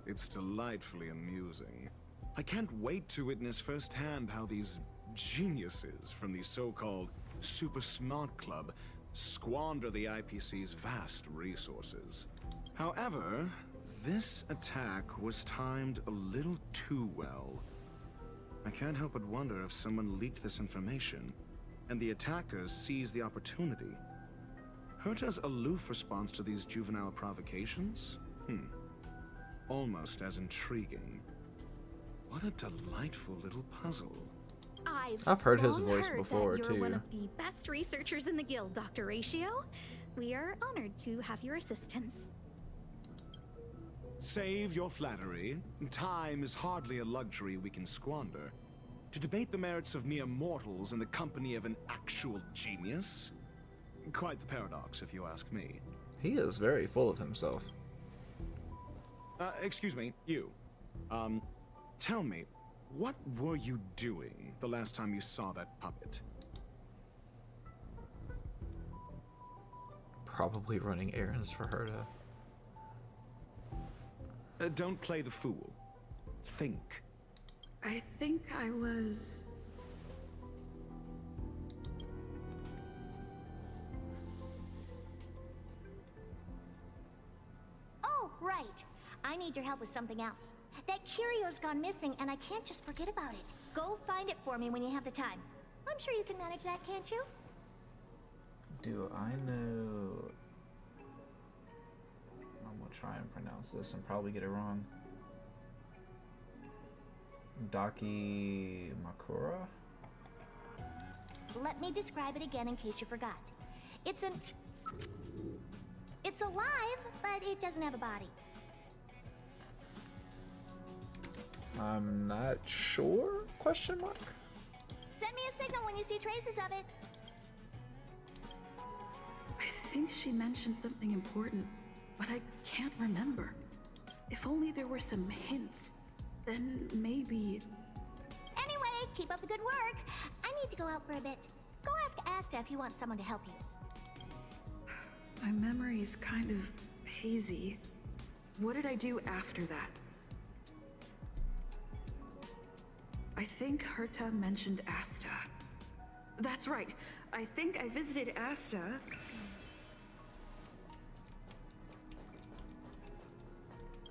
It's delightfully amusing. I can't wait to witness firsthand how these geniuses from the so-called Super Smart Club squander the IPC's vast resources. However, this attack was timed a little too well. I can't help but wonder if someone leaked this information, and the attackers seized the opportunity. Herta's aloof response to these juvenile provocations? Almost as intriguing. What a delightful little puzzle. I've heard his long voice heard before, that you're too. one of the best researchers in the guild, Dr. Ratio. We are honored to have your assistance. Save your flattery. Time is hardly a luxury we can squander. To debate the merits of mere mortals in the company of an actual genius? Quite the paradox, if you ask me. He is very full of himself. Excuse me, you. Tell me, what were you doing the last time you saw that puppet? Probably running errands for Herta. Don't play the fool. Think. I think I was... Oh, right. I need your help with something else. That curio's gone missing, and I can't just forget about it. Go find it for me when you have the time. I'm sure you can manage that, can't you? Do I know? I'm gonna try and pronounce this and probably get it wrong. Daki Makura? Let me describe it again in case you forgot. It's alive, but it doesn't have a body. I'm not sure? Question mark? Send me a signal when you see traces of it. I think she mentioned something important, but I can't remember. If only there were some hints, then maybe... Anyway, keep up the good work. I need to go out for a bit. Go ask Asta if you want someone to help you. My memory is kind of hazy. What did I do after that? I think Herta mentioned Asta. That's right. I think I visited Asta.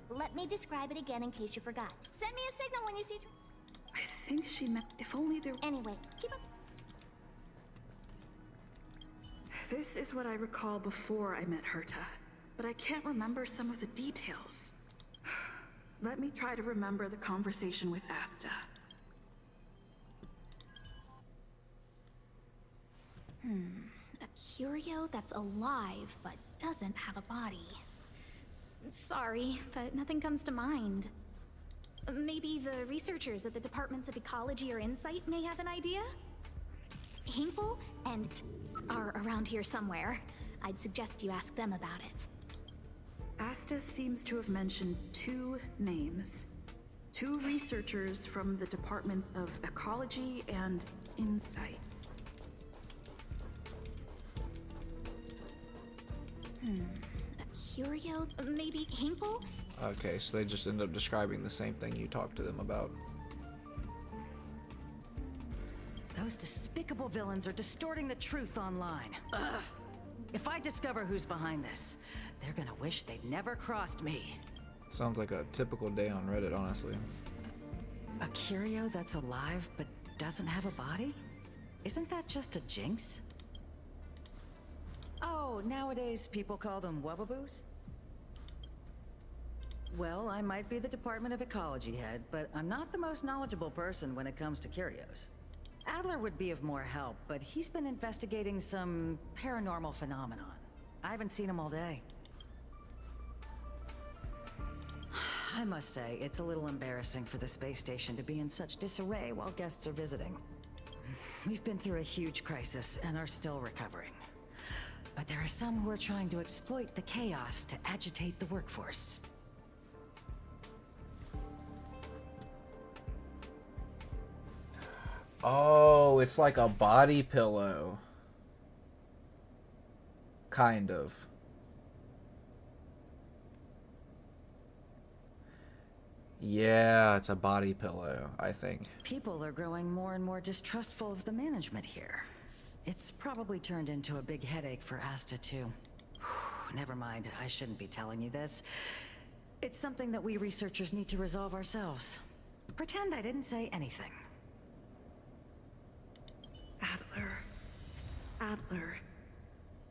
Let me describe it again in case you forgot. Send me a signal when you see... I think she meant if only there... Anyway, keep up... This is what I recall before I met Herta, but I can't remember some of the details. Let me try to remember the conversation with Asta. A curio that's alive but doesn't have a body. Sorry, but nothing comes to mind. Maybe the researchers at the Departments of Ecology or Insight may have an idea? Hinkle and are around here somewhere. I'd suggest you ask them about it. Asta seems to have mentioned two names. Two researchers from the Departments of Ecology and Insight. A curio? Maybe Hinkle? Okay, so they just end up describing the same thing you talked to them about. Those despicable villains are distorting the truth online. Ugh. If I discover who's behind this, they're gonna wish they'd never crossed me. Sounds like a typical day on Reddit, honestly. A curio that's alive but doesn't have a body? Isn't that just a jinx? Oh, nowadays people call them wubbaboos? Well, I might be the Department of Ecology head, but I'm not the most knowledgeable person when it comes to curios. Adler would be of more help, but he's been investigating some paranormal phenomenon. I haven't seen him all day. I must say, it's a little embarrassing for the space station to be in such disarray while guests are visiting. We've been through a huge crisis and are still recovering. But there are some who are trying to exploit the chaos to agitate the workforce. Oh, it's like a body pillow. Kind of. Yeah, it's a body pillow, I think. People are growing more and more distrustful of the management here. It's probably turned into a big headache for Asta, too. Never mind, I shouldn't be telling you this. It's something that we researchers need to resolve ourselves. Pretend I didn't say anything. Adler.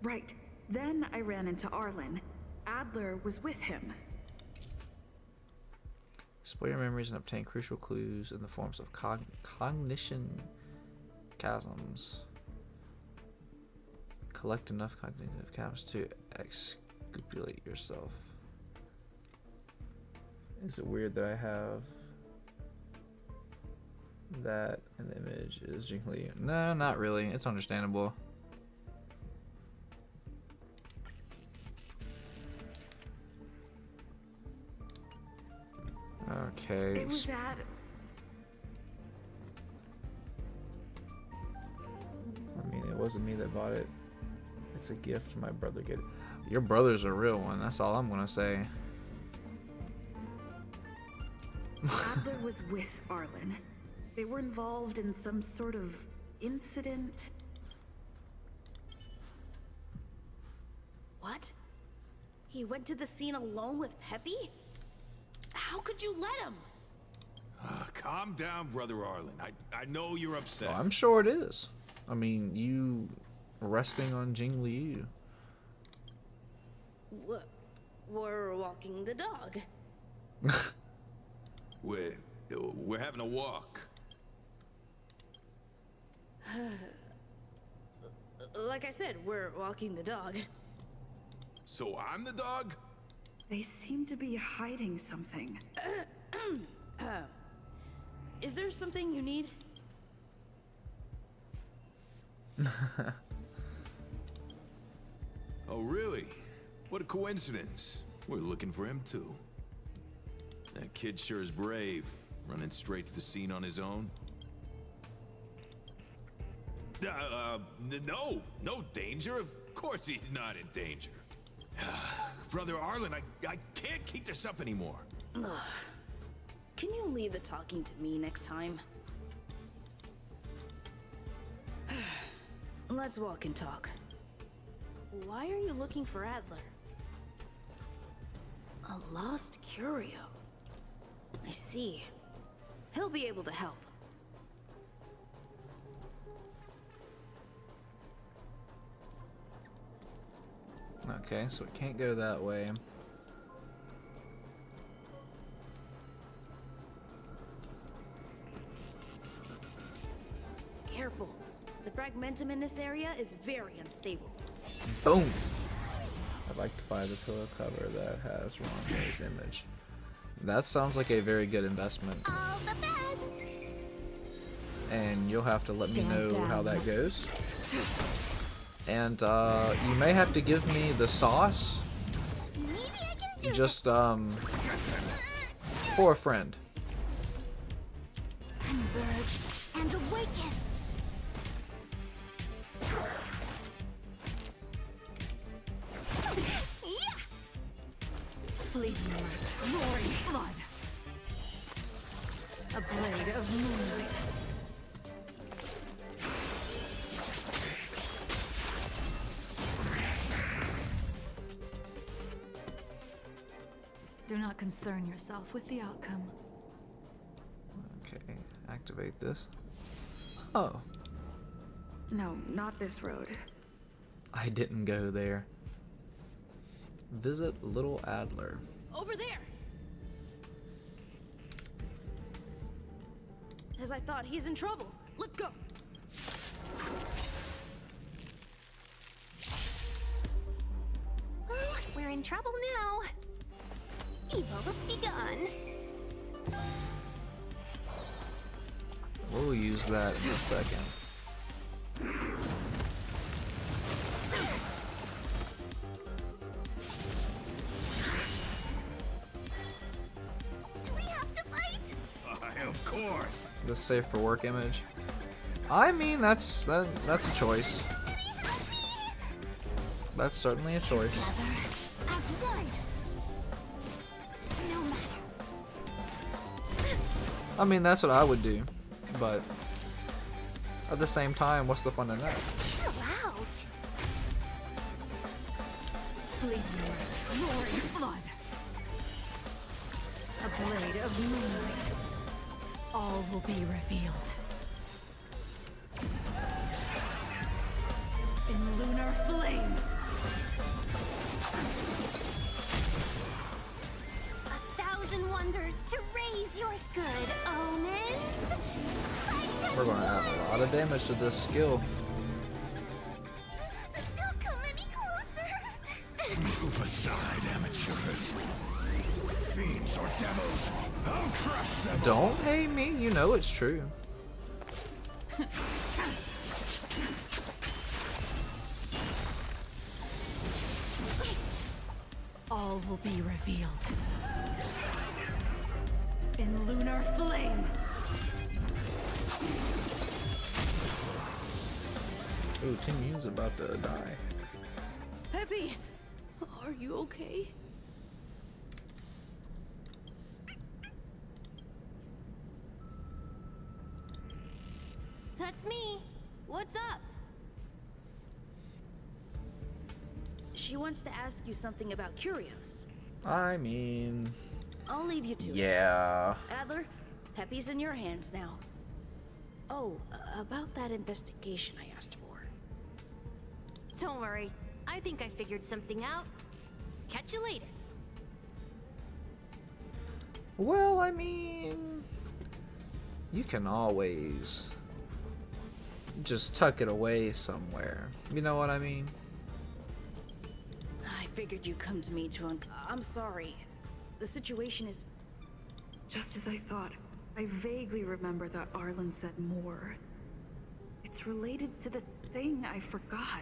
Right. Then I ran into Arlen. Adler was with him. Explore your memories and obtain crucial clues in the forms of cognition chasms. Collect enough cognitive chasms to exculpate yourself. Is it weird that I have that in the image is jingly? No, not really. It's understandable. Okay. It was at... I mean, it wasn't me that bought it. It's a gift my brother gave. Your brother's a real one. That's all I'm gonna say. Adler was with Arlen. They were involved in some sort of incident. What? He went to the scene alone with Peppy? How could you let him? Calm down, Brother Arlen. I know you're upset. Well, I'm sure it is. I mean, you resting on Jing Liu. We're walking the dog. We're having a walk. Like I said, we're walking the dog. So I'm the dog? They seem to be hiding something. Is there something you need? Oh, really? What a coincidence. We're looking for him, too. That kid sure is brave, running straight to the scene on his own. No danger. Of course he's not in danger. Brother Arlen, I can't keep this up anymore. Can you leave the talking to me next time? Let's walk and talk. Why are you looking for Adler? A lost curio. I see. He'll be able to help. Okay, so it can't go that way. Careful. The fragmentum in this area is very unstable. Boom! I'd like to buy the pillow cover that has Ruan Mei's image. That sounds like a very good investment. All the best. And you'll have to let me know Stand how down. that goes. And you may have to give me the sauce. Maybe I can do Just for a friend. Converge and awaken. Yeah. Fleeting light, roaring flood. A blade of moonlight. Do not concern yourself with the outcome. Okay, activate this. Oh, No, not this road. I didn't go there. Visit Little Adler. Over there! As I thought, he's in trouble. Let's go! We're in trouble now. Evil's begun. We'll use that in a second. Do we have to fight? Of course. The safe for work image. I mean, that's a choice. That's certainly a choice. As one. No matter. I mean, that's what I would do. But at the same time, what's the fun in that? Chill out. Fleeting light, roaring flood. A blade of moonlight. All will be revealed. In lunar flame. 1,000 wonders to raise your good omens. Fight We're going to add a lot of damage to this skill. Don't come any closer. Move aside, amateurs. Fiends or devils, I'll crush them. Don't hate me, you know it's true. All will be revealed. In lunar flame. Ooh, Tim Yoon's about to die. Peppy! Are you okay? That's me. What's up? She wants to ask you something about curios. I mean, I'll leave you to it. Yeah. Adler, Peppy's in your hands now. Oh, about that investigation I asked for. Don't worry. I think I figured something out. Catch you later. Well, I mean, you can always just tuck it away somewhere. You know what I mean? I figured you'd come to me to I'm sorry. The situation is... Just as I thought. I vaguely remember that Arlen said more. It's related to the thing I forgot.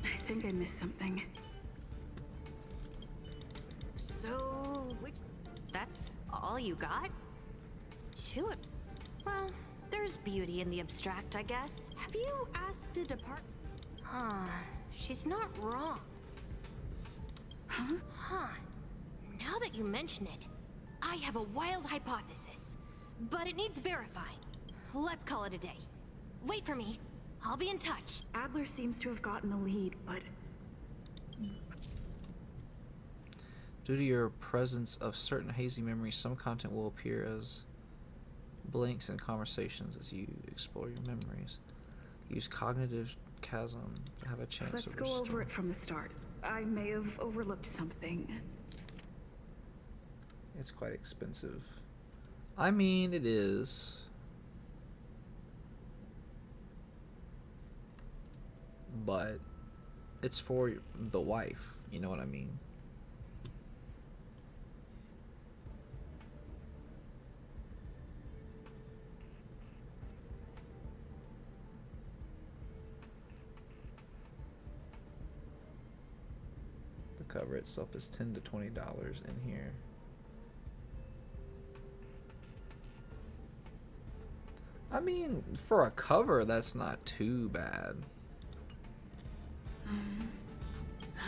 I think I missed something. So, that's all you got? Tulip. Well, there's beauty in the abstract, I guess. Have you asked the department? Huh. She's not wrong. Huh? Huh. Now that you mention it, I have a wild hypothesis. But it needs verifying. Let's call it a day. Wait for me. I'll be in touch. Adler seems to have gotten a lead, but... Due to your presence of certain hazy memories, some content will appear as blanks in conversations as you explore your memories. Use cognitive chasm to have a chance Let's of go over restoring. it from the start. I may have overlooked something. It's quite expensive. I mean, it is. But it's for the wife, you know what I mean? The cover itself is $10 to $20 in here. I mean, for a cover, that's not too bad.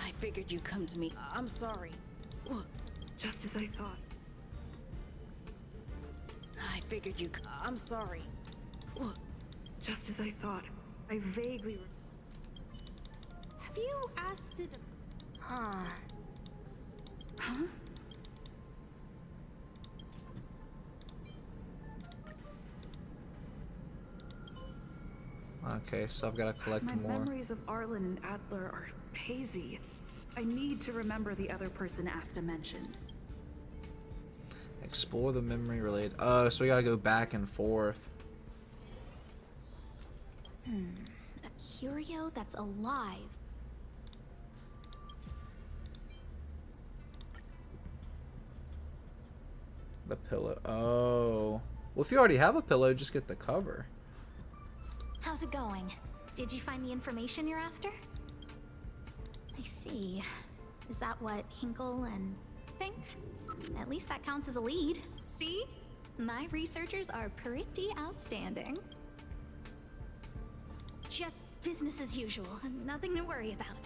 I figured you'd come to me. I'm sorry. Just as I thought. I figured you... I'm sorry. Just as I thought. I vaguely... Have you asked the... Huh. Huh? Okay, so I've got to collect My more. memories of Arlen and Adler are hazy. I need to remember the other person Asta mentioned. Explore the memory related. Oh, so we got to go back and forth. A curio that's alive. The pillow. Oh. Well, if you already have a pillow, just get the cover. How's it going? Did you find the information you're after? I see. Is that what Hinkle and think? At least that counts as a lead. See? My researchers are pretty outstanding. Just business as usual. Nothing to worry about.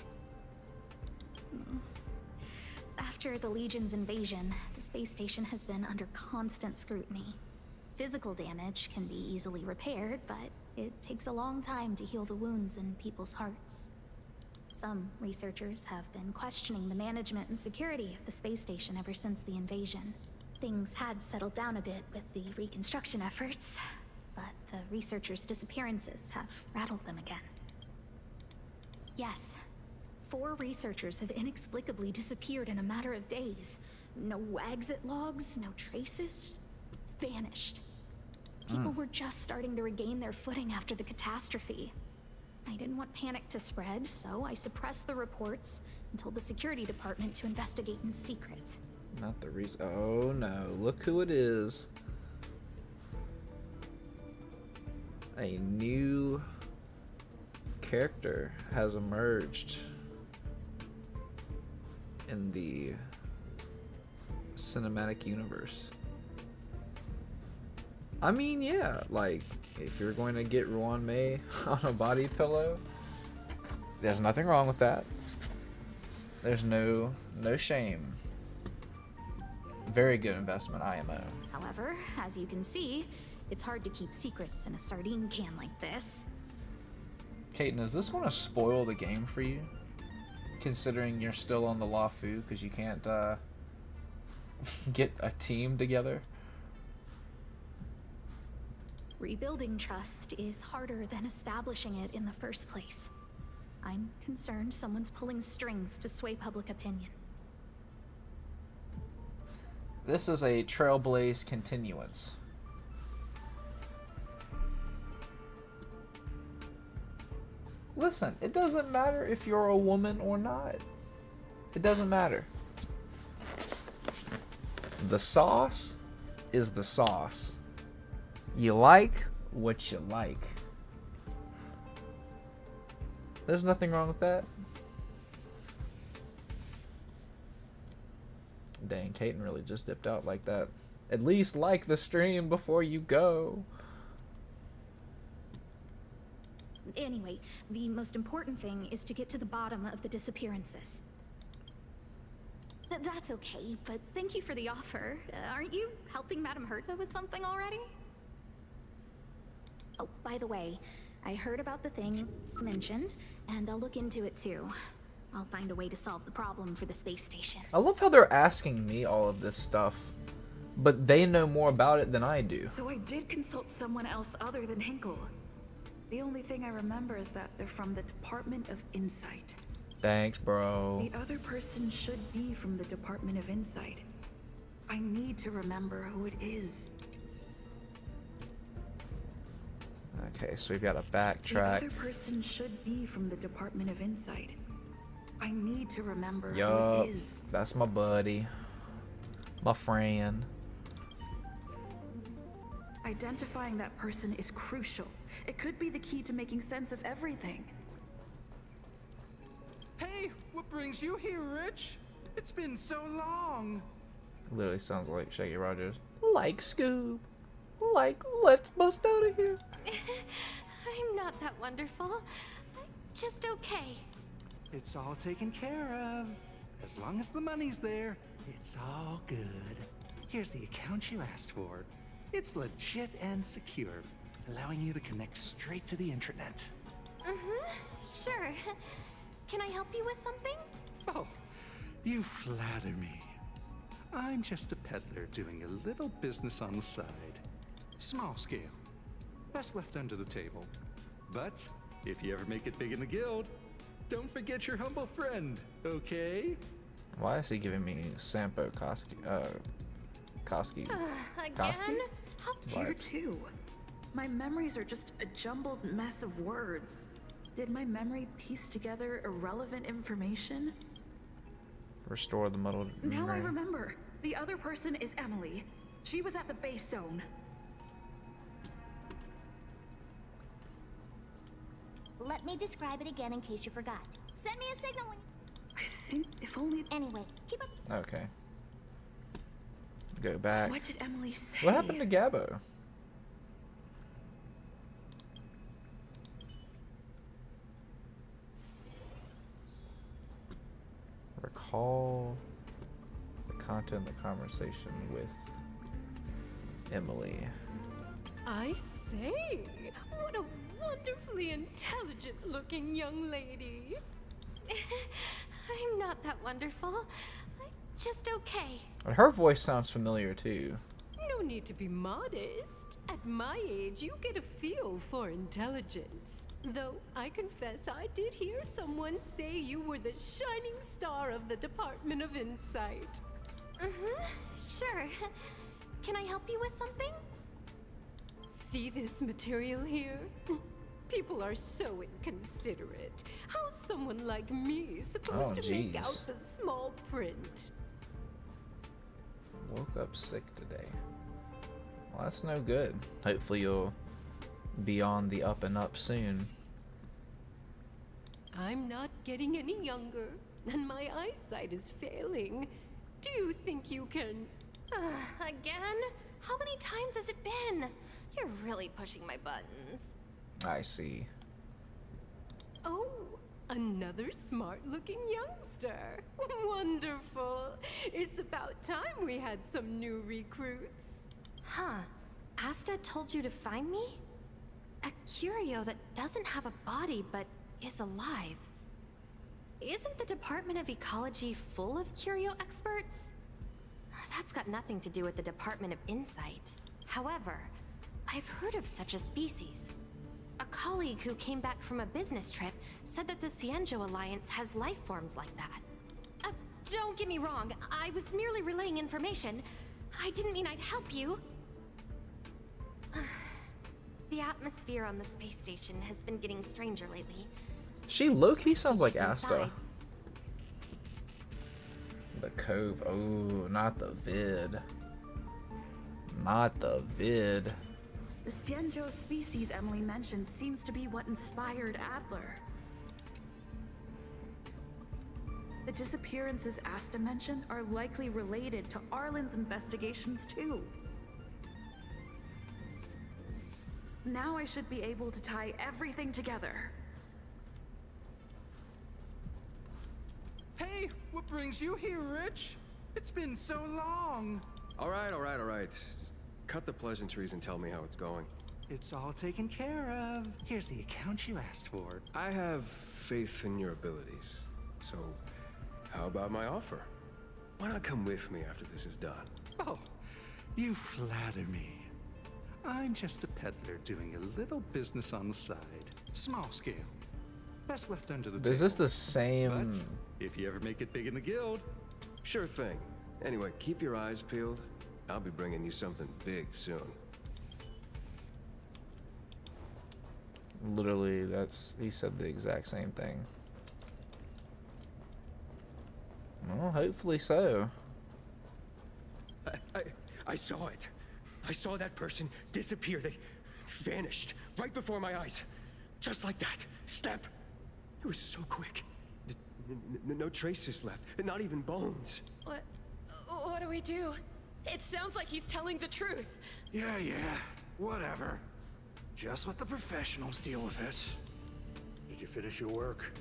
After the Legion's invasion, the space station has been under constant scrutiny. Physical damage can be easily repaired, but it takes a long time to heal the wounds in people's hearts. Some researchers have been questioning the management and security of the space station ever since the invasion. Things had settled down a bit with the reconstruction efforts, but the researchers' disappearances have rattled them again. Yes, 4 researchers have inexplicably disappeared in a matter of days. No exit logs, no traces. Vanished. People were just starting to regain their footing after the catastrophe. I didn't want panic to spread, so I suppressed the reports and told the security department to investigate in secret. Not the reason. Oh no, look who it is. A new character has emerged in the cinematic universe. I mean, yeah, like, if you're going to get Ruan Mei on a body pillow, there's nothing wrong with that. There's no shame. Very good investment, IMO. However, as you can see, it's hard to keep secrets in a sardine can like this. Kaiten, is this going to spoil the game for you? Considering you're still on the Lafu because you can't get a team together? Rebuilding trust is harder than establishing it in the first place. I'm concerned someone's pulling strings to sway public opinion. This is a Trailblaze continuance. Listen, it doesn't matter if you're a woman or not. It doesn't matter. The sauce is the sauce. You like what you like. There's nothing wrong with that. Dang, Kaiten really just dipped out like that. At least like the stream before you go. Anyway, the most important thing is to get to the bottom of the disappearances. That's okay, but thank you for the offer. Aren't you helping Madame Herta with something already? Oh, by the way, I heard about the thing mentioned, and I'll look into it too. I'll find a way to solve the problem for the space station. I love how they're asking me all of this stuff, but they know more about it than I do. So I did consult someone else other than Hinkle. The only thing I remember is that they're from the Department of Insight. Thanks, bro. The other person should be from the Department of Insight. I need to remember who it is. Okay, so we've got to The backtrack. other person should be from the Department of Insight. I need to remember who Yup, it is. that's my buddy. My friend. Identifying that person is crucial. It could be the key to making sense of everything. Hey, what brings you here, Rich? It's been so long. Literally sounds like Shaggy Rogers. Like Scoob. Like, let's bust out of here. I'm not that wonderful. I'm just okay. It's all taken care of. As long as the money's there, it's all good. Here's the account you asked for. It's legit and secure, allowing you to connect straight to the intranet. Sure. Can I help you with something? Oh, you flatter me. I'm just a peddler doing a little business on the side. Small scale. Best left under the table. But if you ever make it big in the guild, don't forget your humble friend, okay? Why is he giving me Sampo Koski? Koski? Again? How here What? too? My memories are just a jumbled mess of words. Did my memory piece together irrelevant information? Restore the muddled Now I memory. remember. The other person is Emily. She was at the base zone. Let me describe it again in case you forgot. Send me a signal when I think if only... Anyway, keep up. Okay. Go back. What did Emily say? What happened to Gabbo? Recall the content of the conversation with Emily. I say, what a wonderfully intelligent-looking young lady. I'm not that wonderful. I'm just okay. And her voice sounds familiar too. No need to be modest. At my age, you get a feel for intelligence. Though I confess I did hear someone say you were the shining star of the Department of Insight. Sure. Can I help you with something? See this material here? People are so inconsiderate. How's someone like me supposed to make jeez. out the small print? Woke up sick today. Well, that's no good. Hopefully you'll be on the up and up soon. I'm not getting any younger, and my eyesight is failing. Do you think you can... Again? How many times has it been? You're really pushing my buttons. I see. Oh, Another smart-looking youngster. Wonderful. It's about time we had some new recruits. Huh. Asta told you to find me? A curio that doesn't have a body but is alive. Isn't the Department of Ecology full of curio experts? That's got nothing to do with the Department of Insight. However, I've heard of such a species. A colleague who came back from a business trip said that the Cienjo Alliance has life forms like that. Don't get me wrong, I was merely relaying information. I didn't mean I'd help you. The atmosphere on the space station has been getting stranger lately. She low-key sounds like Asta. Besides, The Cove. Oh, not the vid. Not the vid. The Cienjo species Emily mentioned seems to be what inspired Adler. The disappearances Asta mentioned are likely related to Arlen's investigations too. Now I should be able to tie everything together. Hey, what brings you here, Rich? It's been so long. All right. Just cut the pleasantries and tell me how it's going. It's all taken care of. Here's the account you asked for. I have faith in your abilities. So, how about my offer? Why not come with me after this is done? Oh, you flatter me. I'm just a peddler doing a little business on the side. Small scale. Best left under the table. Is this the same? But if you ever make it big in the guild. Sure thing. Anyway, keep your eyes peeled. I'll be bringing you something big soon. Literally, he said the exact same thing. Well, hopefully so. I saw it. I saw that person disappear. They vanished right before my eyes. Just like that. Snap. It was so quick. No traces left. Not even bones. What do we do? It sounds like he's telling the truth. Yeah, whatever. Just let the professionals deal with it. Did you finish your work?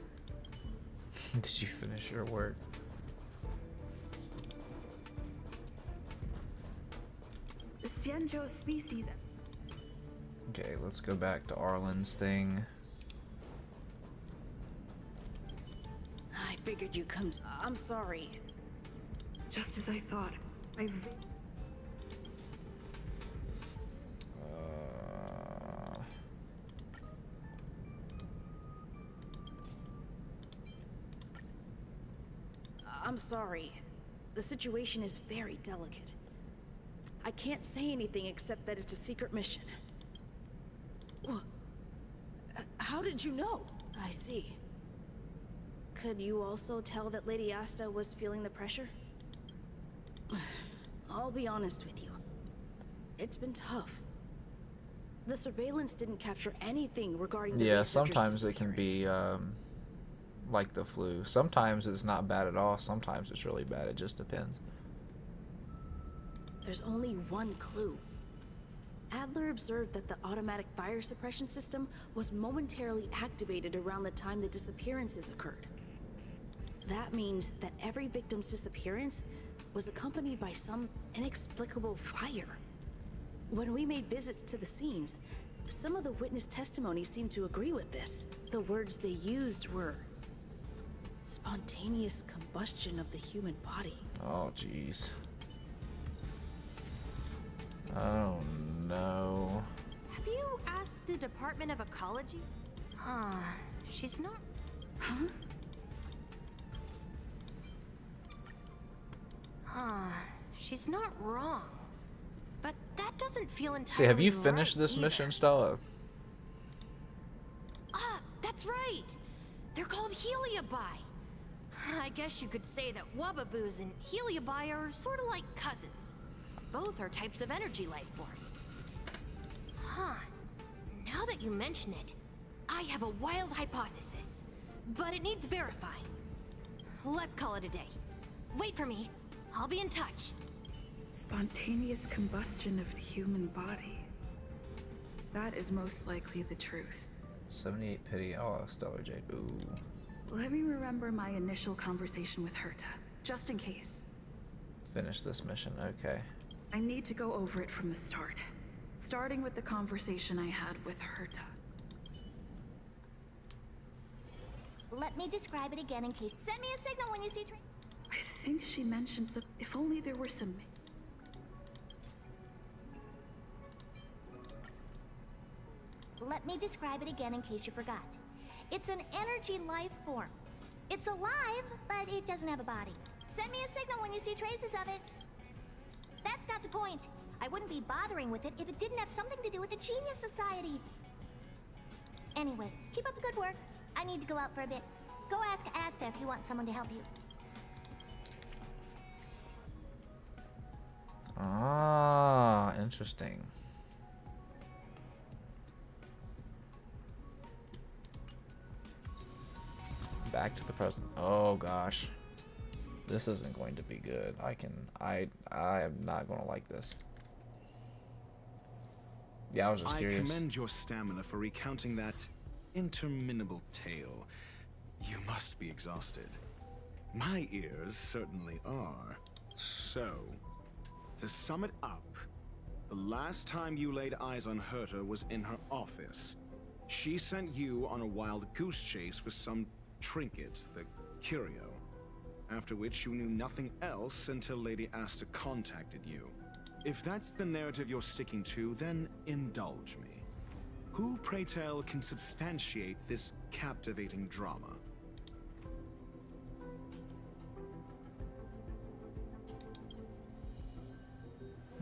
Did you finish your work? The Cienjo species. Okay, let's go back to Arlen's thing. I figured you'd come. I'm sorry. Just as I thought. I'm sorry. The situation is very delicate. I can't say anything except that it's a secret mission. How did you know? I see. Could you also tell that Lady Asta was feeling the pressure? I'll be honest with you. It's been tough. The surveillance didn't capture anything regarding the researcher's sometimes it can be like the flu. Sometimes it's not bad at all. Sometimes it's really bad. It just depends. There's only one clue. Adler observed that the automatic fire suppression system was momentarily activated around the time the disappearances occurred. That means that every victim's disappearance was accompanied by some inexplicable fire. When we made visits to the scenes, some of the witness testimony seemed to agree with this. The words they used were spontaneous combustion of the human body. Oh, jeez. Oh, no. have you asked the Department of Ecology? She's not... She's not wrong. But that doesn't feel entirely See, have you right finished this either. mission, Stella? That's right! They're called Heliobi. I guess you could say that Wubbaboos and Heliobi are sort of like cousins. Both are types of energy life form. Now that you mention it, I have a wild hypothesis, but it needs verifying. Let's call it a day. Wait for me. I'll be in touch. Spontaneous combustion of the human body. That is most likely the truth. 78 pity. Oh, Stellar Jade. Ooh. Let me remember my initial conversation with Herta, just in case. Finish this mission, okay. I need to go over it from the start, starting with the conversation I had with Herta. Let me describe it again in case. Send me a signal when you see train. I think she mentioned some. If only there were some. Let me describe it again in case you forgot. It's an energy life form. It's alive, but it doesn't have a body. Send me a signal when you see traces of it. That's not the point. I wouldn't be bothering with it if it didn't have something to do with the Genius Society. Anyway, keep up the good work. I need to go out for a bit. Go ask Asta if you want someone to help you. Ah, interesting. Back to the present. Oh gosh. This isn't going to be good. I am not going to like this. Yeah, I was just curious. I commend your stamina for recounting that interminable tale. You must be exhausted. My ears certainly are. So, to sum it up, the last time you laid eyes on Herta was in her office. She sent you on a wild goose chase for some trinket, the curio. After which you knew nothing else until Lady Asta contacted you. If that's the narrative you're sticking to, then indulge me. Who, pray tell, can substantiate this captivating drama?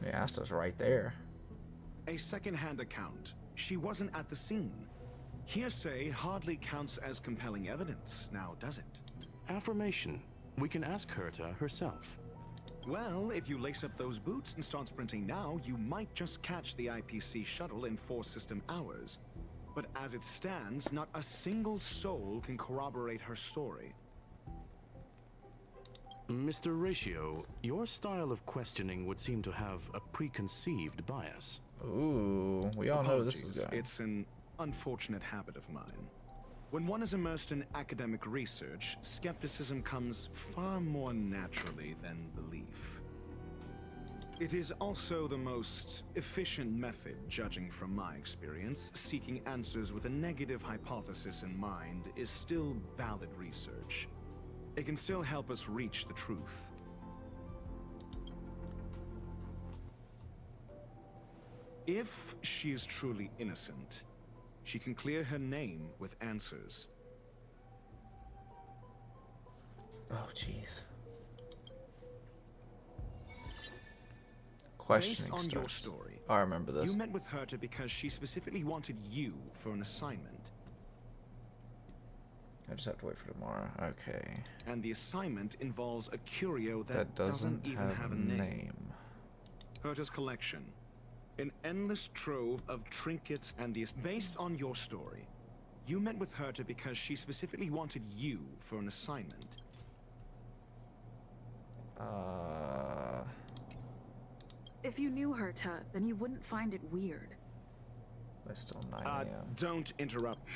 The Asta's right there. A second-hand account. She wasn't at the scene. Hearsay hardly counts as compelling evidence, now does it? Affirmation. We can ask Herta herself. Well, if you lace up those boots and start sprinting now, you might just catch the IPC shuttle in 4 system hours. But as it stands, not a single soul can corroborate her story. Mr. Ratio, your style of questioning would seem to have a preconceived bias. Ooh, we all know this is going. It's an unfortunate habit of mine. When one is immersed in academic research, skepticism comes far more naturally than belief. It is also the most efficient method, judging from my experience. Seeking answers with a negative hypothesis in mind is still valid research. It can still help us reach the truth. If she is truly innocent, she can clear her name with answers. Oh, jeez. Questioning Based on your starts. story, I remember this. You met with Herta because she specifically wanted you for an assignment. I just have to wait for tomorrow. Okay. And the assignment involves a curio That doesn't even have a name. name. Herta's collection. An endless trove of trinkets and the... Based on your story, you met with Herta because she specifically wanted you for an assignment. If you knew Herta, then you wouldn't find it weird. It's still 9 a.m. Don't interrupt.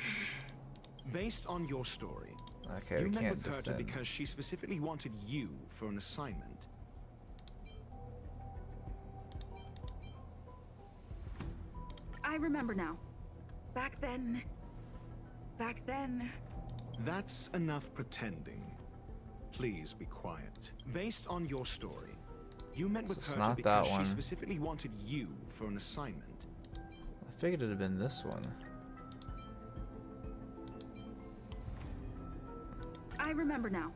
Based on your story, Okay, you we met can't with Herta defend. because she specifically wanted you for an assignment. I remember now. Back then... That's enough pretending. Please be quiet. Based on your story, you met with it's Herta not because that she one. specifically wanted you for an assignment. I figured it'd have been this one. I remember now.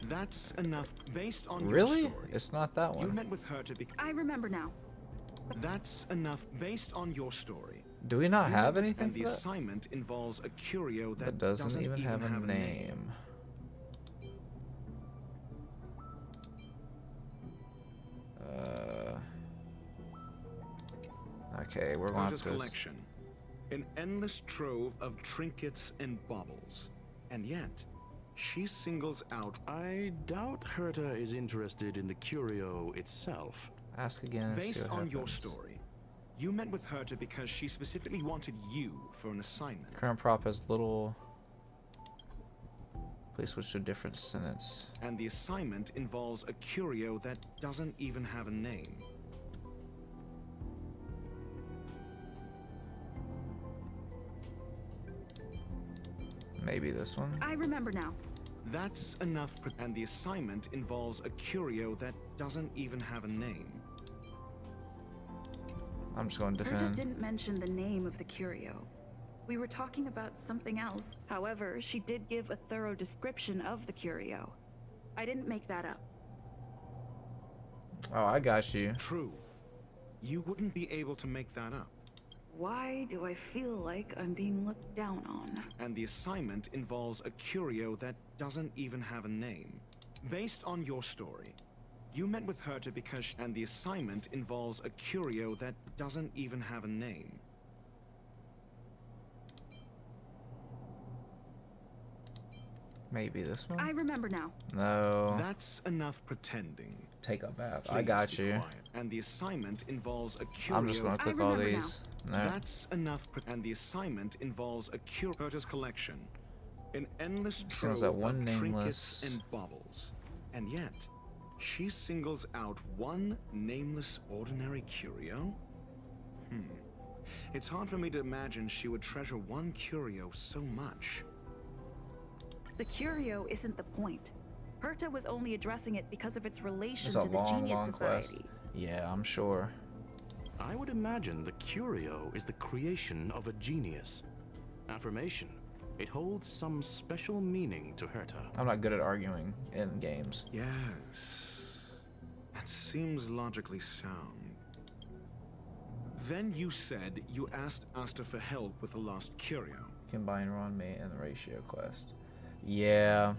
That's enough. Based on Really? your story, It's not that you one. met with Herta because... I remember now. That's enough. Based on your story. Do we not you have met with- anything And for the that? assignment involves a curio That doesn't even have a name. Okay, we're going Herta's to... collection. An endless trove of trinkets and baubles. And yet, she singles out... I doubt Herta is interested in the curio itself. Ask again and see Based what on your happens. story, you met with Herta because she specifically wanted you for an assignment. Current prop has little... Please switch to a different sentence. And the assignment involves a curio that doesn't even have a name. Maybe this one? I remember now. That's enough. And the assignment involves a curio that doesn't even have a name. I'm just going to Herta defend. didn't mention the name of the curio. We were talking about something else. However, she did give a thorough description of the curio. I didn't make that up. Oh, I got you. True. You wouldn't be able to make that up. Why do I feel like I'm being looked down on? And the assignment involves a curio that doesn't even have a name. Based on your story, you met with Herta because and the assignment involves a curio that doesn't even have a name. Maybe this one? I remember now. No. That's enough pretending. Take a bath. Please I got be you. quiet. And the assignment involves a curio. I'm just going to click all these. No. That's enough. And the assignment involves a curio. Herta's collection. An endless trove that one of nameless... trinkets and baubles. And yet, she singles out one nameless ordinary curio? It's hard for me to imagine she would treasure one curio so much. The curio isn't the point. Herta was only addressing it because of its relation It's a to the long, Genius long Society. quest. Yeah, I'm sure. I would imagine the curio is the creation of a genius. Affirmation. It holds some special meaning to Herta. I'm not good at arguing in games. Yes. That seems logically sound. Then you said you asked Asta for help with the lost curio. Combine Ruan Mei and the ratio quest. Yeah.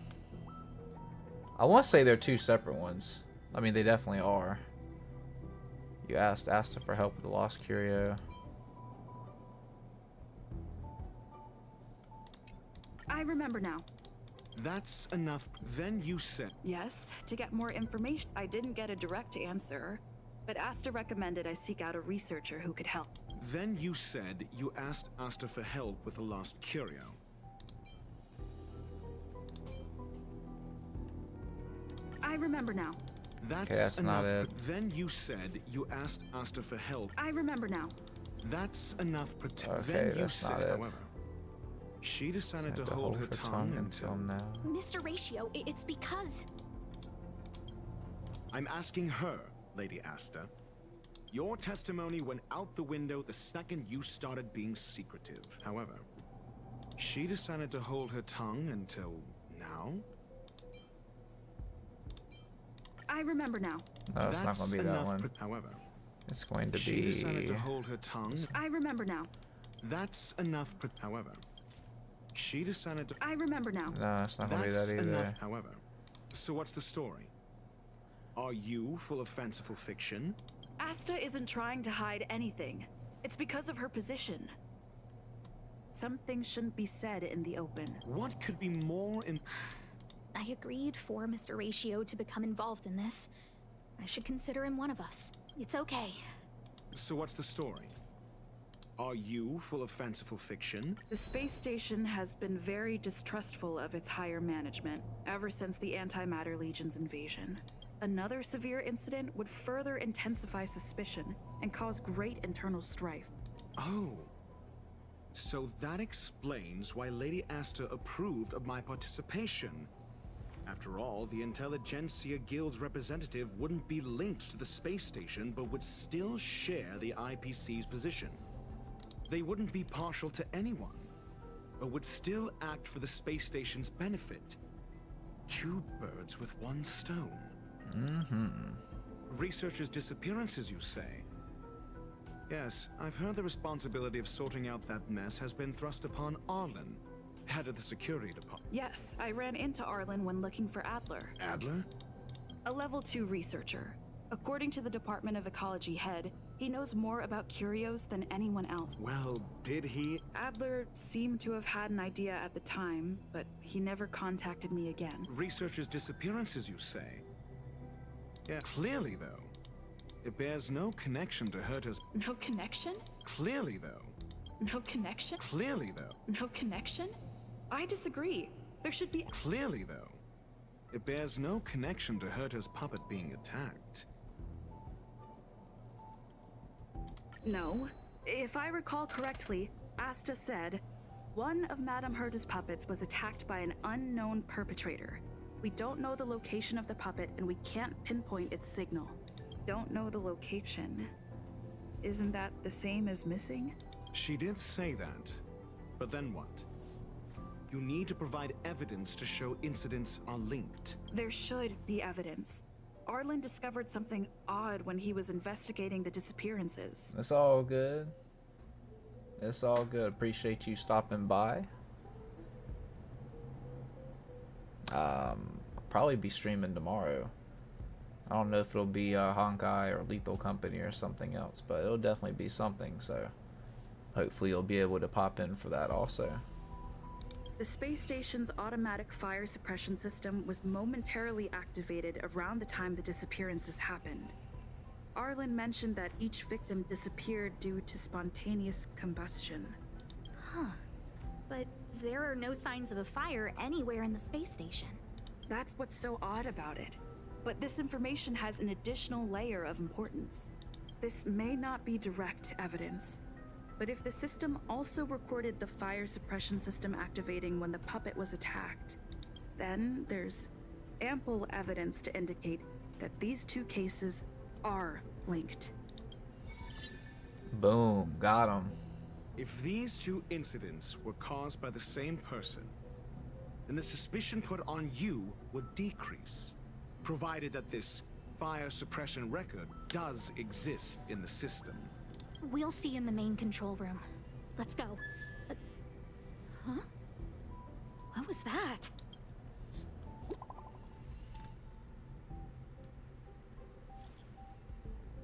I want to say they're two separate ones. I mean, they definitely are. You asked Asta for help with the lost curio. I remember now. That's enough. Then you said... Yes, to get more information. I didn't get a direct answer, but Asta recommended I seek out a researcher who could help. Then you said you asked Asta for help with the lost curio. I remember now. That's not enough. it. Then you said you asked Asta for help. I remember now. That's enough. Okay, then you that's said, not it. however, she decided to hold her tongue until now. Mr. Ratio, it's because... I'm asking her, Lady Asta. Your testimony went out the window the second you started being secretive. However, she decided to hold her tongue until now? I remember now. No, it's not going to be that one. However, It's going to she be... decided to hold her tongue. I remember now. That's enough. However, she decided to... I remember now. No, it's not going to be That's that either. enough. However, so what's the story? Are you full of fanciful fiction? Asta isn't trying to hide anything. It's because of her position. Some things shouldn't be said in the open. What could be more in... I agreed for Mr. Ratio to become involved in this. I should consider him one of us. It's okay. So what's the story? Are you full of fanciful fiction? The space station has been very distrustful of its higher management ever since the Antimatter Legion's invasion. Another severe incident would further intensify suspicion and cause great internal strife. Oh. So that explains why Lady Asta approved of my participation. After all, the Intelligentsia Guild's representative wouldn't be linked to the space station, but would still share the IPC's position. They wouldn't be partial to anyone, but would still act for the space station's benefit. Two birds with one stone. Researchers' disappearances, you say? Yes, I've heard the responsibility of sorting out that mess has been thrust upon Arlen, head of the security department. Yes, I ran into Arlen when looking for Adler. Adler? A level 2 researcher. According to the Department of Ecology head, he knows more about curios than anyone else. Well, did he? Adler seemed to have had an idea at the time, but he never contacted me again. Researchers' disappearances, you say? Yeah, clearly, though. It bears no connection to Herta's... No connection? Clearly, though. No connection? Clearly, though. No connection? I disagree. There should be... Clearly, though, it bears no connection to Herta's puppet being attacked. No. If I recall correctly, Asta said, one of Madame Herta's puppets was attacked by an unknown perpetrator. We don't know the location of the puppet, and we can't pinpoint its signal. Don't know the location. Isn't that the same as missing? She did say that, but then what? You need to provide evidence to show incidents are linked. There should be evidence. Arlen discovered something odd when he was investigating the disappearances. It's all good. It's all good. Appreciate you stopping by. I'll probably be streaming tomorrow. I don't know if it'll be Honkai or Lethal Company or something else, but it'll definitely be something, so hopefully you'll be able to pop in for that also. The space station's automatic fire suppression system was momentarily activated around the time the disappearances happened. Arlen mentioned that each victim disappeared due to spontaneous combustion. Huh. But there are no signs of a fire anywhere in the space station. That's what's so odd about it. But this information has an additional layer of importance. This may not be direct evidence, but if the system also recorded the fire suppression system activating when the puppet was attacked, then there's ample evidence to indicate that these two cases are linked. Boom, got him. If these two incidents were caused by the same person, then the suspicion put on you would decrease, provided that this fire suppression record does exist in the system. We'll see in the main control room. Let's go. Huh? What was that?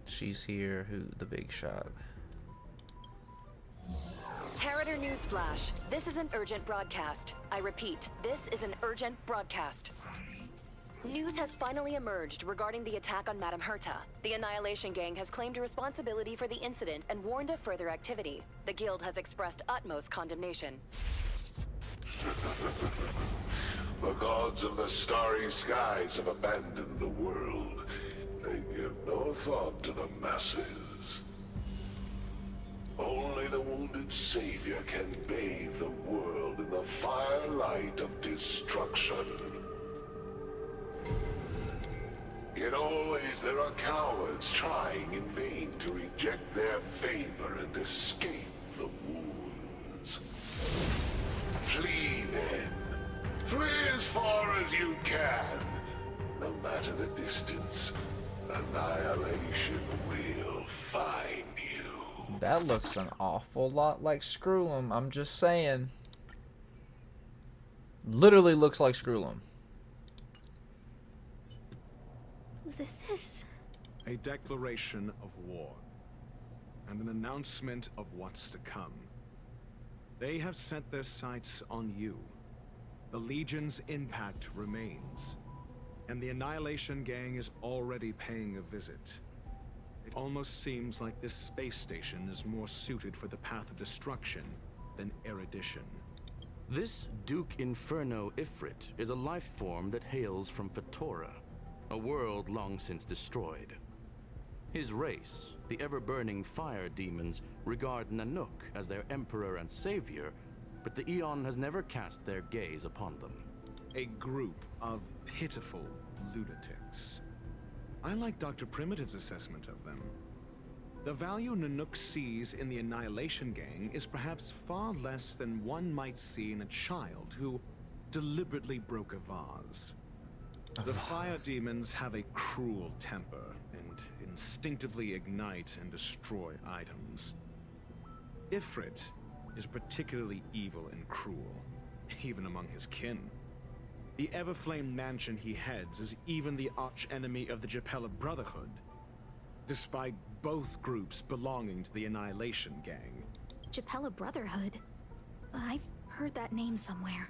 She's here, who the big shot. Heritor Newsflash. This is an urgent broadcast. I repeat, this is an urgent broadcast. News has finally emerged regarding the attack on Madame Herta. The Annihilation Gang has claimed responsibility for the incident and warned of further activity. The Guild has expressed utmost condemnation. The gods of the starry skies have abandoned the world. They give no thought to the masses. Only the wounded savior can bathe the world in the firelight of destruction. Yet always there are cowards trying in vain to reject their favor and escape the wounds. Flee then. Flee as far as you can. No matter the distance, annihilation will find you. That looks an awful lot like Skrullum, I'm just saying. Literally looks like Skrullum. This is... a declaration of war, and an announcement of what's to come. They have set their sights on you. The Legion's impact remains, and the Annihilation Gang is already paying a visit. It almost seems like this space station is more suited for the path of destruction than erudition. This Duke Inferno Ifrit is a life form that hails from Fatora, a world long since destroyed. His race, the ever-burning fire demons, regard Nanook as their emperor and savior, but the Eon has never cast their gaze upon them. A group of pitiful lunatics. I like Dr. Primitive's assessment of them. The value Nanook sees in the Annihilation Gang is perhaps far less than one might see in a child who deliberately broke a vase. The fire demons have a cruel temper and instinctively ignite and destroy items. Ifrit is particularly evil and cruel, even among his kin. The Everflame mansion he heads is even the arch-enemy of the Japella Brotherhood, despite both groups belonging to the Annihilation Gang. Japella Brotherhood? I've heard that name somewhere.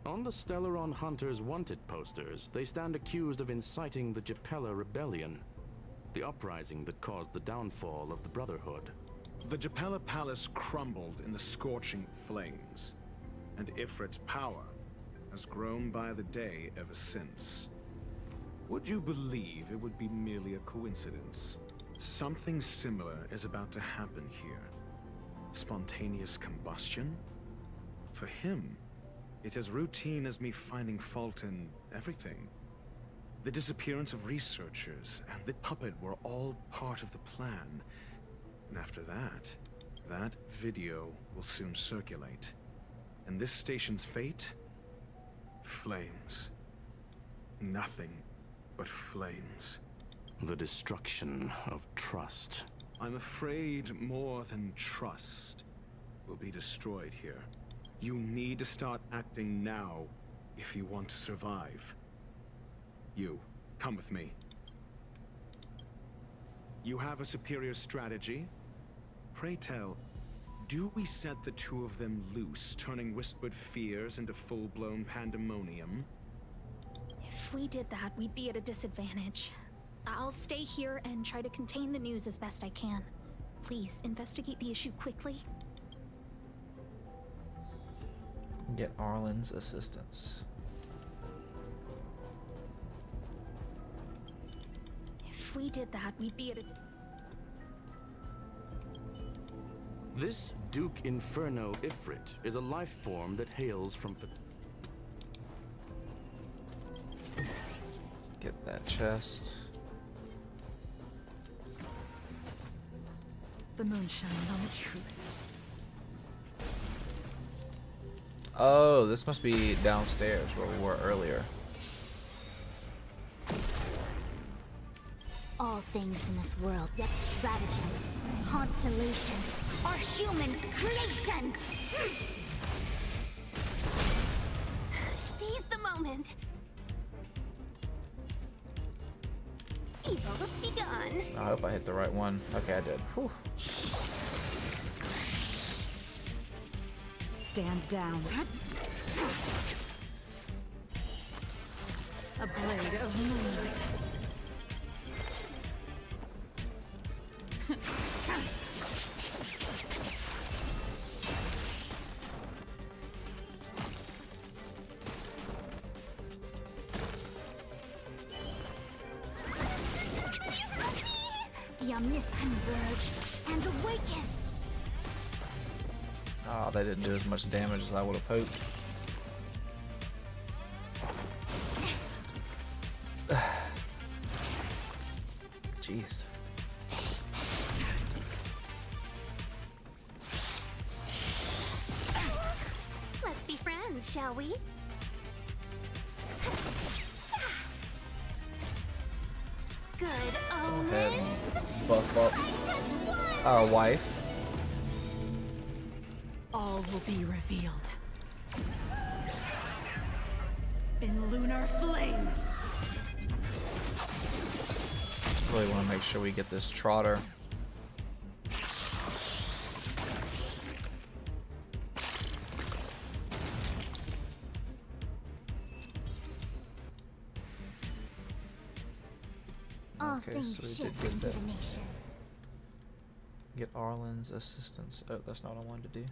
On the Stellaron Hunters wanted posters, they stand accused of inciting the Japella Rebellion, the uprising that caused the downfall of the Brotherhood. The Japella Palace crumbled in the scorching flames, and Ifrit's power has grown by the day ever since. Would you believe it would be merely a coincidence? Something similar is about to happen here. Spontaneous combustion? For him, it's as routine as me finding fault in everything. The disappearance of researchers and the puppet were all part of the plan. And after that, that video will soon circulate. And this station's fate? Flames. Nothing but flames. The destruction of trust. I'm afraid more than trust will be destroyed here. You need to start acting now if you want to survive. You, come with me. You have a superior strategy? Pray tell, do we set the two of them loose, turning whispered fears into full-blown pandemonium? If we did that, we'd be at a disadvantage. I'll stay here and try to contain the news as best I can. Please, investigate the issue quickly. Get Arlen's assistance. If we did that, we'd be at a... This Duke Inferno Ifrit is a life form that hails from... Get that chest. The moon shines on the truth. Oh, this must be downstairs where we were earlier. All things in this world, yet stratagems, constellations, are human creations! Seize the moment! Evil has begun! I hope I hit the right one. Okay, I did. Whew. Stand down. A blade of moonlight. The omniscient converge and awaken! Oh, they didn't do as much damage as I would have hoped. Jeez. Let's be friends, shall we? Good Go ahead omens! and buff up our wife. All will be revealed. In lunar flame. Really want to make sure we get this trotter. All Okay, things so we shift did get into that. the nation. Get Arlen's assistance. Oh, that's not what I wanted to do.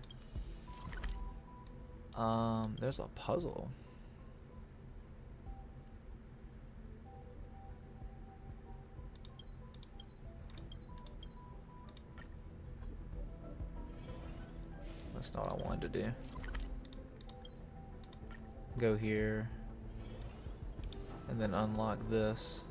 There's a puzzle. That's not what I wanted to do. Go here. And then unlock this.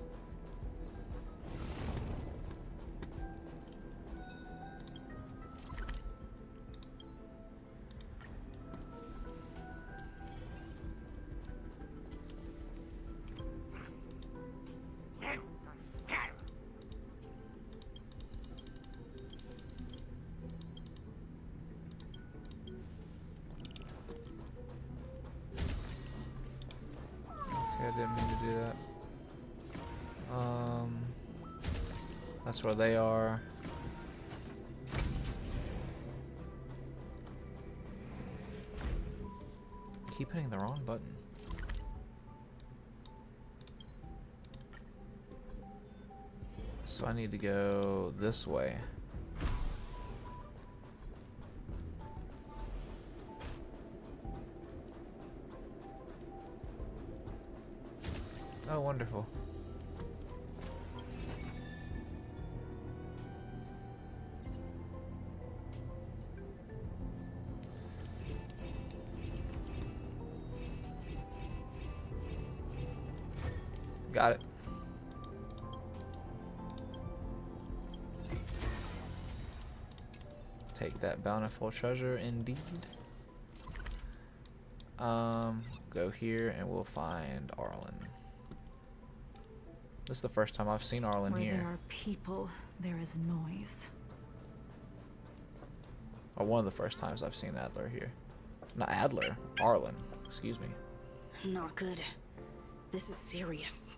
I didn't mean to do that. That's where they are. Keep hitting the wrong button. So I need to go this way. Oh, wonderful. Got it. Take that bountiful treasure indeed. Go here and we'll find Arlen. This is the first time I've seen Arlen Where here. there are people, there is noise. Or one of the first times I've seen Adler here. Not Adler, Arlen. Excuse me. Not good. This is serious.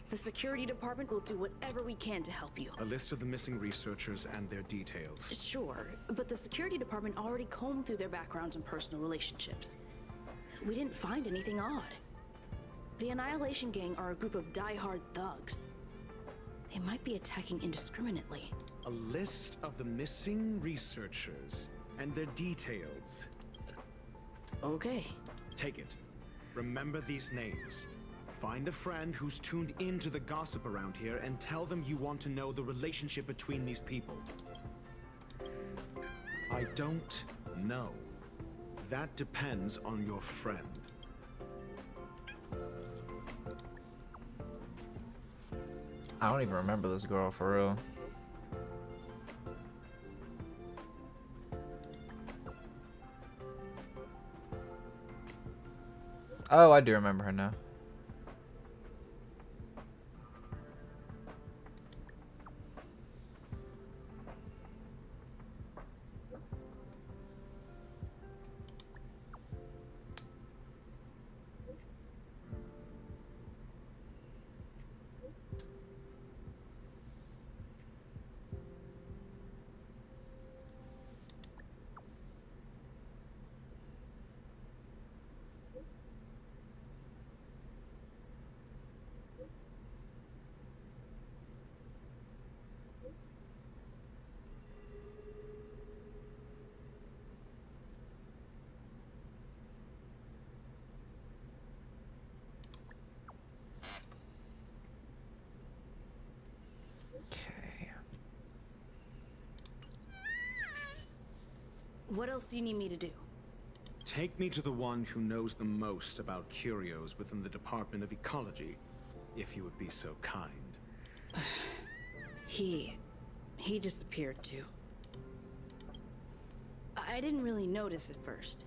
The security department will do whatever we can to help you. A list of the missing researchers and their details. Sure, but the security department already combed through their backgrounds and personal relationships. We didn't find anything odd. The Annihilation Gang are a group of die-hard thugs. They might be attacking indiscriminately. A list of the missing researchers and their details. Okay. Take it. Remember these names. Find a friend who's tuned into the gossip around here and tell them you want to know the relationship between these people. I don't know. That depends on your friend. I don't even remember this girl for real. Oh, I do remember her now. What else do you need me to do? Take me to the one who knows the most about curios within the Department of Ecology, if you would be so kind. He disappeared too. I didn't really notice at first.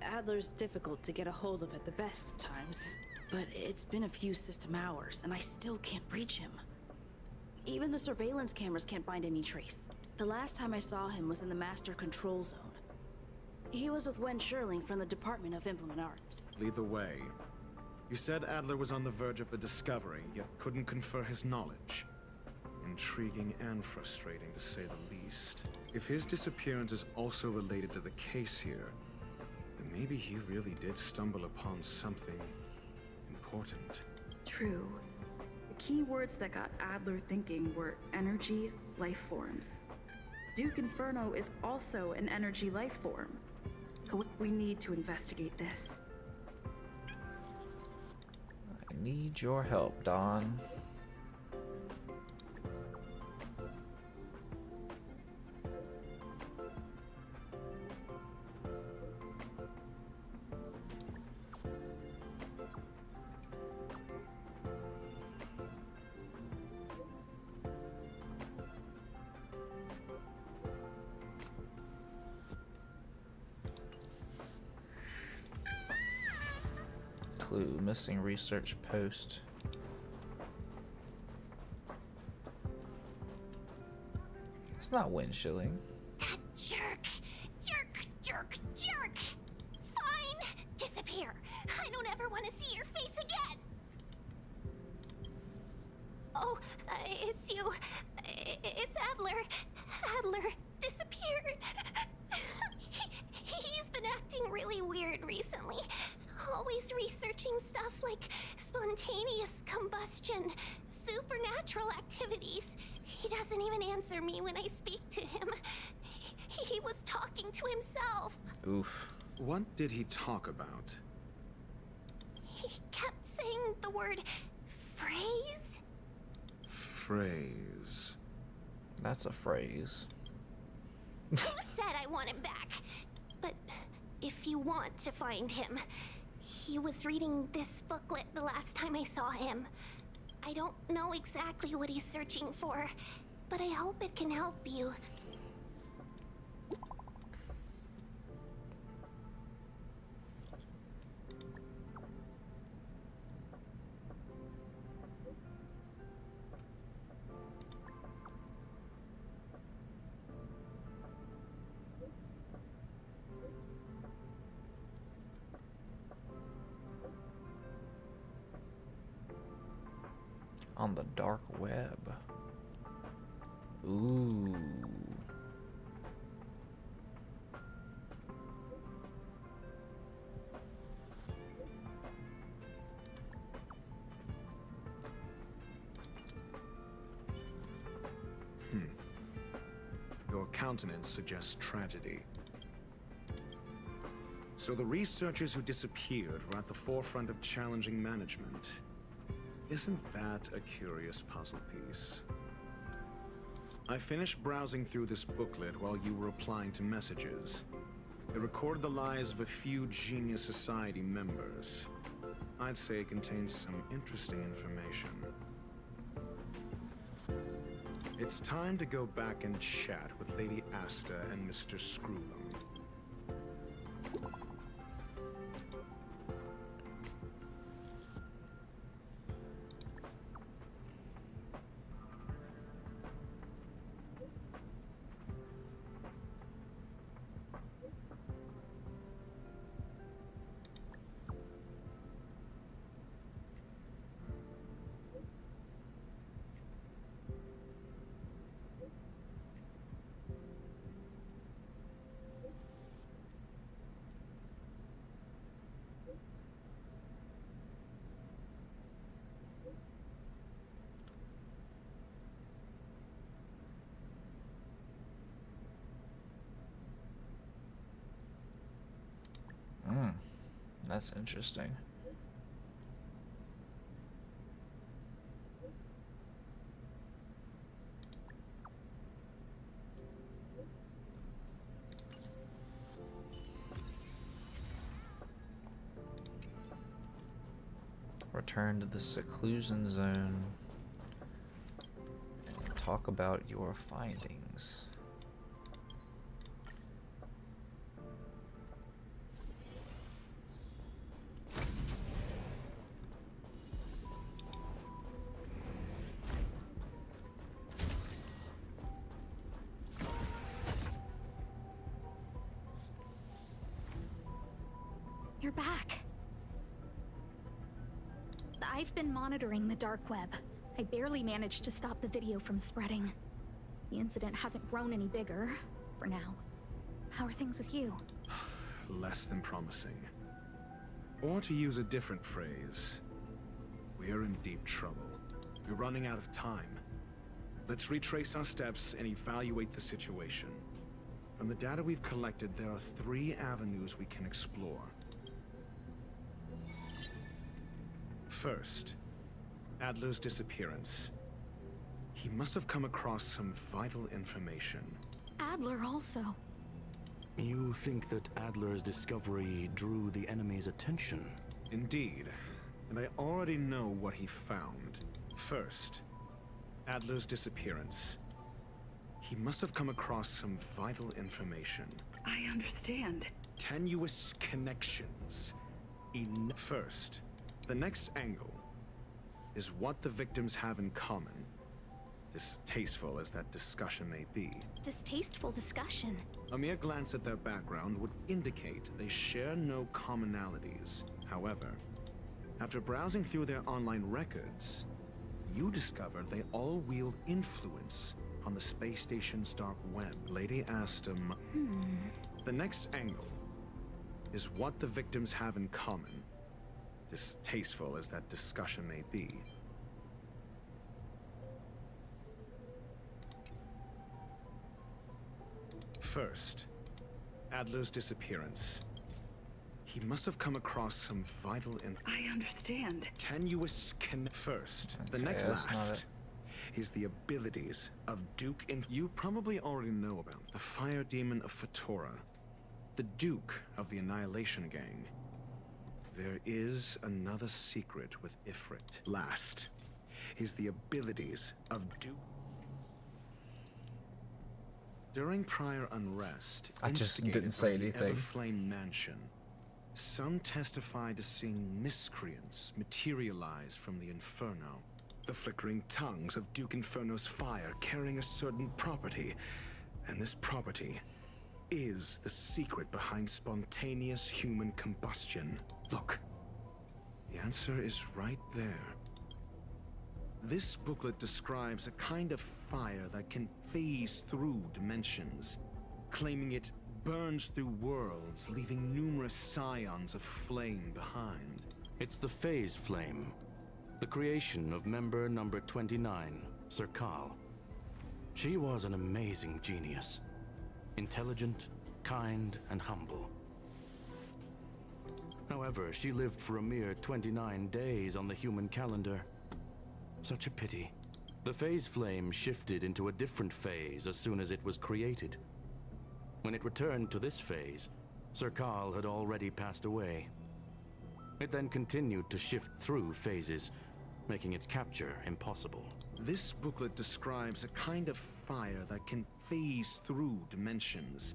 Adler's difficult to get a hold of at the best of times, but it's been a few system hours and I still can't reach him. Even the surveillance cameras can't find any trace. The last time I saw him was in the Master Control Zone. He was with Wen Sherling from the Department of Implement Arts. Lead the way. You said Adler was on the verge of a discovery, yet couldn't confer his knowledge. Intriguing and frustrating, to say the least. If his disappearance is also related to the case here, then maybe he really did stumble upon something important. True. The key words that got Adler thinking were energy, life forms. Duke Inferno is also an energy life form. We need to investigate this. I need your help, Dawn. Clue, missing research post. It's not Wen Sherling. That jerk! Jerk! Fine! Disappear! I don't ever want to see your face again! Oh, it's you. It's Adler. Adler disappeared. He's been acting really weird recently. Always researching stuff like spontaneous combustion, supernatural activities. He doesn't even answer me when I speak to him. He was talking to himself. Oof. What did he talk about? He kept saying the word phrase? Phrase. That's a phrase. Who said I want him back? But if you want to find him, he was reading this booklet the last time I saw him. I don't know exactly what he's searching for, but I hope it can help you. On the dark web. Ooh. Your countenance suggests tragedy. So the researchers who disappeared were at the forefront of challenging management. Isn't that a curious puzzle piece? I finished browsing through this booklet while you were replying to messages. It recorded the lives of a few Genius Society members. I'd say it contains some interesting information. It's time to go back and chat with Lady Asta and Mr. Screwlum. That's interesting. Return to the seclusion zone and talk about your findings. You're back. I've been monitoring the dark web. I barely managed to stop the video from spreading. The incident hasn't grown any bigger, for now. How are things with you? Less than promising. Or to use a different phrase, we're in deep trouble. We're running out of time. Let's retrace our steps and evaluate the situation. From the data we've collected, there are 3 avenues we can explore. First, Adler's disappearance. He must have come across some vital information. Adler also. You think that Adler's discovery drew the enemy's attention? Indeed, and I already know what he found. First, Adler's disappearance. He must have come across some vital information. I understand. Tenuous connections. First, the next angle is what the victims have in common. Distasteful as that discussion may be. Distasteful discussion? A mere glance at their background would indicate they share no commonalities. However, after browsing through their online records, you discovered they all wield influence on the space station's dark web. Lady Asta. The next angle is what the victims have in common. Distasteful as that discussion may be. First, Adler's disappearance. He must have come across some vital and I understand. tenuous first. The Okay, next that's not last is the abilities of Duke you probably already know about the fire demon of Fatora, the Duke of the Annihilation Gang. There is another secret with Ifrit. Last is the abilities of Duke. During prior unrest, I just instigated didn't say by the anything. Everflame Mansion, some testified to seeing miscreants materialize from the Inferno. The flickering tongues of Duke Inferno's fire carrying a certain property, and this property is the secret behind spontaneous human combustion. Look, the answer is right there. This booklet describes a kind of fire that can phase through dimensions, claiming it burns through worlds, leaving numerous scions of flame behind. It's the Phase Flame, the creation of member number 29, Sir Kal. She was an amazing genius. Intelligent, kind, and humble. However, she lived for a mere 29 days on the human calendar. Such a pity. The Phase Flame shifted into a different phase as soon as it was created. When it returned to this phase, Sir Kal had already passed away. It then continued to shift through phases, making its capture impossible. This booklet describes a kind of fire that can phase through dimensions,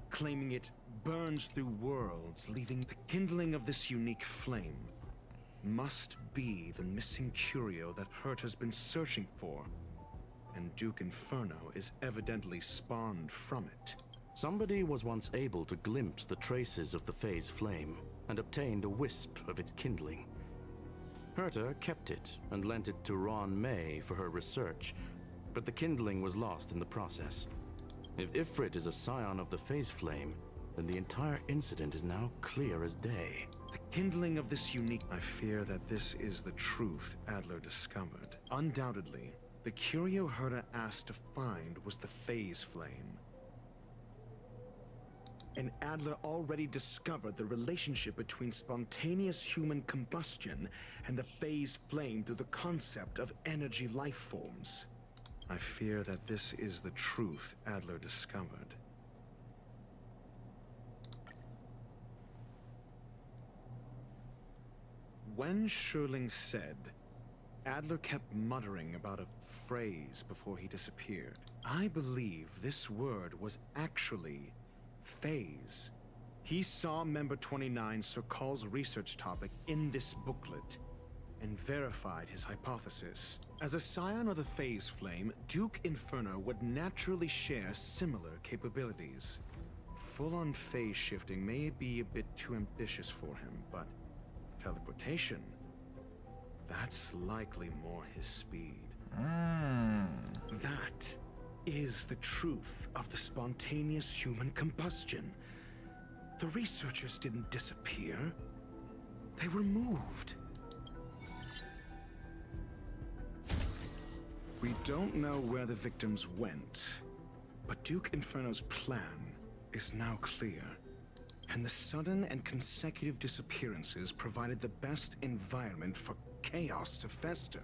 claiming it burns through worlds, leaving the kindling of this unique flame must be the missing curio that Hurt has been searching for, and Duke Inferno is evidently spawned from it. Somebody was once able to glimpse the traces of the Phase Flame and obtained a wisp of its kindling. Herta kept it and lent it to Ruan Mei for her research, but the kindling was lost in the process. If Ifrit is a scion of the Phase Flame, then the entire incident is now clear as day. The kindling of this unique... I fear that this is the truth Adler discovered. Undoubtedly, the curio Herta asked to find was the Phase Flame. And Adler already discovered the relationship between spontaneous human combustion and the Phase Flame through the concept of energy life forms. I fear that this is the truth Adler discovered. When Schurling said, Adler kept muttering about a phrase before he disappeared. I believe this word was actually phase. He saw member 29 Sir Kal's research topic in this booklet and verified his hypothesis. As a scion of the Phase Flame, Duke Inferno would naturally share similar capabilities. Full-on phase shifting may be a bit too ambitious for him, but teleportation, that's likely more his speed. That is the truth of the spontaneous human combustion. The researchers didn't disappear. They were moved. We don't know where the victims went, but Duke Inferno's plan is now clear. And the sudden and consecutive disappearances provided the best environment for chaos to fester.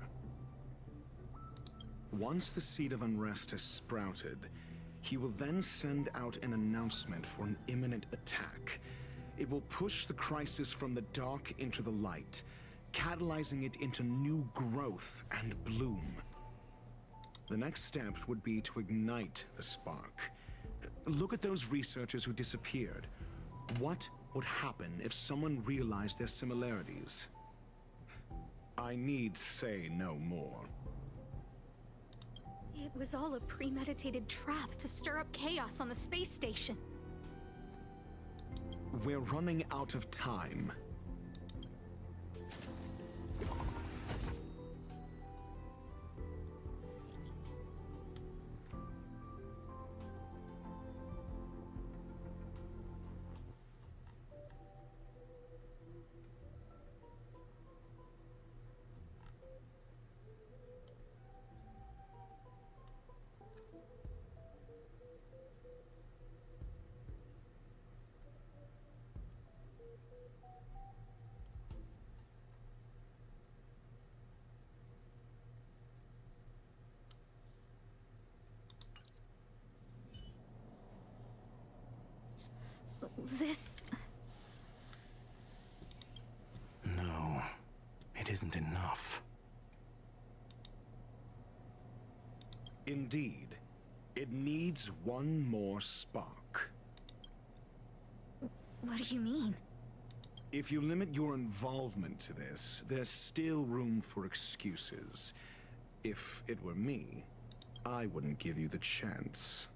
Once the seed of unrest has sprouted, he will then send out an announcement for an imminent attack. It will push the crisis from the dark into the light, catalyzing it into new growth and bloom. The next step would be to ignite the spark. Look at those researchers who disappeared. What would happen if someone realized their similarities? I need say no more. It was all a premeditated trap to stir up chaos on the space station. We're running out of time. isn't enough. Indeed. It needs one more spark. What do you mean? If you limit your involvement to this, there's still room for excuses. If it were me, I wouldn't give you the chance.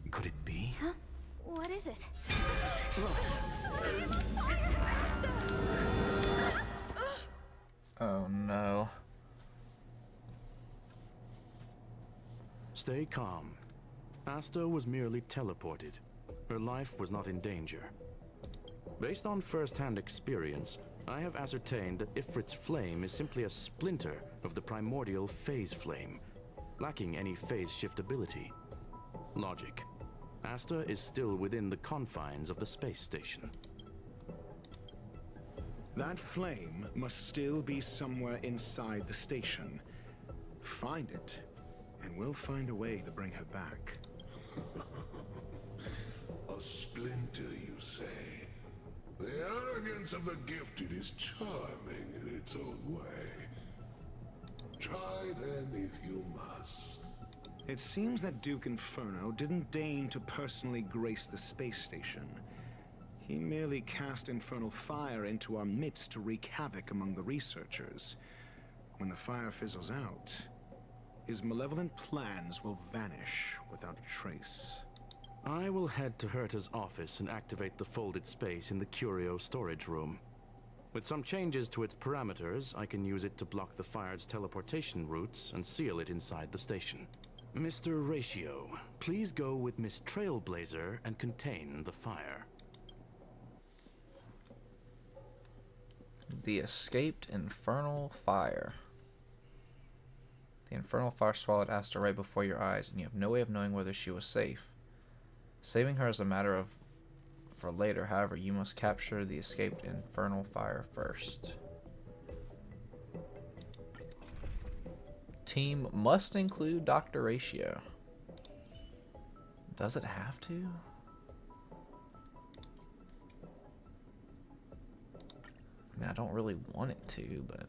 Could it be? Huh? What is it? Oh no. Stay calm. Asta was merely teleported. Her life was not in danger. Based on first-hand experience, I have ascertained that Ifrit's flame is simply a splinter of the primordial phase flame, lacking any phase shift ability. Logic. Asta is still within the confines of the space station. That flame must still be somewhere inside the station. Find it, and we'll find a way to bring her back. A splinter, you say? The arrogance of the gifted is charming in its own way. Try then if you must. It seems that Duke Inferno didn't deign to personally grace the space station. He merely cast infernal fire into our midst to wreak havoc among the researchers. When the fire fizzles out, his malevolent plans will vanish without a trace. I will head to Herta's office and activate the folded space in the curio storage room. With some changes to its parameters, I can use it to block the fire's teleportation routes and seal it inside the station. Mr. Ratio, please go with Miss Trailblazer and contain the fire. The escaped infernal fire. The infernal fire swallowed Asta right before your eyes, and you have no way of knowing whether she was safe. Saving her is a matter of for later. However, you must capture the escaped infernal fire first. Team must include Dr. Ratio. Does it have to? I mean, I don't really want it to, but...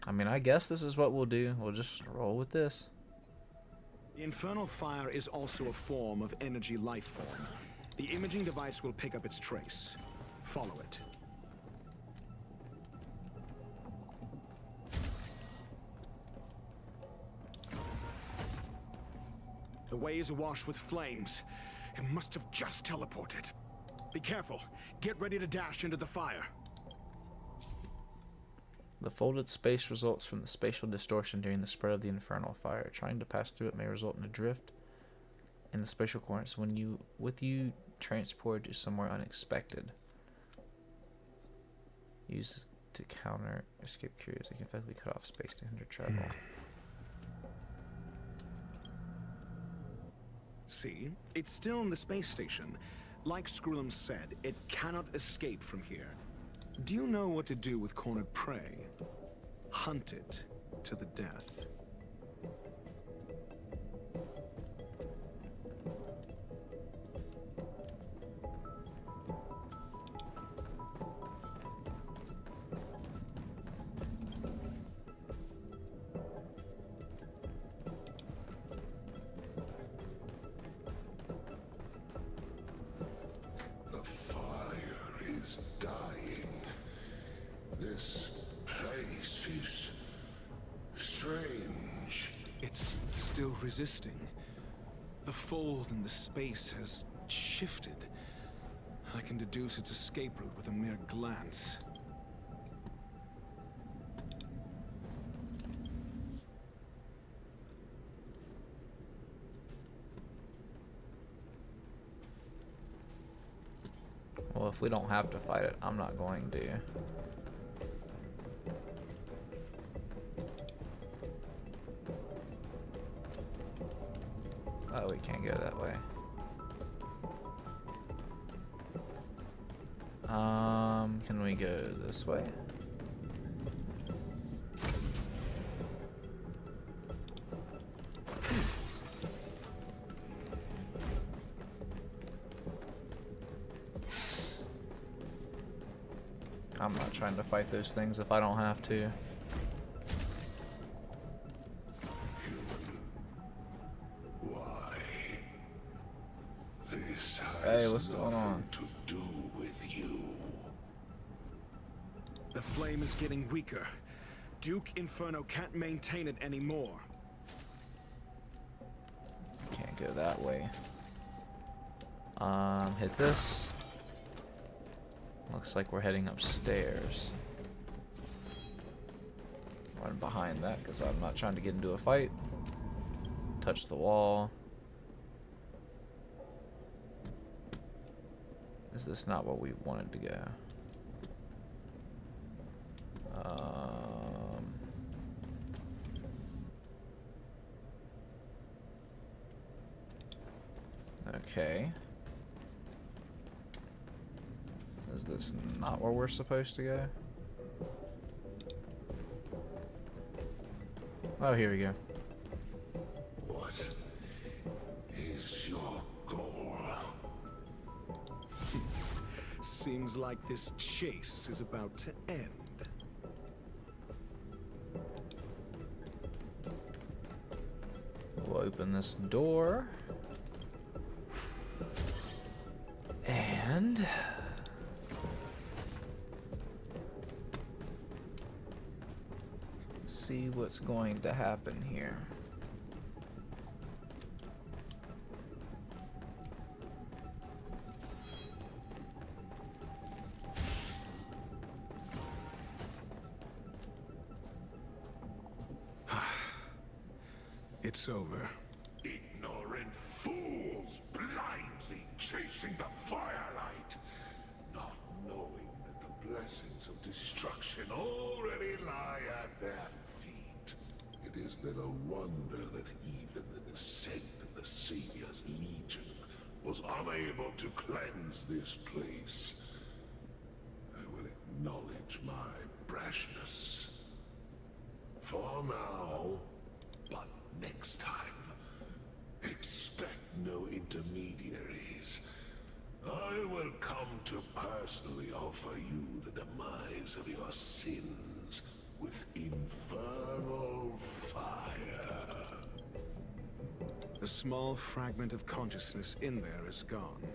I mean, I guess this is what we'll do. We'll just roll with this. The infernal fire is also a form of energy life form. The imaging device will pick up its trace. Follow it. The way is awash with flames. It must have just teleported. Be careful. Get ready to dash into the fire. The folded space results from the spatial distortion during the spread of the infernal fire. Trying to pass through it may result in a drift in the spatial coordinates when you transport to somewhere unexpected. Use to counter escape curios. They can effectively cut off space to hinder travel. See? It's still in the space station. Like Skrullum said, it cannot escape from here. Do you know what to do with cornered prey? Hunt it to the death. The fire is dying. This place is strange. It's still resisting. The fold in the space has shifted. I can deduce its escape route with a mere glance. Well, if we don't have to fight it, I'm not going to. Oh, we can't go that way. Can we go this way? I'm not trying to fight those things if I don't have to. Why? This Hey, has what's going on? nothing to do with you. The flame is getting weaker. Duke Inferno can't maintain it anymore. Can't go that way. Hit this. Looks like we're heading upstairs. Run behind that because I'm not trying to get into a fight. Touch the wall. Is this not what we wanted to go? Okay. Is this not where we're supposed to go? Oh, here we go. What is your goal? Seems like this chase is about to end. We'll open this door. And see what's going to happen here. It's over. Ignorant fools blindly chasing the firelight, not knowing that the blessings of destruction already lie at their feet. It is little wonder that even the descent of the Savior's Legion was unable to cleanse this place. I will acknowledge my brashness. For now, but next time, expect no intermediaries. I will come to personally offer you the demise of your sins with infernal fire. A small fragment of consciousness in there is gone.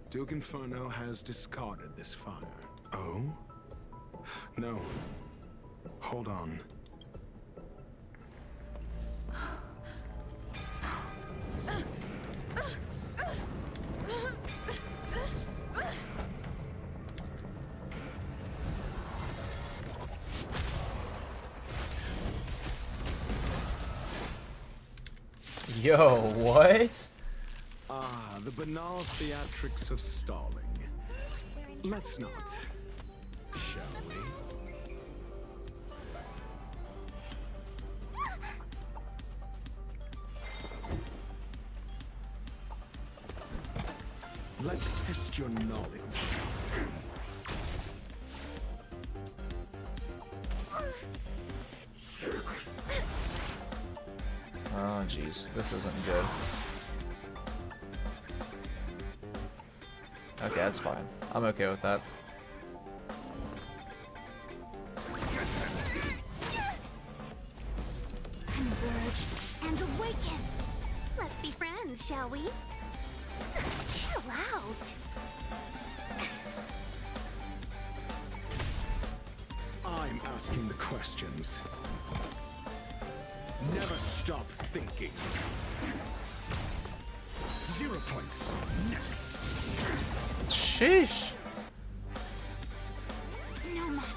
Duke Inferno has discarded this fire. Oh? No. Hold on. Yo, what? Ah, the banal theatrics of stalling. Let's not, shall we? Let's test your knowledge. Oh, jeez. This isn't good. Okay, that's fine. I'm okay with that. Converge and awaken. Let's be friends, shall we? Chill out. I'm asking the questions. Never stop thinking. 0 points. Next. Sheesh. No matter.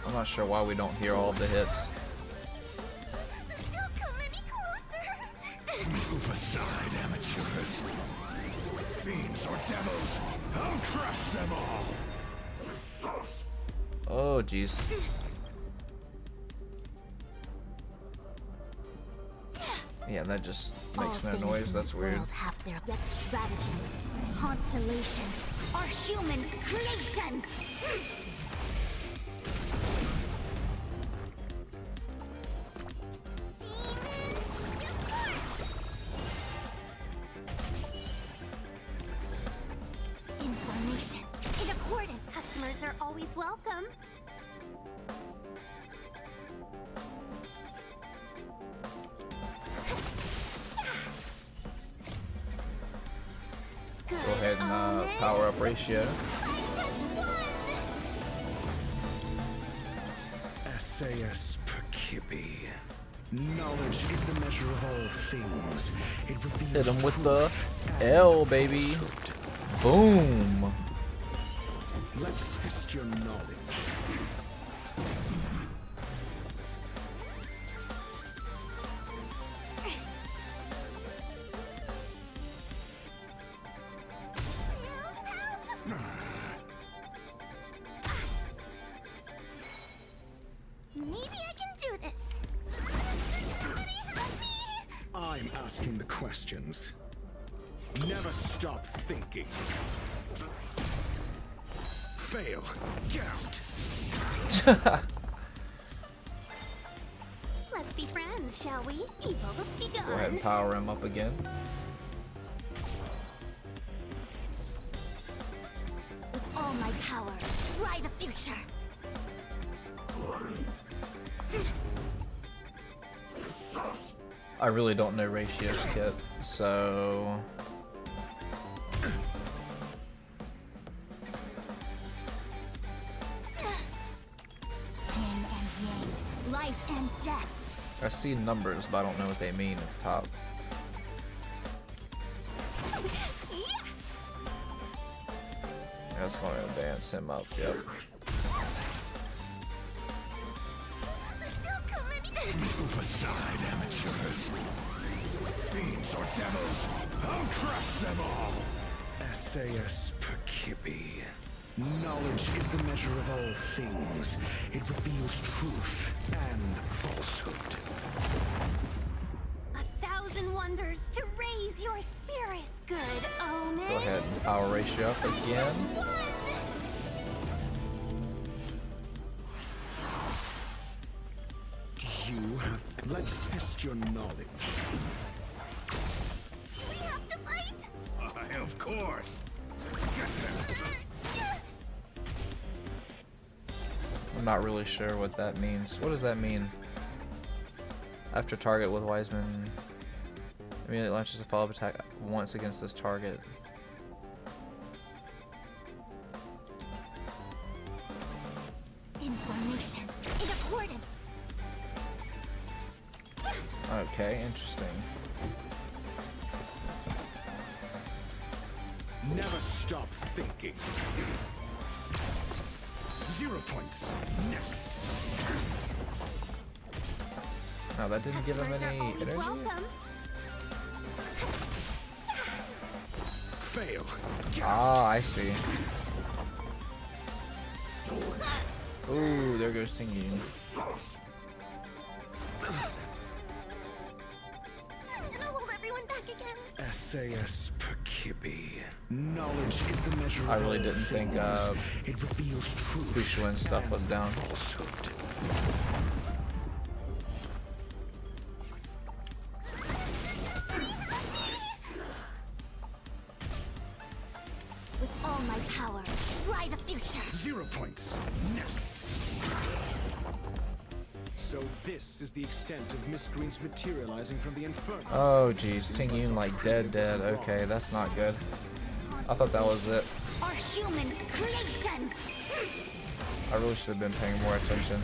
I'm not sure why we don't hear all of the hits. Don't come any closer. Move aside, amateurs. Fiends or devils, I'll crush them all. Oh, jeez. Yeah, that just makes no noise. That's weird. World have their stratagems, constellations, are human creations. Information in accordance. Customers are always welcome. Go ahead and power up ratio. SAS Perkibi. Knowledge is the measure of all things. It reveals Hit him with the truth and L, baby. falsehood. Boom. Let's test your knowledge. Maybe I can do this. Somebody help me! I'm asking the questions. Never stop thinking. Fail. Get out. Let's be friends, shall we? Evil must be gone. Go ahead and power him up again. With all my power, try the future. I really don't know ratios, Kit, so... Yin and yang, life and death. I see numbers, but I don't know what they mean at the top. That's going to advance him up, yep. Move aside, amateurs. Fiends or devils, I'll crush them all. SAS Perkibi. Knowledge is the measure of all things. It reveals truth and falsehood. 1,000 wonders to raise your spirits. Good omen. Go ahead and power ratio up again. You have... Let's test your knowledge. We have to fight. Of course. I'm not really sure what that means. What does that mean? After target with Wiseman, immediately launches a follow-up attack once against this target. Information in accordance. Okay, interesting. Never stop thinking. 0 points. Next. No, that didn't give him any Always energy? welcome. Fail. Ah, I see. Ooh, there goes Tingy. And I'll hold everyone back again. SAS Perkibi. Knowledge is the measure of I really all didn't think things. It reveals truth Fushulin stuff was down. and falsehood. With all my power, try the future. 0 points. Next. So this is the extent of miscreants materializing from the Inferno. Oh jeez, Tingyun like dead. Okay, that's not good. I thought that was it. Are human creations. I really should have been paying more attention.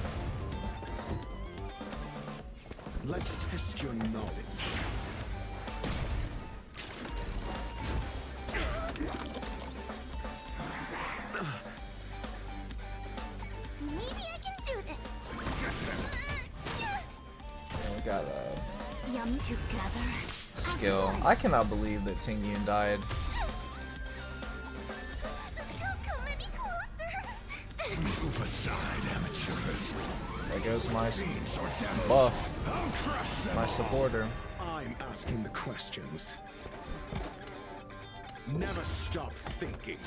Let's test your knowledge. Maybe I can do this. And we got a Yum together. skill. I cannot believe that Tingyun died. Don't come any closer. Move aside, amateurs. There goes my Fiends or devils, buff, I'll crush them my all. supporter. I'm asking the questions. Never stop thinking.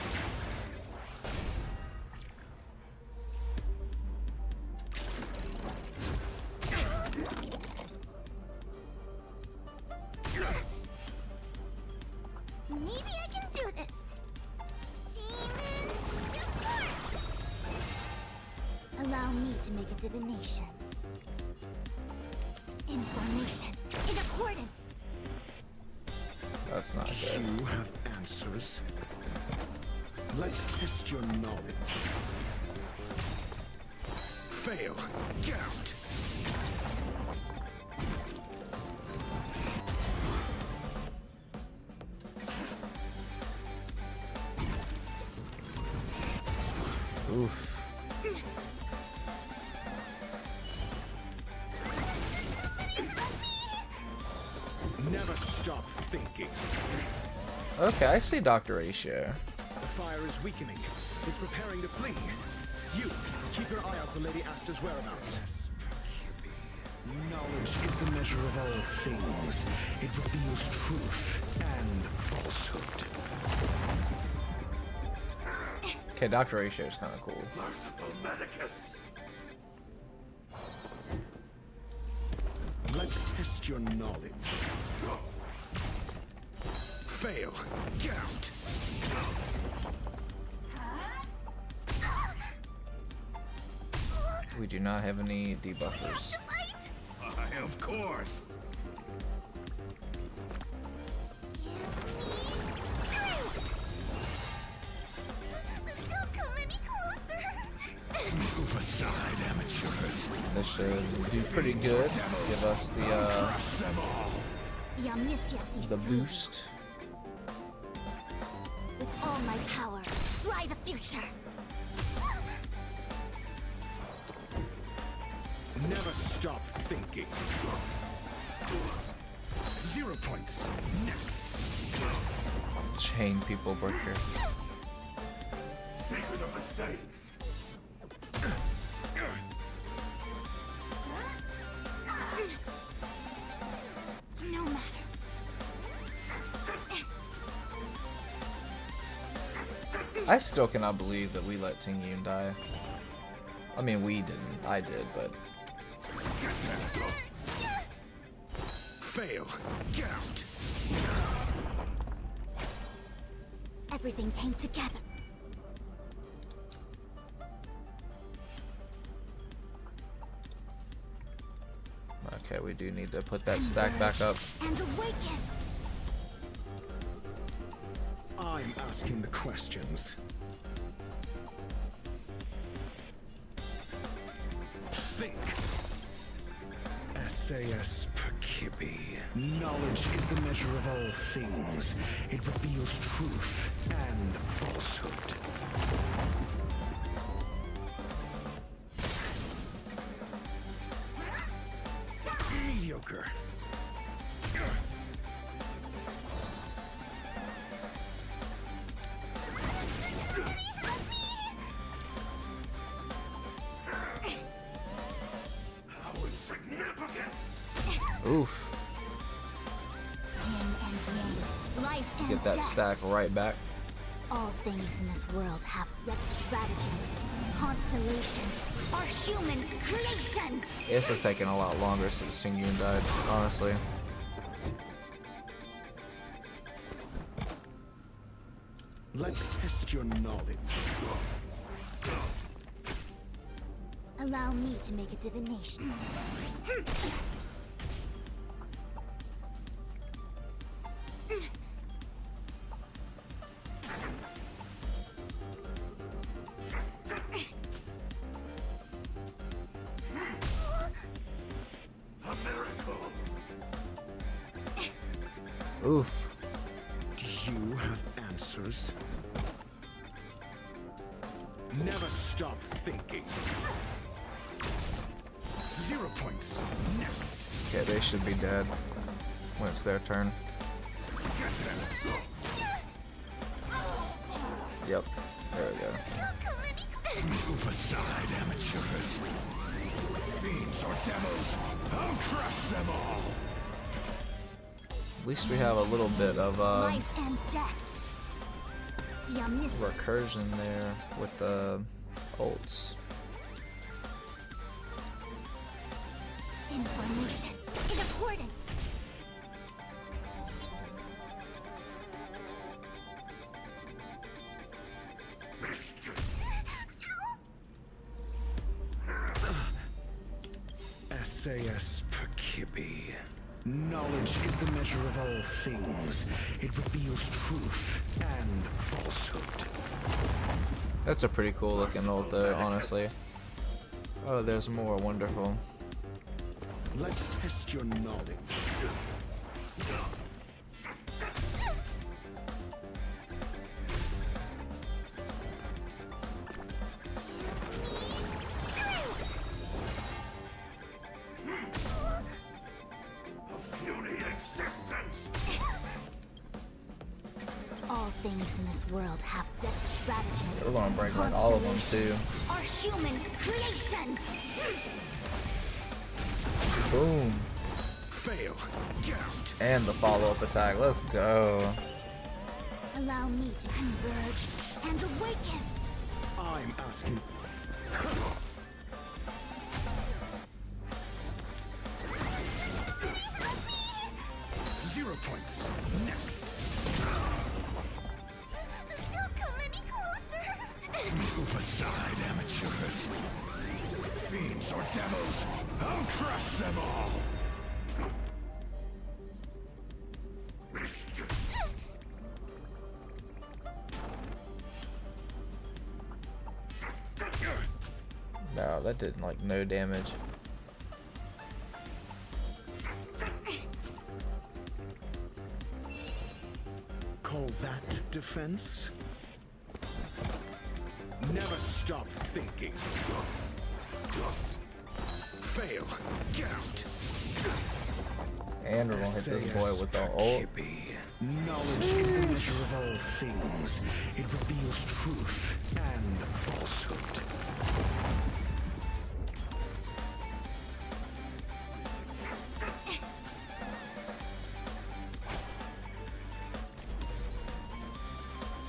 Maybe I can do this. Demon depart! Allow me to make a divination. Information in accordance. That's not good. You have answers. Let's test your knowledge. Fail. Get out. Oof. Never stop thinking. Okay, I see Dr. Ratio. The fire is weakening. It's preparing to flee. You, keep your eye out for Lady Asta's whereabouts. Knowledge is the measure of all things. It reveals truth and falsehood. Okay, Dr. Ratio is kind of cool. Merciful Medicus. Let's test your knowledge. Fail. Get out. We do not have any debuffers. Of course. Don't come any closer. Move aside, amateurs. This should do pretty good. Give us the boost. With all my power, fly the future. Never stop thinking. 0 points. Next. Chain people breaker. Secret of the Saints. No matter. I still cannot believe that we let Tingyun die. I mean, we didn't. I did, but... Fail. Get out. Everything came together. Okay, we do need to put that stack back up. And awaken. I'm asking the questions. Think. SAS Perkibi. Knowledge is the measure of all things. It reveals truth and falsehood. Mediocre. Oof. Yin and yang, life and Get that death. stack right back. All things in this world have yet stratagems, constellations, are human creations. This has taken a lot longer since Tingyun died, honestly. Let's test your knowledge. Allow me to make a divination. Oof. Do you have answers? Never stop thinking. 0 points. Next. Okay, they should be dead when it's their turn. Yep. There we go. Move aside, amateurs. Fiends or devils, I'll crush them all. At least we have a little bit of Life and death. recursion there with the ults. Information in accordance. SAS Perkibi. Knowledge is the measure of all things. It reveals truth and falsehood. That's a pretty cool looking ult though, honestly. Oh, there's more. Wonderful. Let's test your knowledge. All things in this world have death stratagems. We're gonna break like all of them too. Are human creations. Boom. Fail. And the follow-up attack. Let's go. Allow me to converge and awaken. I'm asking. 0 points. Next. Don't come any closer. Move aside, amateurs. Fiends or devils, I'll crush them all. No, that did like no damage. Call that defense? Never stop thinking. Fail. Get out. And we're gonna hit this boy with the ult. Knowledge is the measure of all things. It reveals truth and falsehood.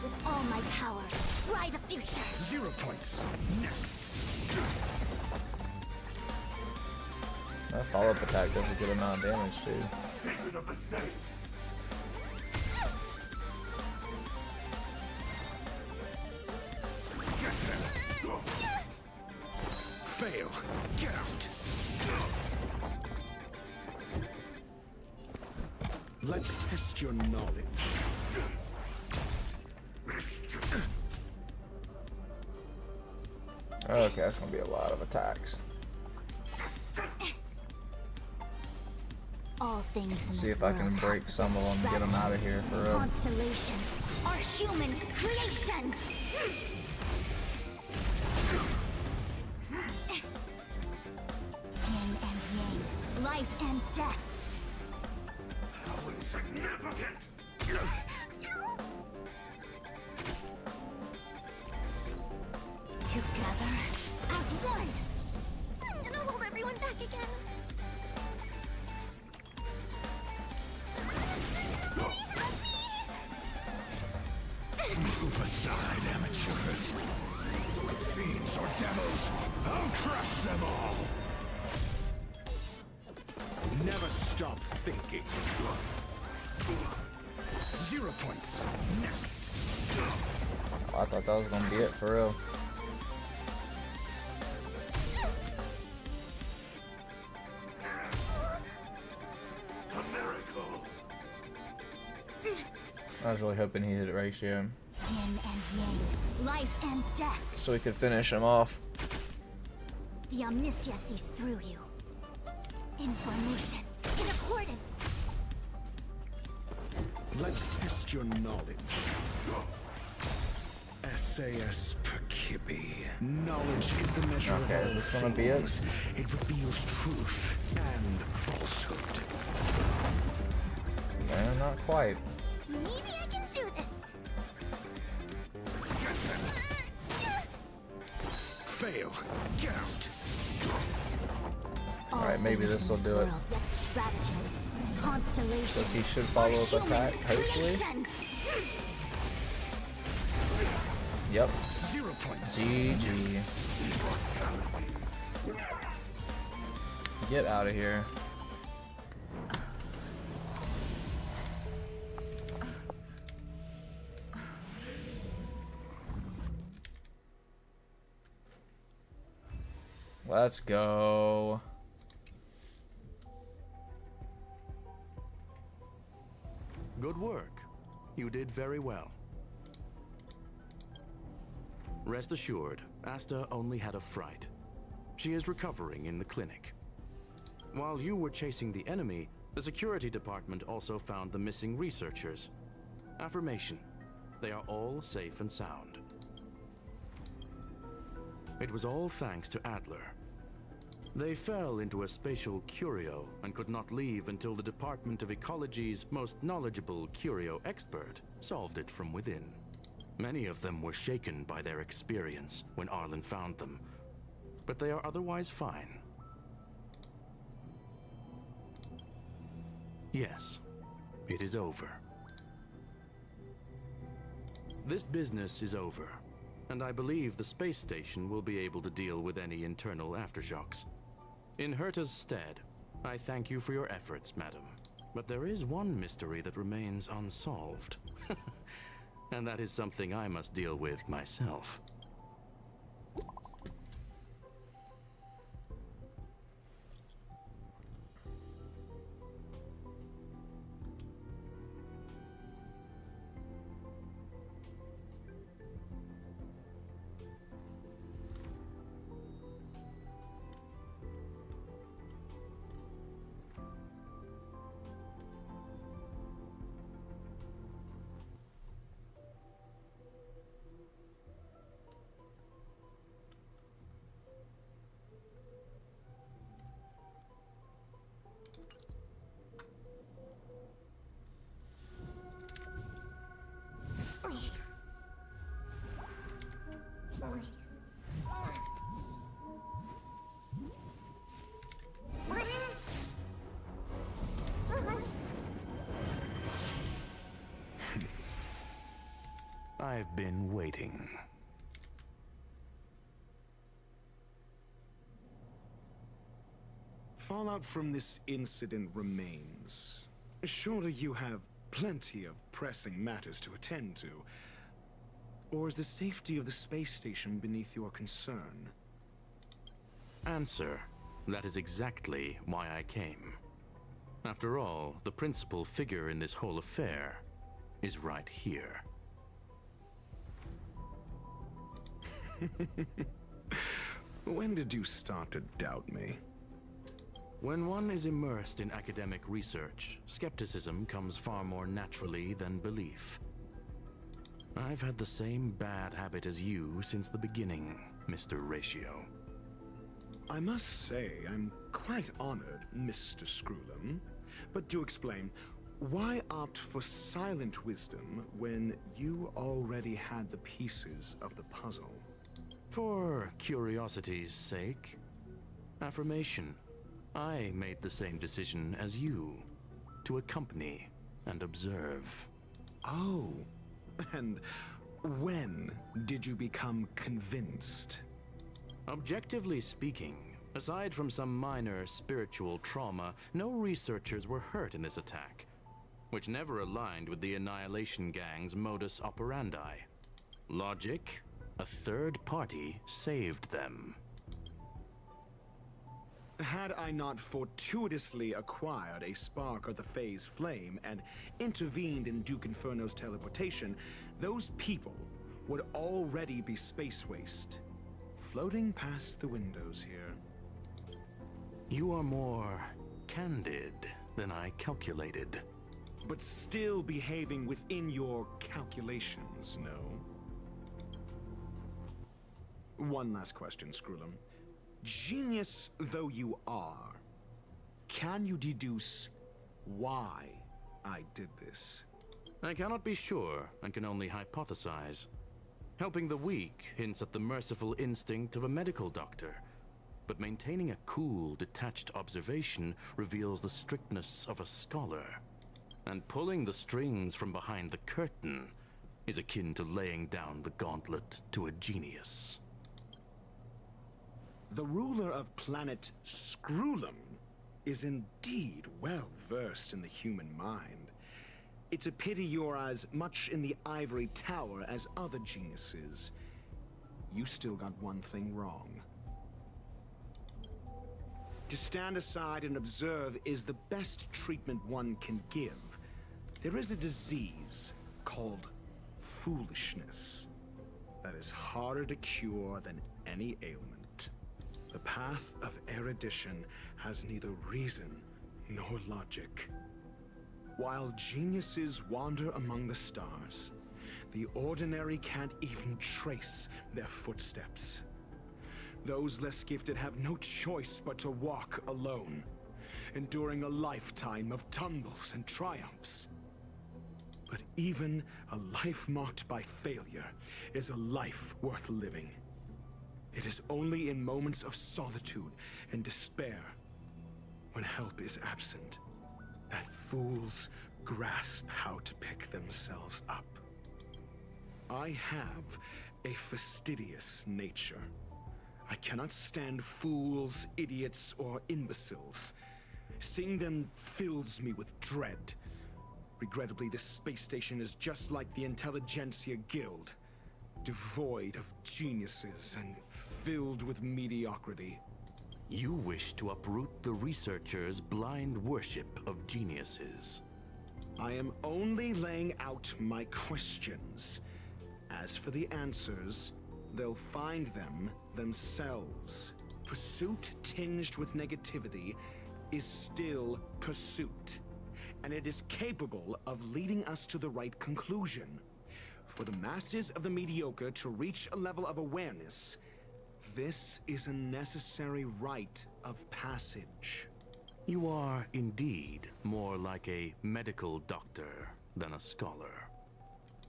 With all my power, try the future. 0 points. Next. That follow-up attack does a good amount of damage too. Secret of the saints. Fail. Get out. Let's test your knowledge. Okay, that's gonna be a lot of attacks. All things in See this if I can world break have some of them and get them out of here for real. Constellations are human creations. Yin and yang, life and death. How insignificant! Together as one. I'm gonna hold everyone back again. Move aside, amateurs. Fiends or devils, I'll crush them all. Never stop thinking. 0 points. Next. I thought that was gonna be it for real. A miracle. I was really hoping he hit ratio Yin and yang, life and death. so we could finish him off. The omniscia sees through you. Information in accordance. Let's test your knowledge. SAS Perkibi. Knowledge is the measure of Okay, all is this gonna be it? things. It reveals truth and falsehood. No, not quite. Maybe I can do this. Fail. Get out. Alright, maybe this will do it. Stratagems, constellations. Because he should follow up attack, hopefully. Creations. Yep. 0 points. GG. Get out of here. Let's go. Good work. You did very well. Rest assured, Asta only had a fright. She is recovering in the clinic. While you were chasing the enemy, the security department also found the missing researchers. Affirmation. They are all safe and sound. It was all thanks to Adler. They fell into a spatial curio and could not leave until the Department of Ecology's most knowledgeable curio expert solved it from within. Many of them were shaken by their experience when Arlen found them, but they are otherwise fine. Yes, it is over. This business is over, and I believe the space station will be able to deal with any internal aftershocks. In Herta's stead, I thank you for your efforts, madam. But there is one mystery that remains unsolved. And that is something I must deal with myself. I've been waiting. Fallout from this incident remains. Surely you have plenty of pressing matters to attend to. Or is the safety of the space station beneath your concern? Answer. That is exactly why I came. After all, the principal figure in this whole affair is right here. When did you start to doubt me? When one is immersed in academic research, skepticism comes far more naturally than belief. I've had the same bad habit as you since the beginning, Mr. Ratio. I must say, I'm quite honored, Mr. Screwlum. But do explain, why opt for silent wisdom when you already had the pieces of the puzzle? For curiosity's sake. Affirmation. I made the same decision as you, to accompany and observe. Oh, and when did you become convinced? Objectively speaking, aside from some minor spiritual trauma, no researchers were hurt in this attack, which never aligned with the Annihilation Gang's modus operandi. Logic? A third party saved them. Had I not fortuitously acquired a spark of the phase flame and intervened in Duke Inferno's teleportation, those people would already be space waste, floating past the windows here. You are more candid than I calculated. But still behaving within your calculations, no? One last question, Screwlum. Genius though you are, can you deduce why I did this? I cannot be sure and can only hypothesize. Helping the weak hints at the merciful instinct of a medical doctor, but maintaining a cool, detached observation reveals the strictness of a scholar. And pulling the strings from behind the curtain is akin to laying down the gauntlet to a genius. The ruler of planet Screwlum is indeed well versed in the human mind. It's a pity you're as much in the ivory tower as other geniuses. You still got one thing wrong. To stand aside and observe is the best treatment one can give. There is a disease called foolishness that is harder to cure than any ailment. The path of erudition has neither reason nor logic. While geniuses wander among the stars, the ordinary can't even trace their footsteps. Those less gifted have no choice but to walk alone, enduring a lifetime of tumbles and triumphs. But even a life marked by failure is a life worth living. It is only in moments of solitude and despair, when help is absent, that fools grasp how to pick themselves up. I have a fastidious nature. I cannot stand fools, idiots, or imbeciles. Seeing them fills me with dread. Regrettably, this space station is just like the Intelligentsia Guild, devoid of geniuses and filled with mediocrity. You wish to uproot the researchers' blind worship of geniuses. I am only laying out my questions. As for the answers, they'll find them themselves. Pursuit tinged with negativity is still pursuit, and it is capable of leading us to the right conclusion. For the masses of the mediocre to reach a level of awareness, this is a necessary rite of passage. You are indeed more like a medical doctor than a scholar.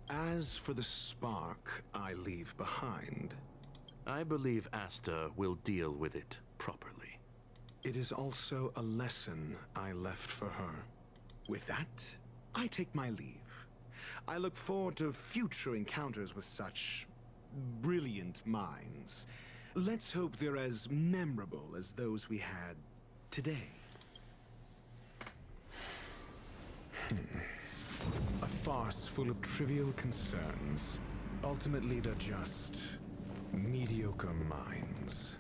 As for the spark I leave behind, I believe Asta will deal with it properly. it is also a lesson I left for her. With that, I take my leave. I look forward to future encounters with such brilliant minds. Let's hope they're as memorable as those we had today. A farce full of trivial concerns. Ultimately, they're just mediocre minds.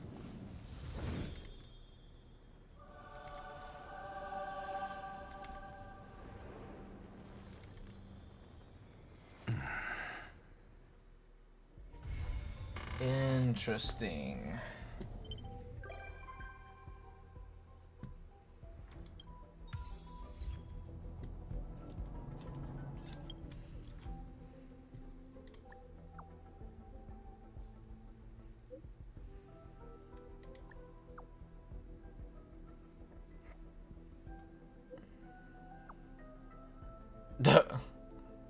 Interesting.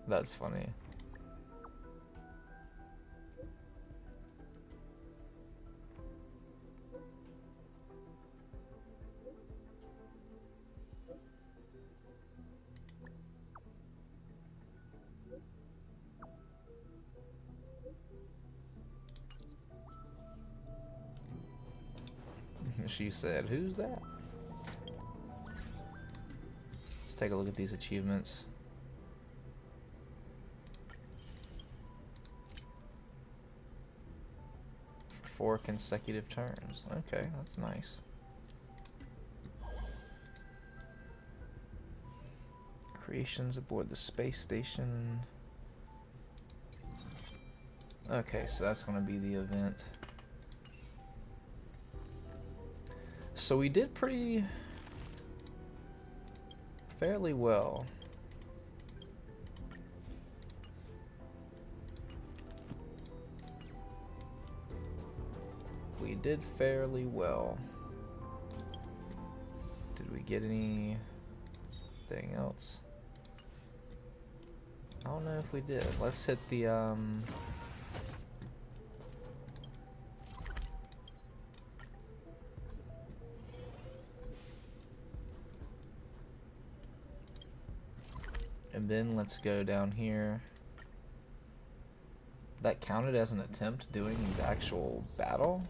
That's funny. She said, "Who's that?" Let's take a look at these achievements. 4 consecutive turns. Okay, that's nice. Creations aboard the space station. Okay, so that's going to be the event. So we did fairly well. We did fairly well. Did we get anything else? I don't know if we did. Let's hit the and then let's go down here That counted as an attempt doing the actual battle?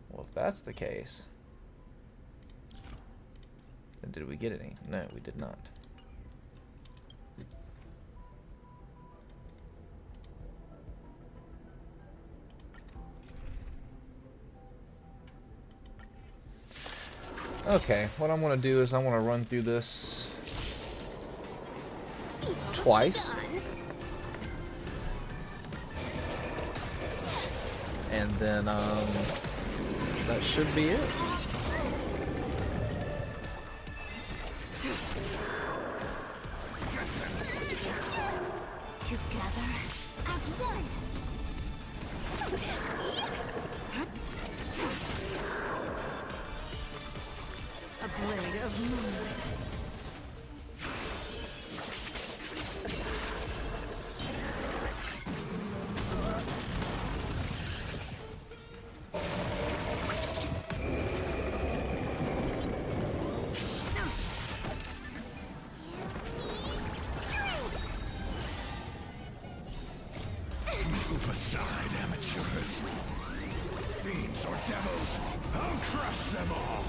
Well, if that's the case, then did we get any? No, we did not. Okay, what I'm going to do is I'm going to run through this twice. And then, that should be it. Together as one. A blade of moonlight. Move aside, amateurs. Fiends or devils, I'll crush them all.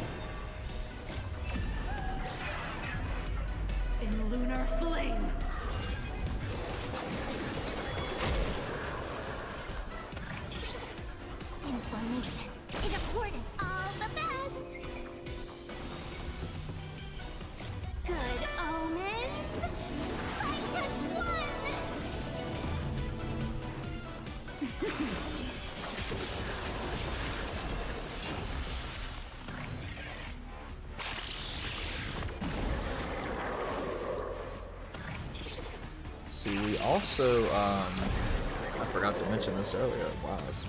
In lunar flame. Information in accordance. All the best. Good omens. Fight as one. See, we also, I forgot to mention this earlier. Wow, it's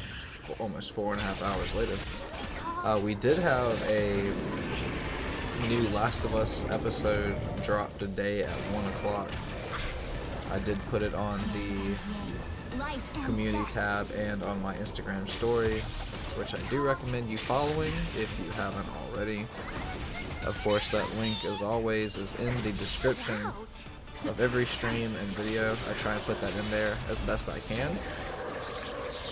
almost 4.5 hours later. We did have a new Last of Us episode drop today at 1 o'clock. I did put it on the community tab and on my Instagram story, which I do recommend you following if you haven't already. Of course, that link, as always, is in the description of every stream and video. I try and put that in there as best I can.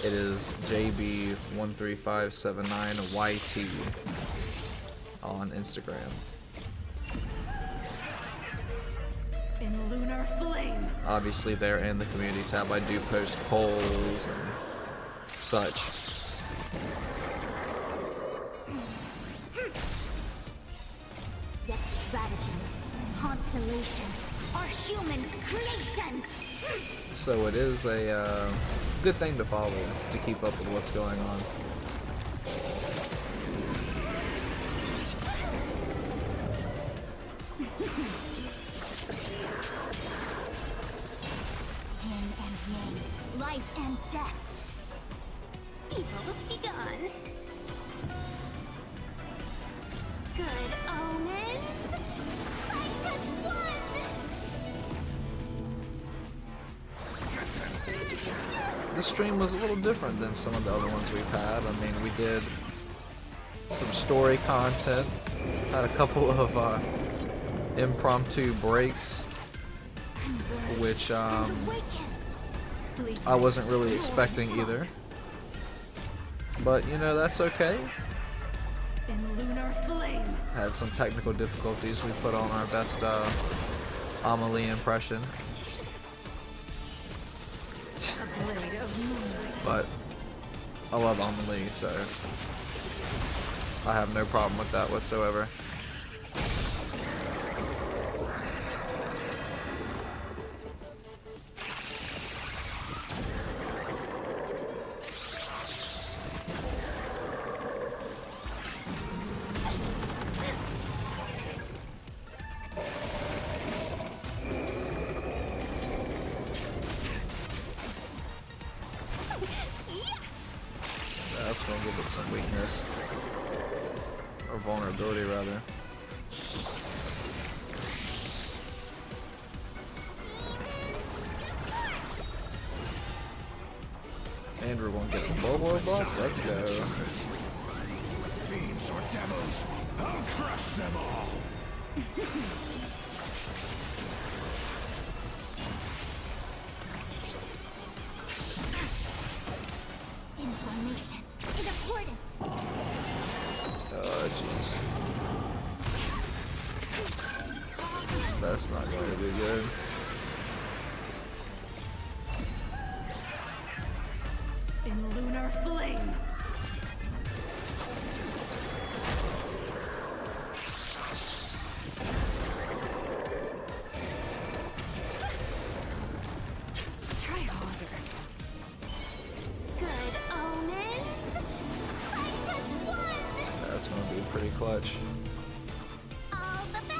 It is JB13579YT on Instagram. In lunar flame. Obviously, there in the community tab, I do post polls and such. Yet stratagems, constellations, are human creations. So it is a good thing to follow to keep up with what's going on. Yin and yang, life and death. Evil is begun. Good omens. Fight as one. This stream was a little different than some of the other ones we've had. I mean, we did some story content, had a couple of impromptu breaks, which I wasn't really expecting either. But, you know, that's okay. In lunar flame. Had some technical difficulties. We put on our best Amelie impression. A blade of moonlight. But I love Amelie, so I have no problem with that whatsoever. That's gonna give it some weakness. Or vulnerability, rather. And we're gonna get the Bobo buff. Let's go. Fiends or devils, I'll crush them all. That's not going to be good. In lunar flame. Try harder. Good omens. I just won. That's going to be pretty clutch. All the best.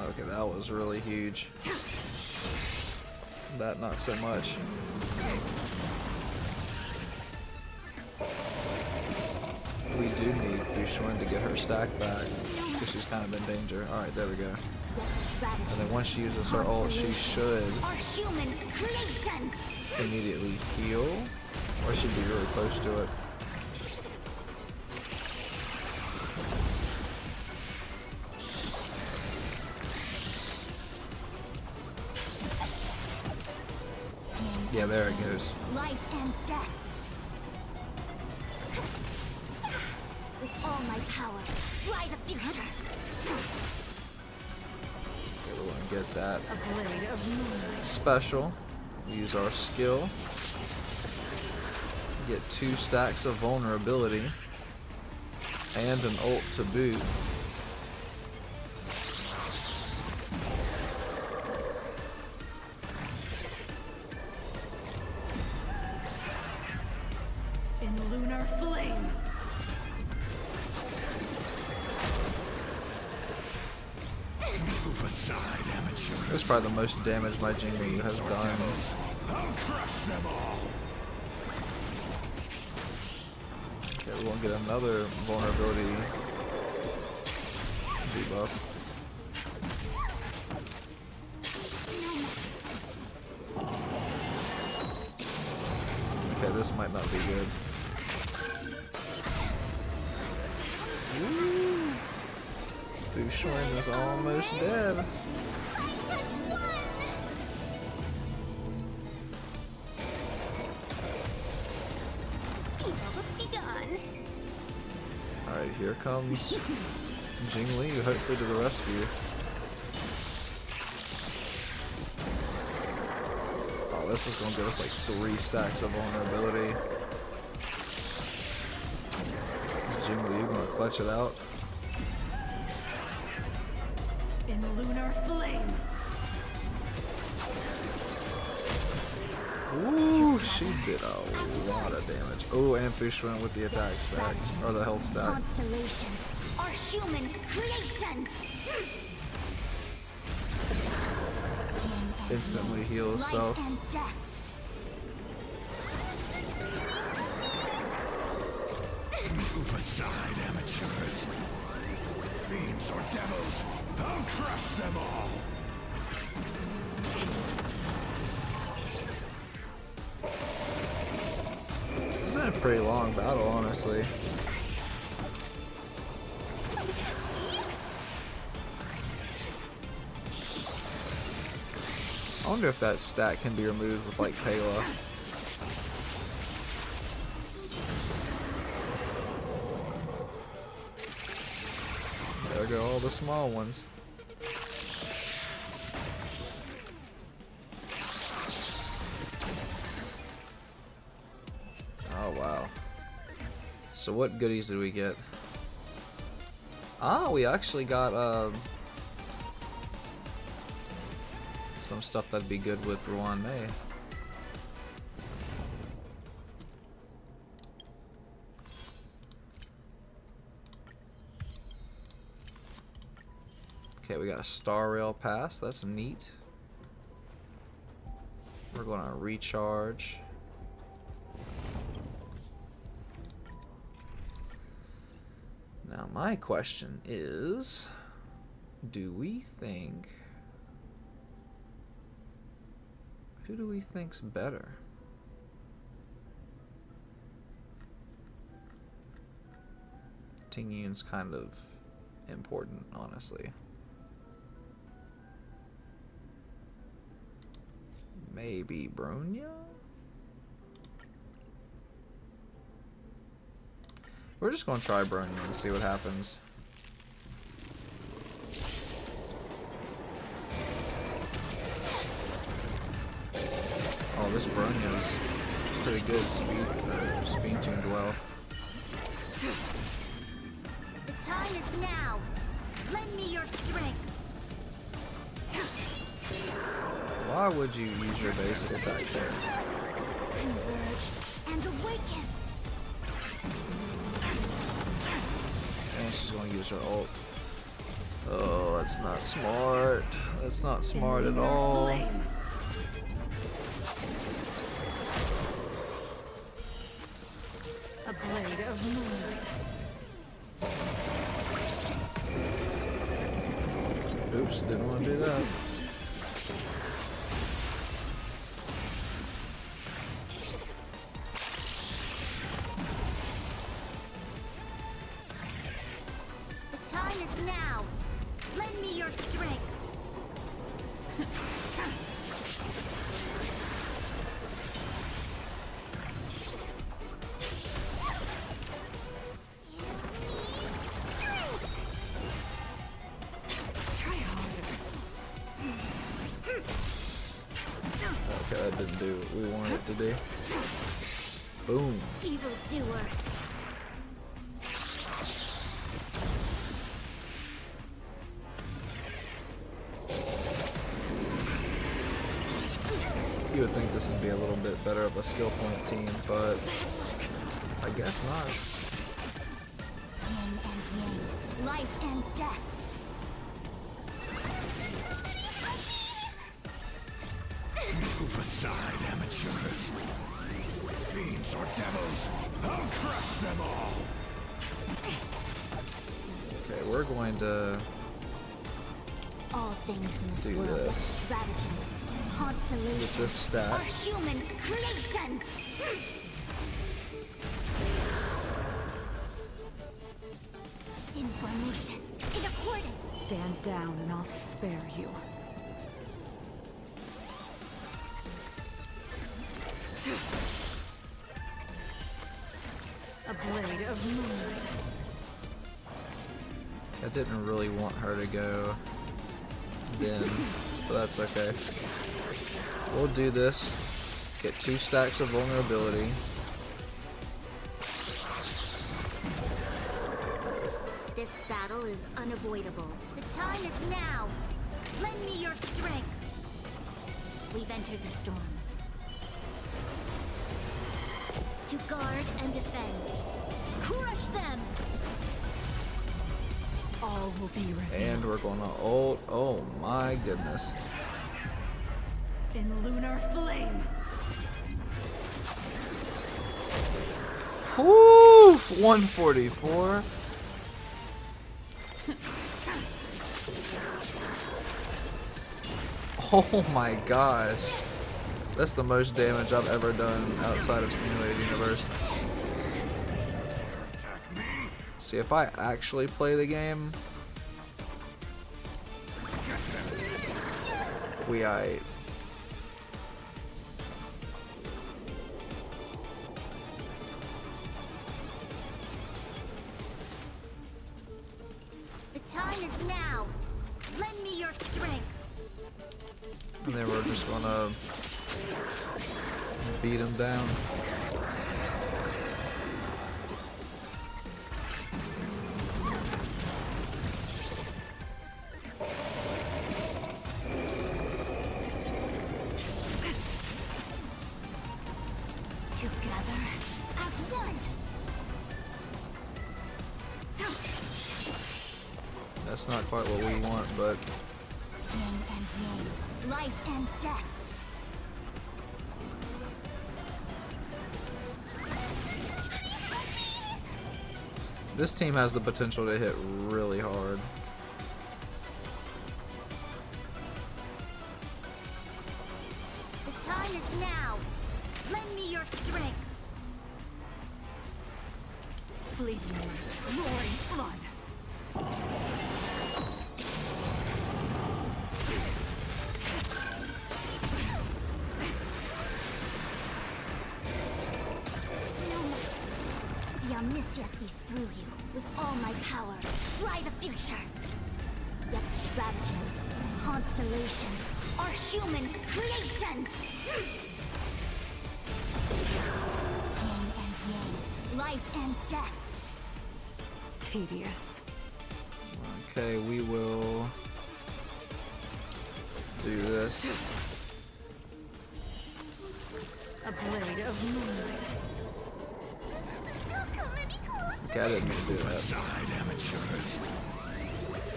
Okay, that was really huge. That not so much. We do need Fushun to get her stack back, because she's kind of in danger. Alright, there we go. And then once she uses her ult, she should Our human creations. immediately heal, or she'd be really close to it. Yeah, there it goes. Life and death. With all my power, fly the future. Okay, we're gonna get that A blade of moonlight. special. Use our skill. Get 2 stacks of vulnerability and an ult to boot. In lunar flame. Move aside, amateur. That's probably the most damage my Jingyu has done. I'll crush them all. Okay, we won't get another vulnerability debuff. Okay, this might not be good. Woo! Fushun is almost dead. Alright, here comes Jingli, hopefully to the rescue. Oh, this is gonna give us like 3 stacks of vulnerability. Is Jingli gonna clutch it out? In lunar flame. Ooh, she did a lot of damage. Oh, and Fushun with the attack stack, or the health stack. Constellations. Our human creations. Instantly heals Life self. and death. Move aside, amateurs. Fiends or devils, I'll crush them all. It's been a pretty long battle, honestly. I wonder if that stat can be removed with like Pela. There go all the small ones. Oh wow. So what goodies did we get? Ah, we actually got some stuff that'd be good with Ruan Mei. Okay, we got a Star Rail Pass. That's neat. We're going to recharge. Now, my question is, do we think... Who do we think's better? Tingyun's kind of important, honestly. Maybe Bronya? We're just gonna try Bronya and see what happens. Oh, this Bronya is pretty good speed tuned well. The time is now. Lend me your strength. Why would you use your basic attack there? Converge and awaken. And she's gonna use her ult. Oh, that's not smart. That's not smart at all. A blade of moonlight. Oops, didn't want to do that. The time is now. Lend me your strength. Okay, that didn't do what we wanted it to do. Boom. Evildoer. You would think this would be a little bit better of a skill point team, but I guess not. Yin and yang. Life and death. Move aside, amateurs. Fiends or devils, I'll crush them all. Okay, we're going to All things in this do world this. with stratagems, constellations, With this stat. are human creations. Information in accordance. Stand down and I'll spare you. A blade of moonlight. I didn't really want her to go then, but that's okay. We'll do this. Get 2 stacks of vulnerability. This battle is unavoidable. The time is now. Lend me your strength. We've entered the storm. To guard and defend. Crush them! All will be revealed. And we're gonna ult. Oh my goodness. In lunar flame. Whew! 144. Oh my gosh. That's the most damage I've ever done outside of Simulated Universe. See, if I actually play the game, we aight. The time is now. Lend me your strength. And then we're just gonna beat him down. Together as one. That's not quite what we want, but Yin and yang. Life and death. this team has the potential to hit really hard. The time is now. Lend me your strength. Fleeting light, roaring flood. omniscia sees through you. With all my power, try the future. Yet stratagems, constellations, are human creations! Yin and yang, life and death. Tedious. Okay, we will do this. A blade of moonlight. Okay, I didn't mean to do that. Aside, amateurs.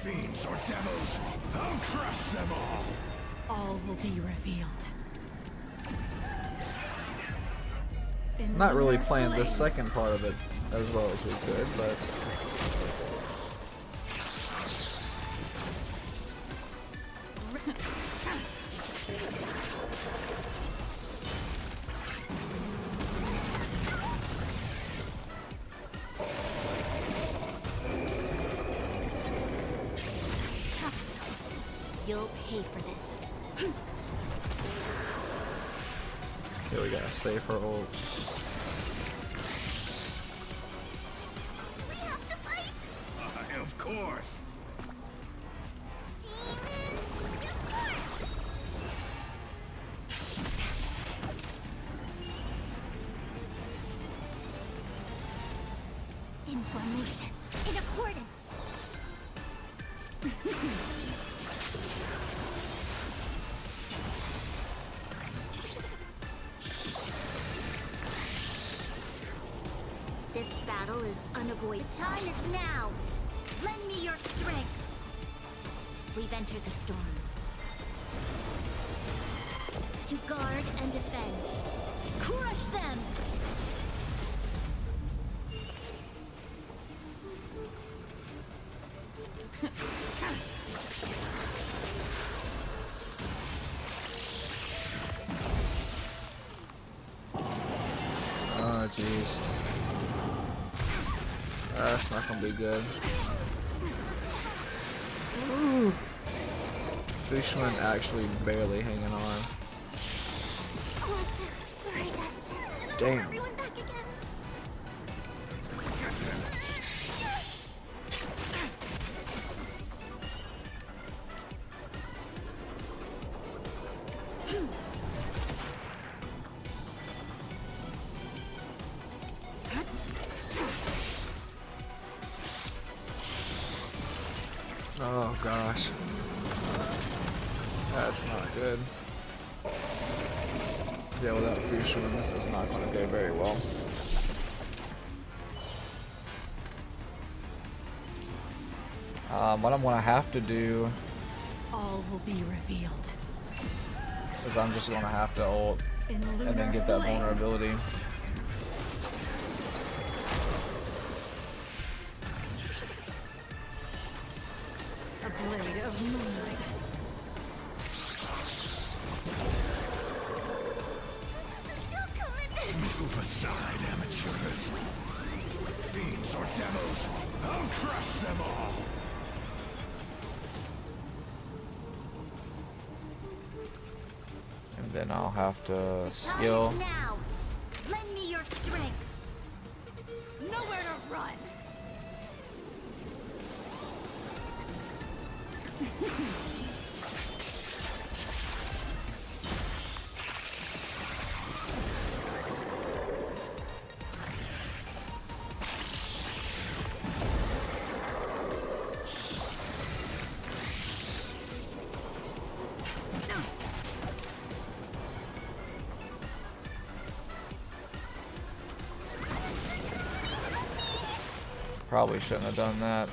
Fiends or devils, I'll crush them all. All will be revealed. Not really playing the second part of it as well as we could, but You'll pay for this. okay, we gotta save her ult. Of course. Information in accordance. This battle is unavoidable. The time is now. Lend me your strength. We've entered the storm. To guard and defend. Crush them! Oh jeez. That's not gonna be good. Ooh. Fishman actually barely hanging on. Damn. Oh gosh. That's not good. Yeah, without Fishman, this is not going to go very well. What I'm going to have to do All will be revealed. is I'm just going to have to ult In and then get that flame. vulnerability. A blade of moonlight. Move aside, amateurs. Fiends or devils, I'll crush them all. And then I'll have to skill. Time is now. Lend me your strength. Nowhere to run. Probably shouldn't have done that.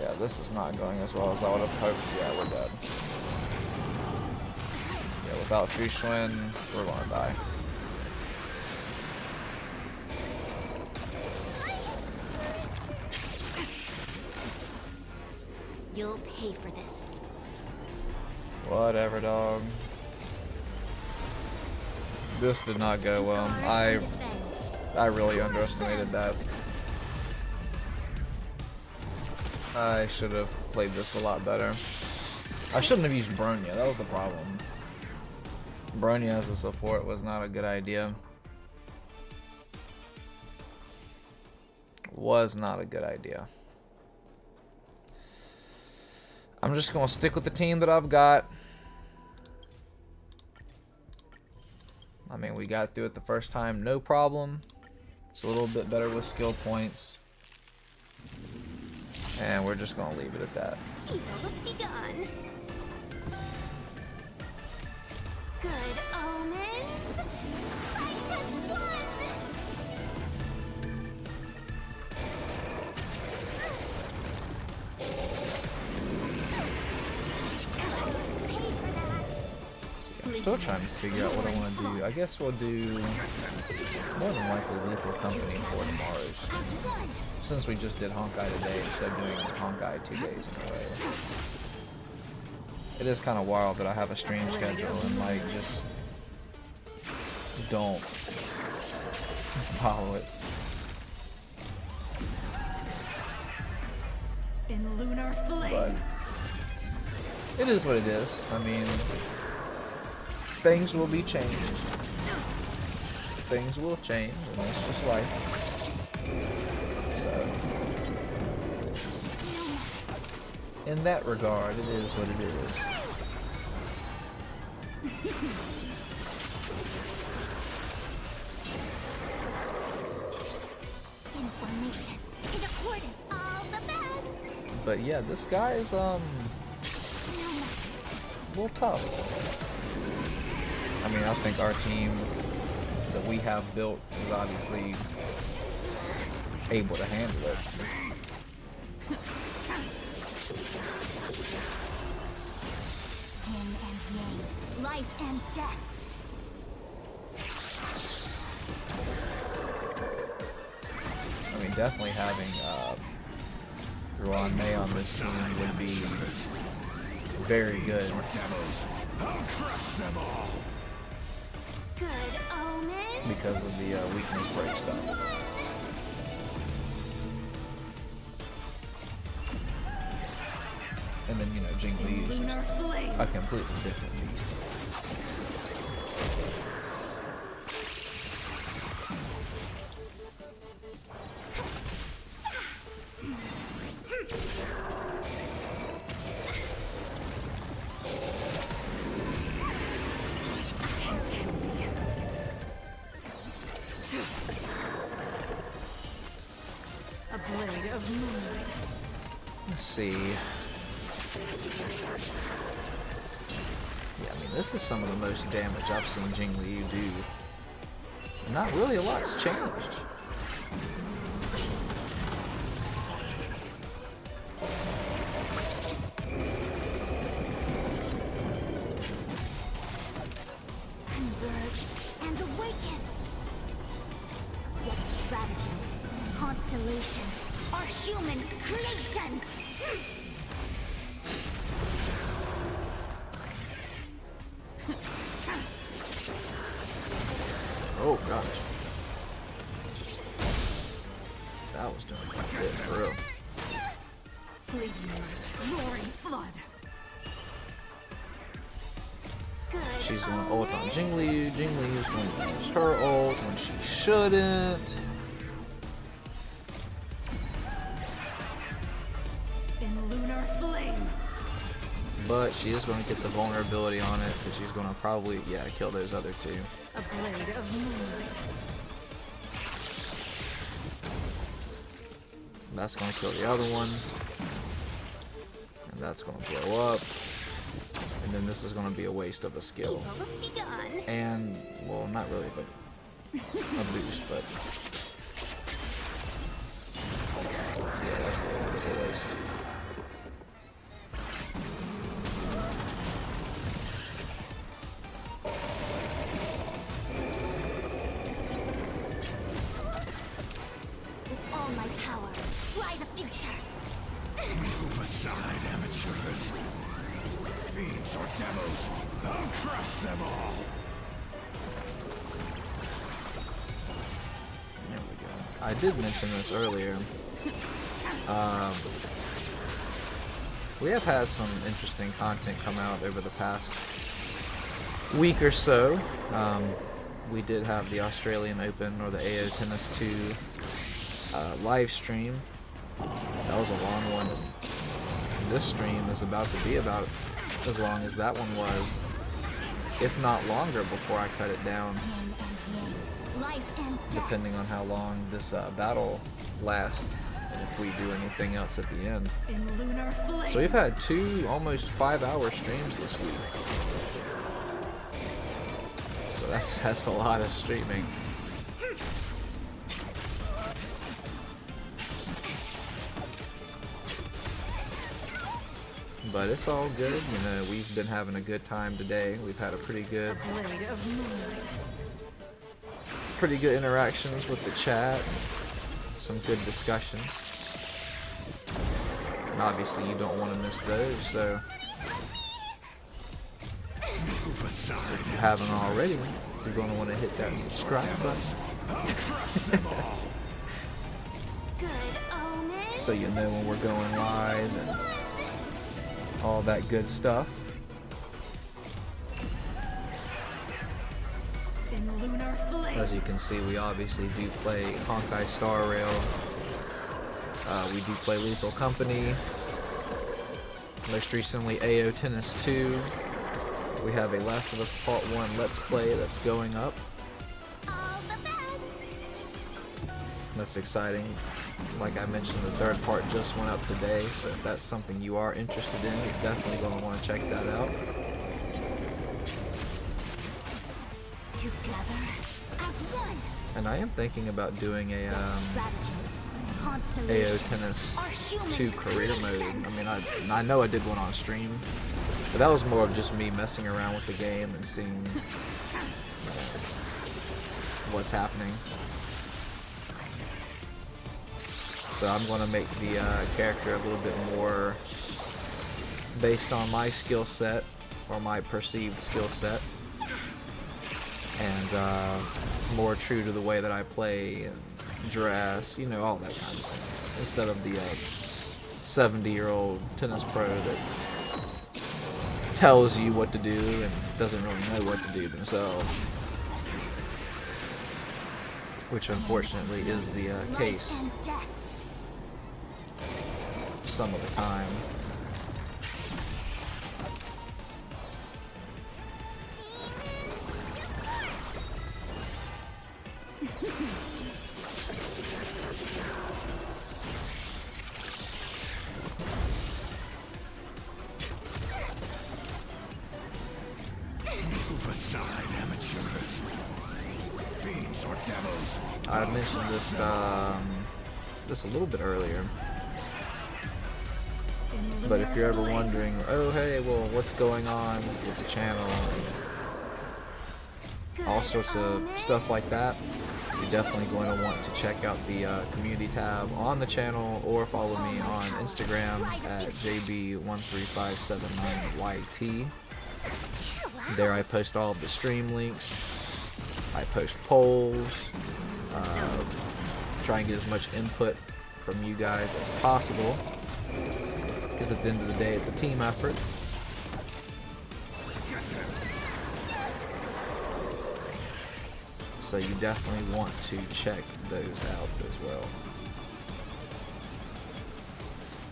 Yeah, this is not going as well as I would have hoped. Yeah, we're dead. Yeah, without Fishman, we're gonna die. You'll pay for this. Whatever, dog. This did not go well. I really underestimated that. I should have played this a lot better. I shouldn't have used Bronya, that was the problem. Bronya as a support was not a good idea. Was not a good idea. I'm just gonna stick with the team that I've got. I mean, we got through it the first time, no problem. It's a little bit better with skill points. And we're just gonna leave it at that. Evil begun. Good omens. I just won. I'm still trying to figure out what I want to do. I guess we'll do more than likely Lethal Company for tomorrow. Since we just did Honkai today instead of doing Honkai 2 days in a row. It is kind of wild that I have a stream schedule and like just don't follow it. In lunar flame. But it is what it is. I mean, things will be changed. Things will change, and that's just life. So, in that regard, it is what it is. Information in accordance. All the best. But yeah, this guy is a little tough. I mean, I think our team that we have built is obviously able to handle it. Yin and yang, life and death. I mean, definitely having Ruan Mei on this team would be very good. Good omen. Because of the weakness break stuff. And then, you know, Jing Li is just a completely different beast. A blade of moonlight. Let's see. Yeah, I mean, this is some of the most damage I've seen Jing Li do. Not really a lot's changed. Converge and awaken. Yet stratagems, constellations, are human creations. Oh gosh. That was doing quite a bit, for real. Fleeting light, roaring flood. She's going to ult on Jing Li. Jing Li is going to use her ult when she shouldn't. In lunar flame. But she is going to get the vulnerability on it, because she's going to probably, yeah, kill those other two. A blade of moonlight. That's going to kill the other one. And that's going to blow up. And then this is going to be a waste of a skill. And, well, not really, but a boost, but... yeah, that's a little bit of a waste. With all my power, fly the future. Move aside, amateurs. Fiends or devils, I'll crush them all. There we go. I did mention this earlier. We have had some interesting content come out over the past week or so. We did have the Australian Open, or the AO Tennis 2 live stream. That was a long one. This stream is about to be about as long as that one was, if not longer, before I cut it down, depending on how long this battle lasts and if we do anything else at the end. So we've had 2 almost 5-hour streams this week, so that's a lot of streaming. But it's all good, you know, we've been having a good time today. We've had a pretty good interactions with the chat, some good discussions. And obviously you don't want to miss those, so if you haven't already, you're going to want to hit that subscribe button. So you know when we're going live and all that good stuff. As you can see, we obviously do play Honkai Star Rail. We do play Lethal Company. Most recently, AO Tennis 2. We have a Last of Us Part 1 Let's Play that's going up. That's exciting. Like I mentioned, the 3rd part just went up today, so if that's something you are interested in, you're definitely going to want to check that out. And I am thinking about doing a AO Tennis 2 career mode. I mean, I know I did one on stream, but that was more of just me messing around with the game and seeing what's happening. So I'm going to make the character a little bit more based on my skill set, or my perceived skill set, and more true to the way that I play and dress, you know, all that kind of thing. Instead of the 70-year-old tennis pro that tells you what to do and doesn't really know what to do themselves. Which unfortunately is the case some of the time. Move aside, amateurs. Fiends or devils. I mentioned this a little bit earlier. But if you're ever wondering, oh hey, well, what's going on with the channel, and all sorts of stuff like that, you're definitely going to want to check out the community tab on the channel, or follow me on Instagram at JB13579YT. There I post all of the stream links, I post polls, try and get as much input from you guys as possible. Because at the end of the day, it's a team effort. So you definitely want to check those out as well.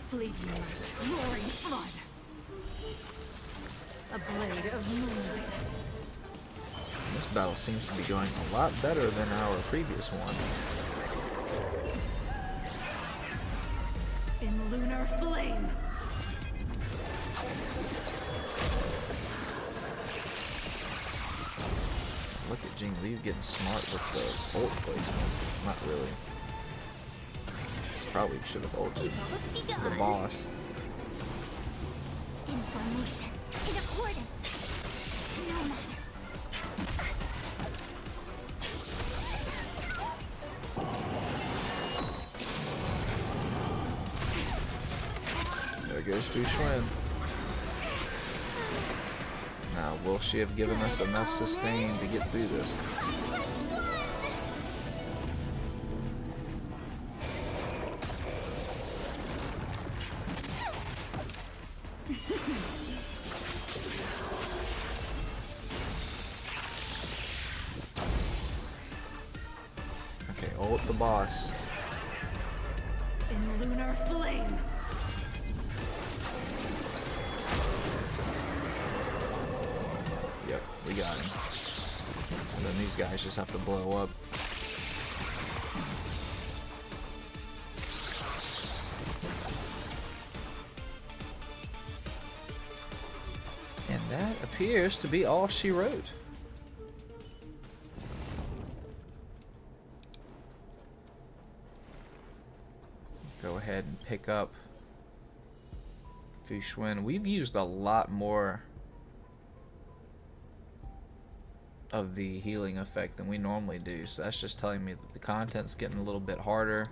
Fleeting light, roaring flood. A blade of moonlight. This battle seems to be going a lot better than our previous one. In lunar flame. Look at Jing Lee getting smart with the ult placement. Not really. Probably should have ulted the boss. Information in accordance. No matter. There goes Fu Xuan. Now, will she have given us enough sustain to get through this? Okay, ult the boss. lunar flame. Yep, we got him. And then these guys just have to blow up. And that appears to be all she wrote. Go ahead and pick up Fushwen. We've used a lot more of the healing effect than we normally do, so that's just telling me that the content's getting a little bit harder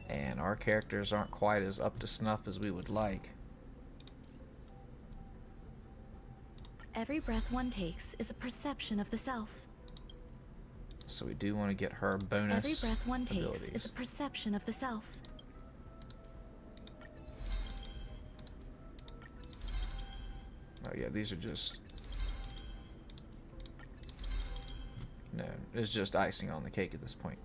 and our characters aren't quite as up to snuff as we would like. Every breath one takes is a perception of the self. So we do want to get her bonus Every breath one abilities. takes is a perception of the self. Oh yeah, these are just... No, it's just icing on the cake at this point.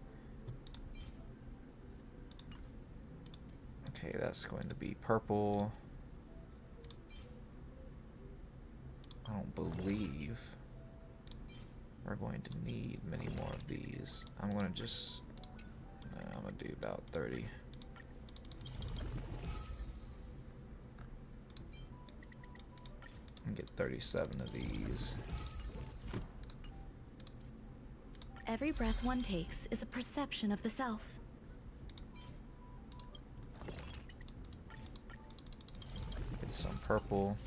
Okay, that's going to be purple. I don't believe we're going to need many more of these. I'm going to just... No, I'm going to do about 30. And get 37 of these. Every breath one takes is a perception of the self. Get some purple.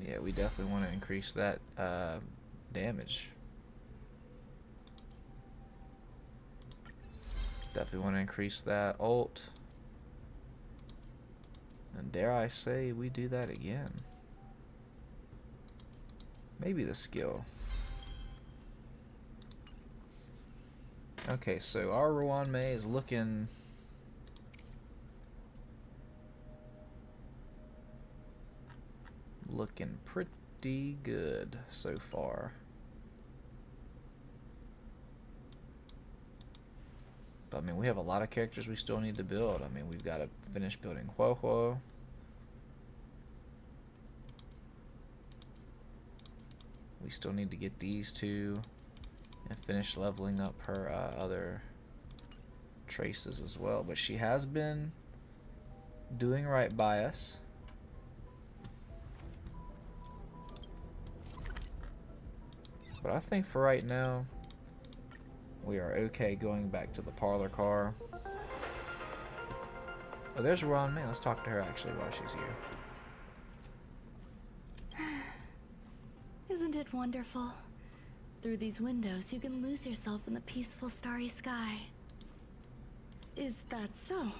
Yeah, we definitely want to increase that damage. Definitely want to increase that ult. And dare I say we do that again. Maybe the skill. Okay, so our Ruan Mei is looking... looking pretty good so far. But I mean, we have a lot of characters we still need to build. I mean, we've got to finish building Huo. We still need to get these two and finish leveling up her other traces as well. But she has been doing right by us. But I think for right now, we are okay going back to the parlor car. Oh, there's Ruan Mei. Let's talk to her actually while she's here. Isn't it wonderful? Through these windows, you can lose yourself in the peaceful starry sky. Is that so?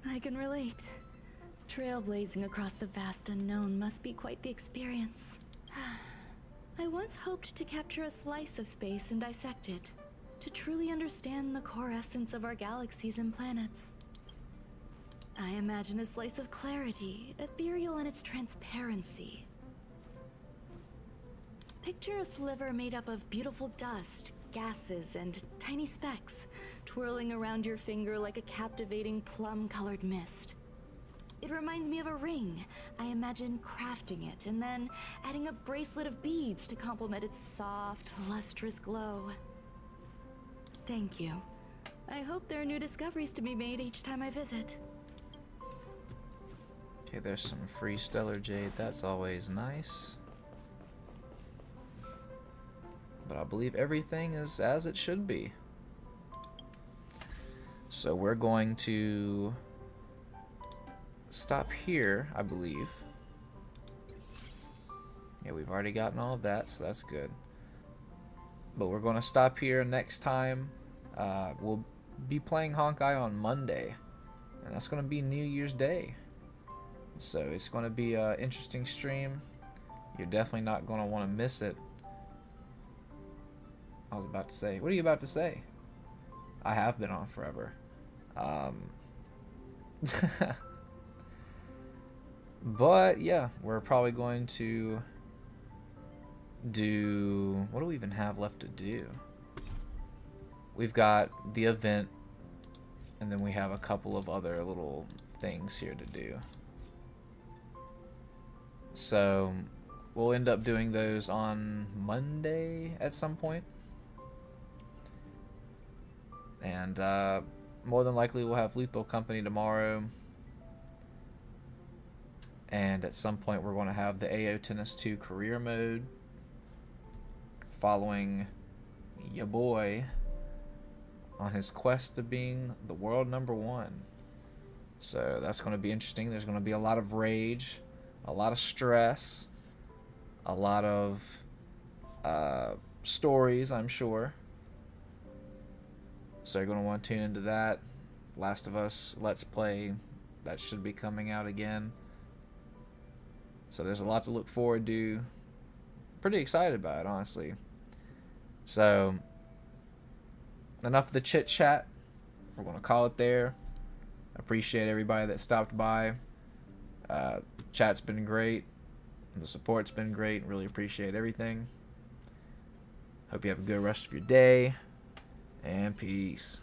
I can relate. Trailblazing across the vast unknown must be quite the experience. I once hoped to capture a slice of space and dissect it, to truly understand the core essence of our galaxies and planets. I imagine a slice of clarity, ethereal in its transparency. Picture a sliver made up of beautiful dust, gases, and tiny specks, twirling around your finger like a captivating plum-colored mist. It reminds me of a ring. I imagine crafting it and then adding a bracelet of beads to complement its soft, lustrous glow. Thank you. I hope there are new discoveries to be made each time I visit. Okay, there's some free stellar jade. That's always nice. But I believe everything is as it should be. So we're going to stop here, I believe. Yeah, we've already gotten all of that, so that's good. But we're going to stop here next time. We'll be playing Honkai on Monday. And that's going to be New Year's Day. So it's going to be an interesting stream. You're definitely not going to want to miss it. I was about to say, what are you about to say? I have been on forever. But yeah, we're probably going to do, what do we even have left to do? We've got the event, and then we have a couple of other little things here to do. So we'll end up doing those on Monday at some point. And more than likely we'll have Lethal Company tomorrow. And at some point we're going to have the AO Tennis 2 career mode, following ya boy on his quest to being the world #1. So that's going to be interesting. There's going to be a lot of rage, a lot of stress, a lot of stories, I'm sure. So you're going to want to tune into that. Last of Us Let's Play, that should be coming out again. So there's a lot to look forward to. Pretty excited about it, honestly. So enough of the chit chat. We're going to call it there. Appreciate everybody that stopped by. Chat's been great. The support's been great. Really appreciate everything. Hope you have a good rest of your day. And peace.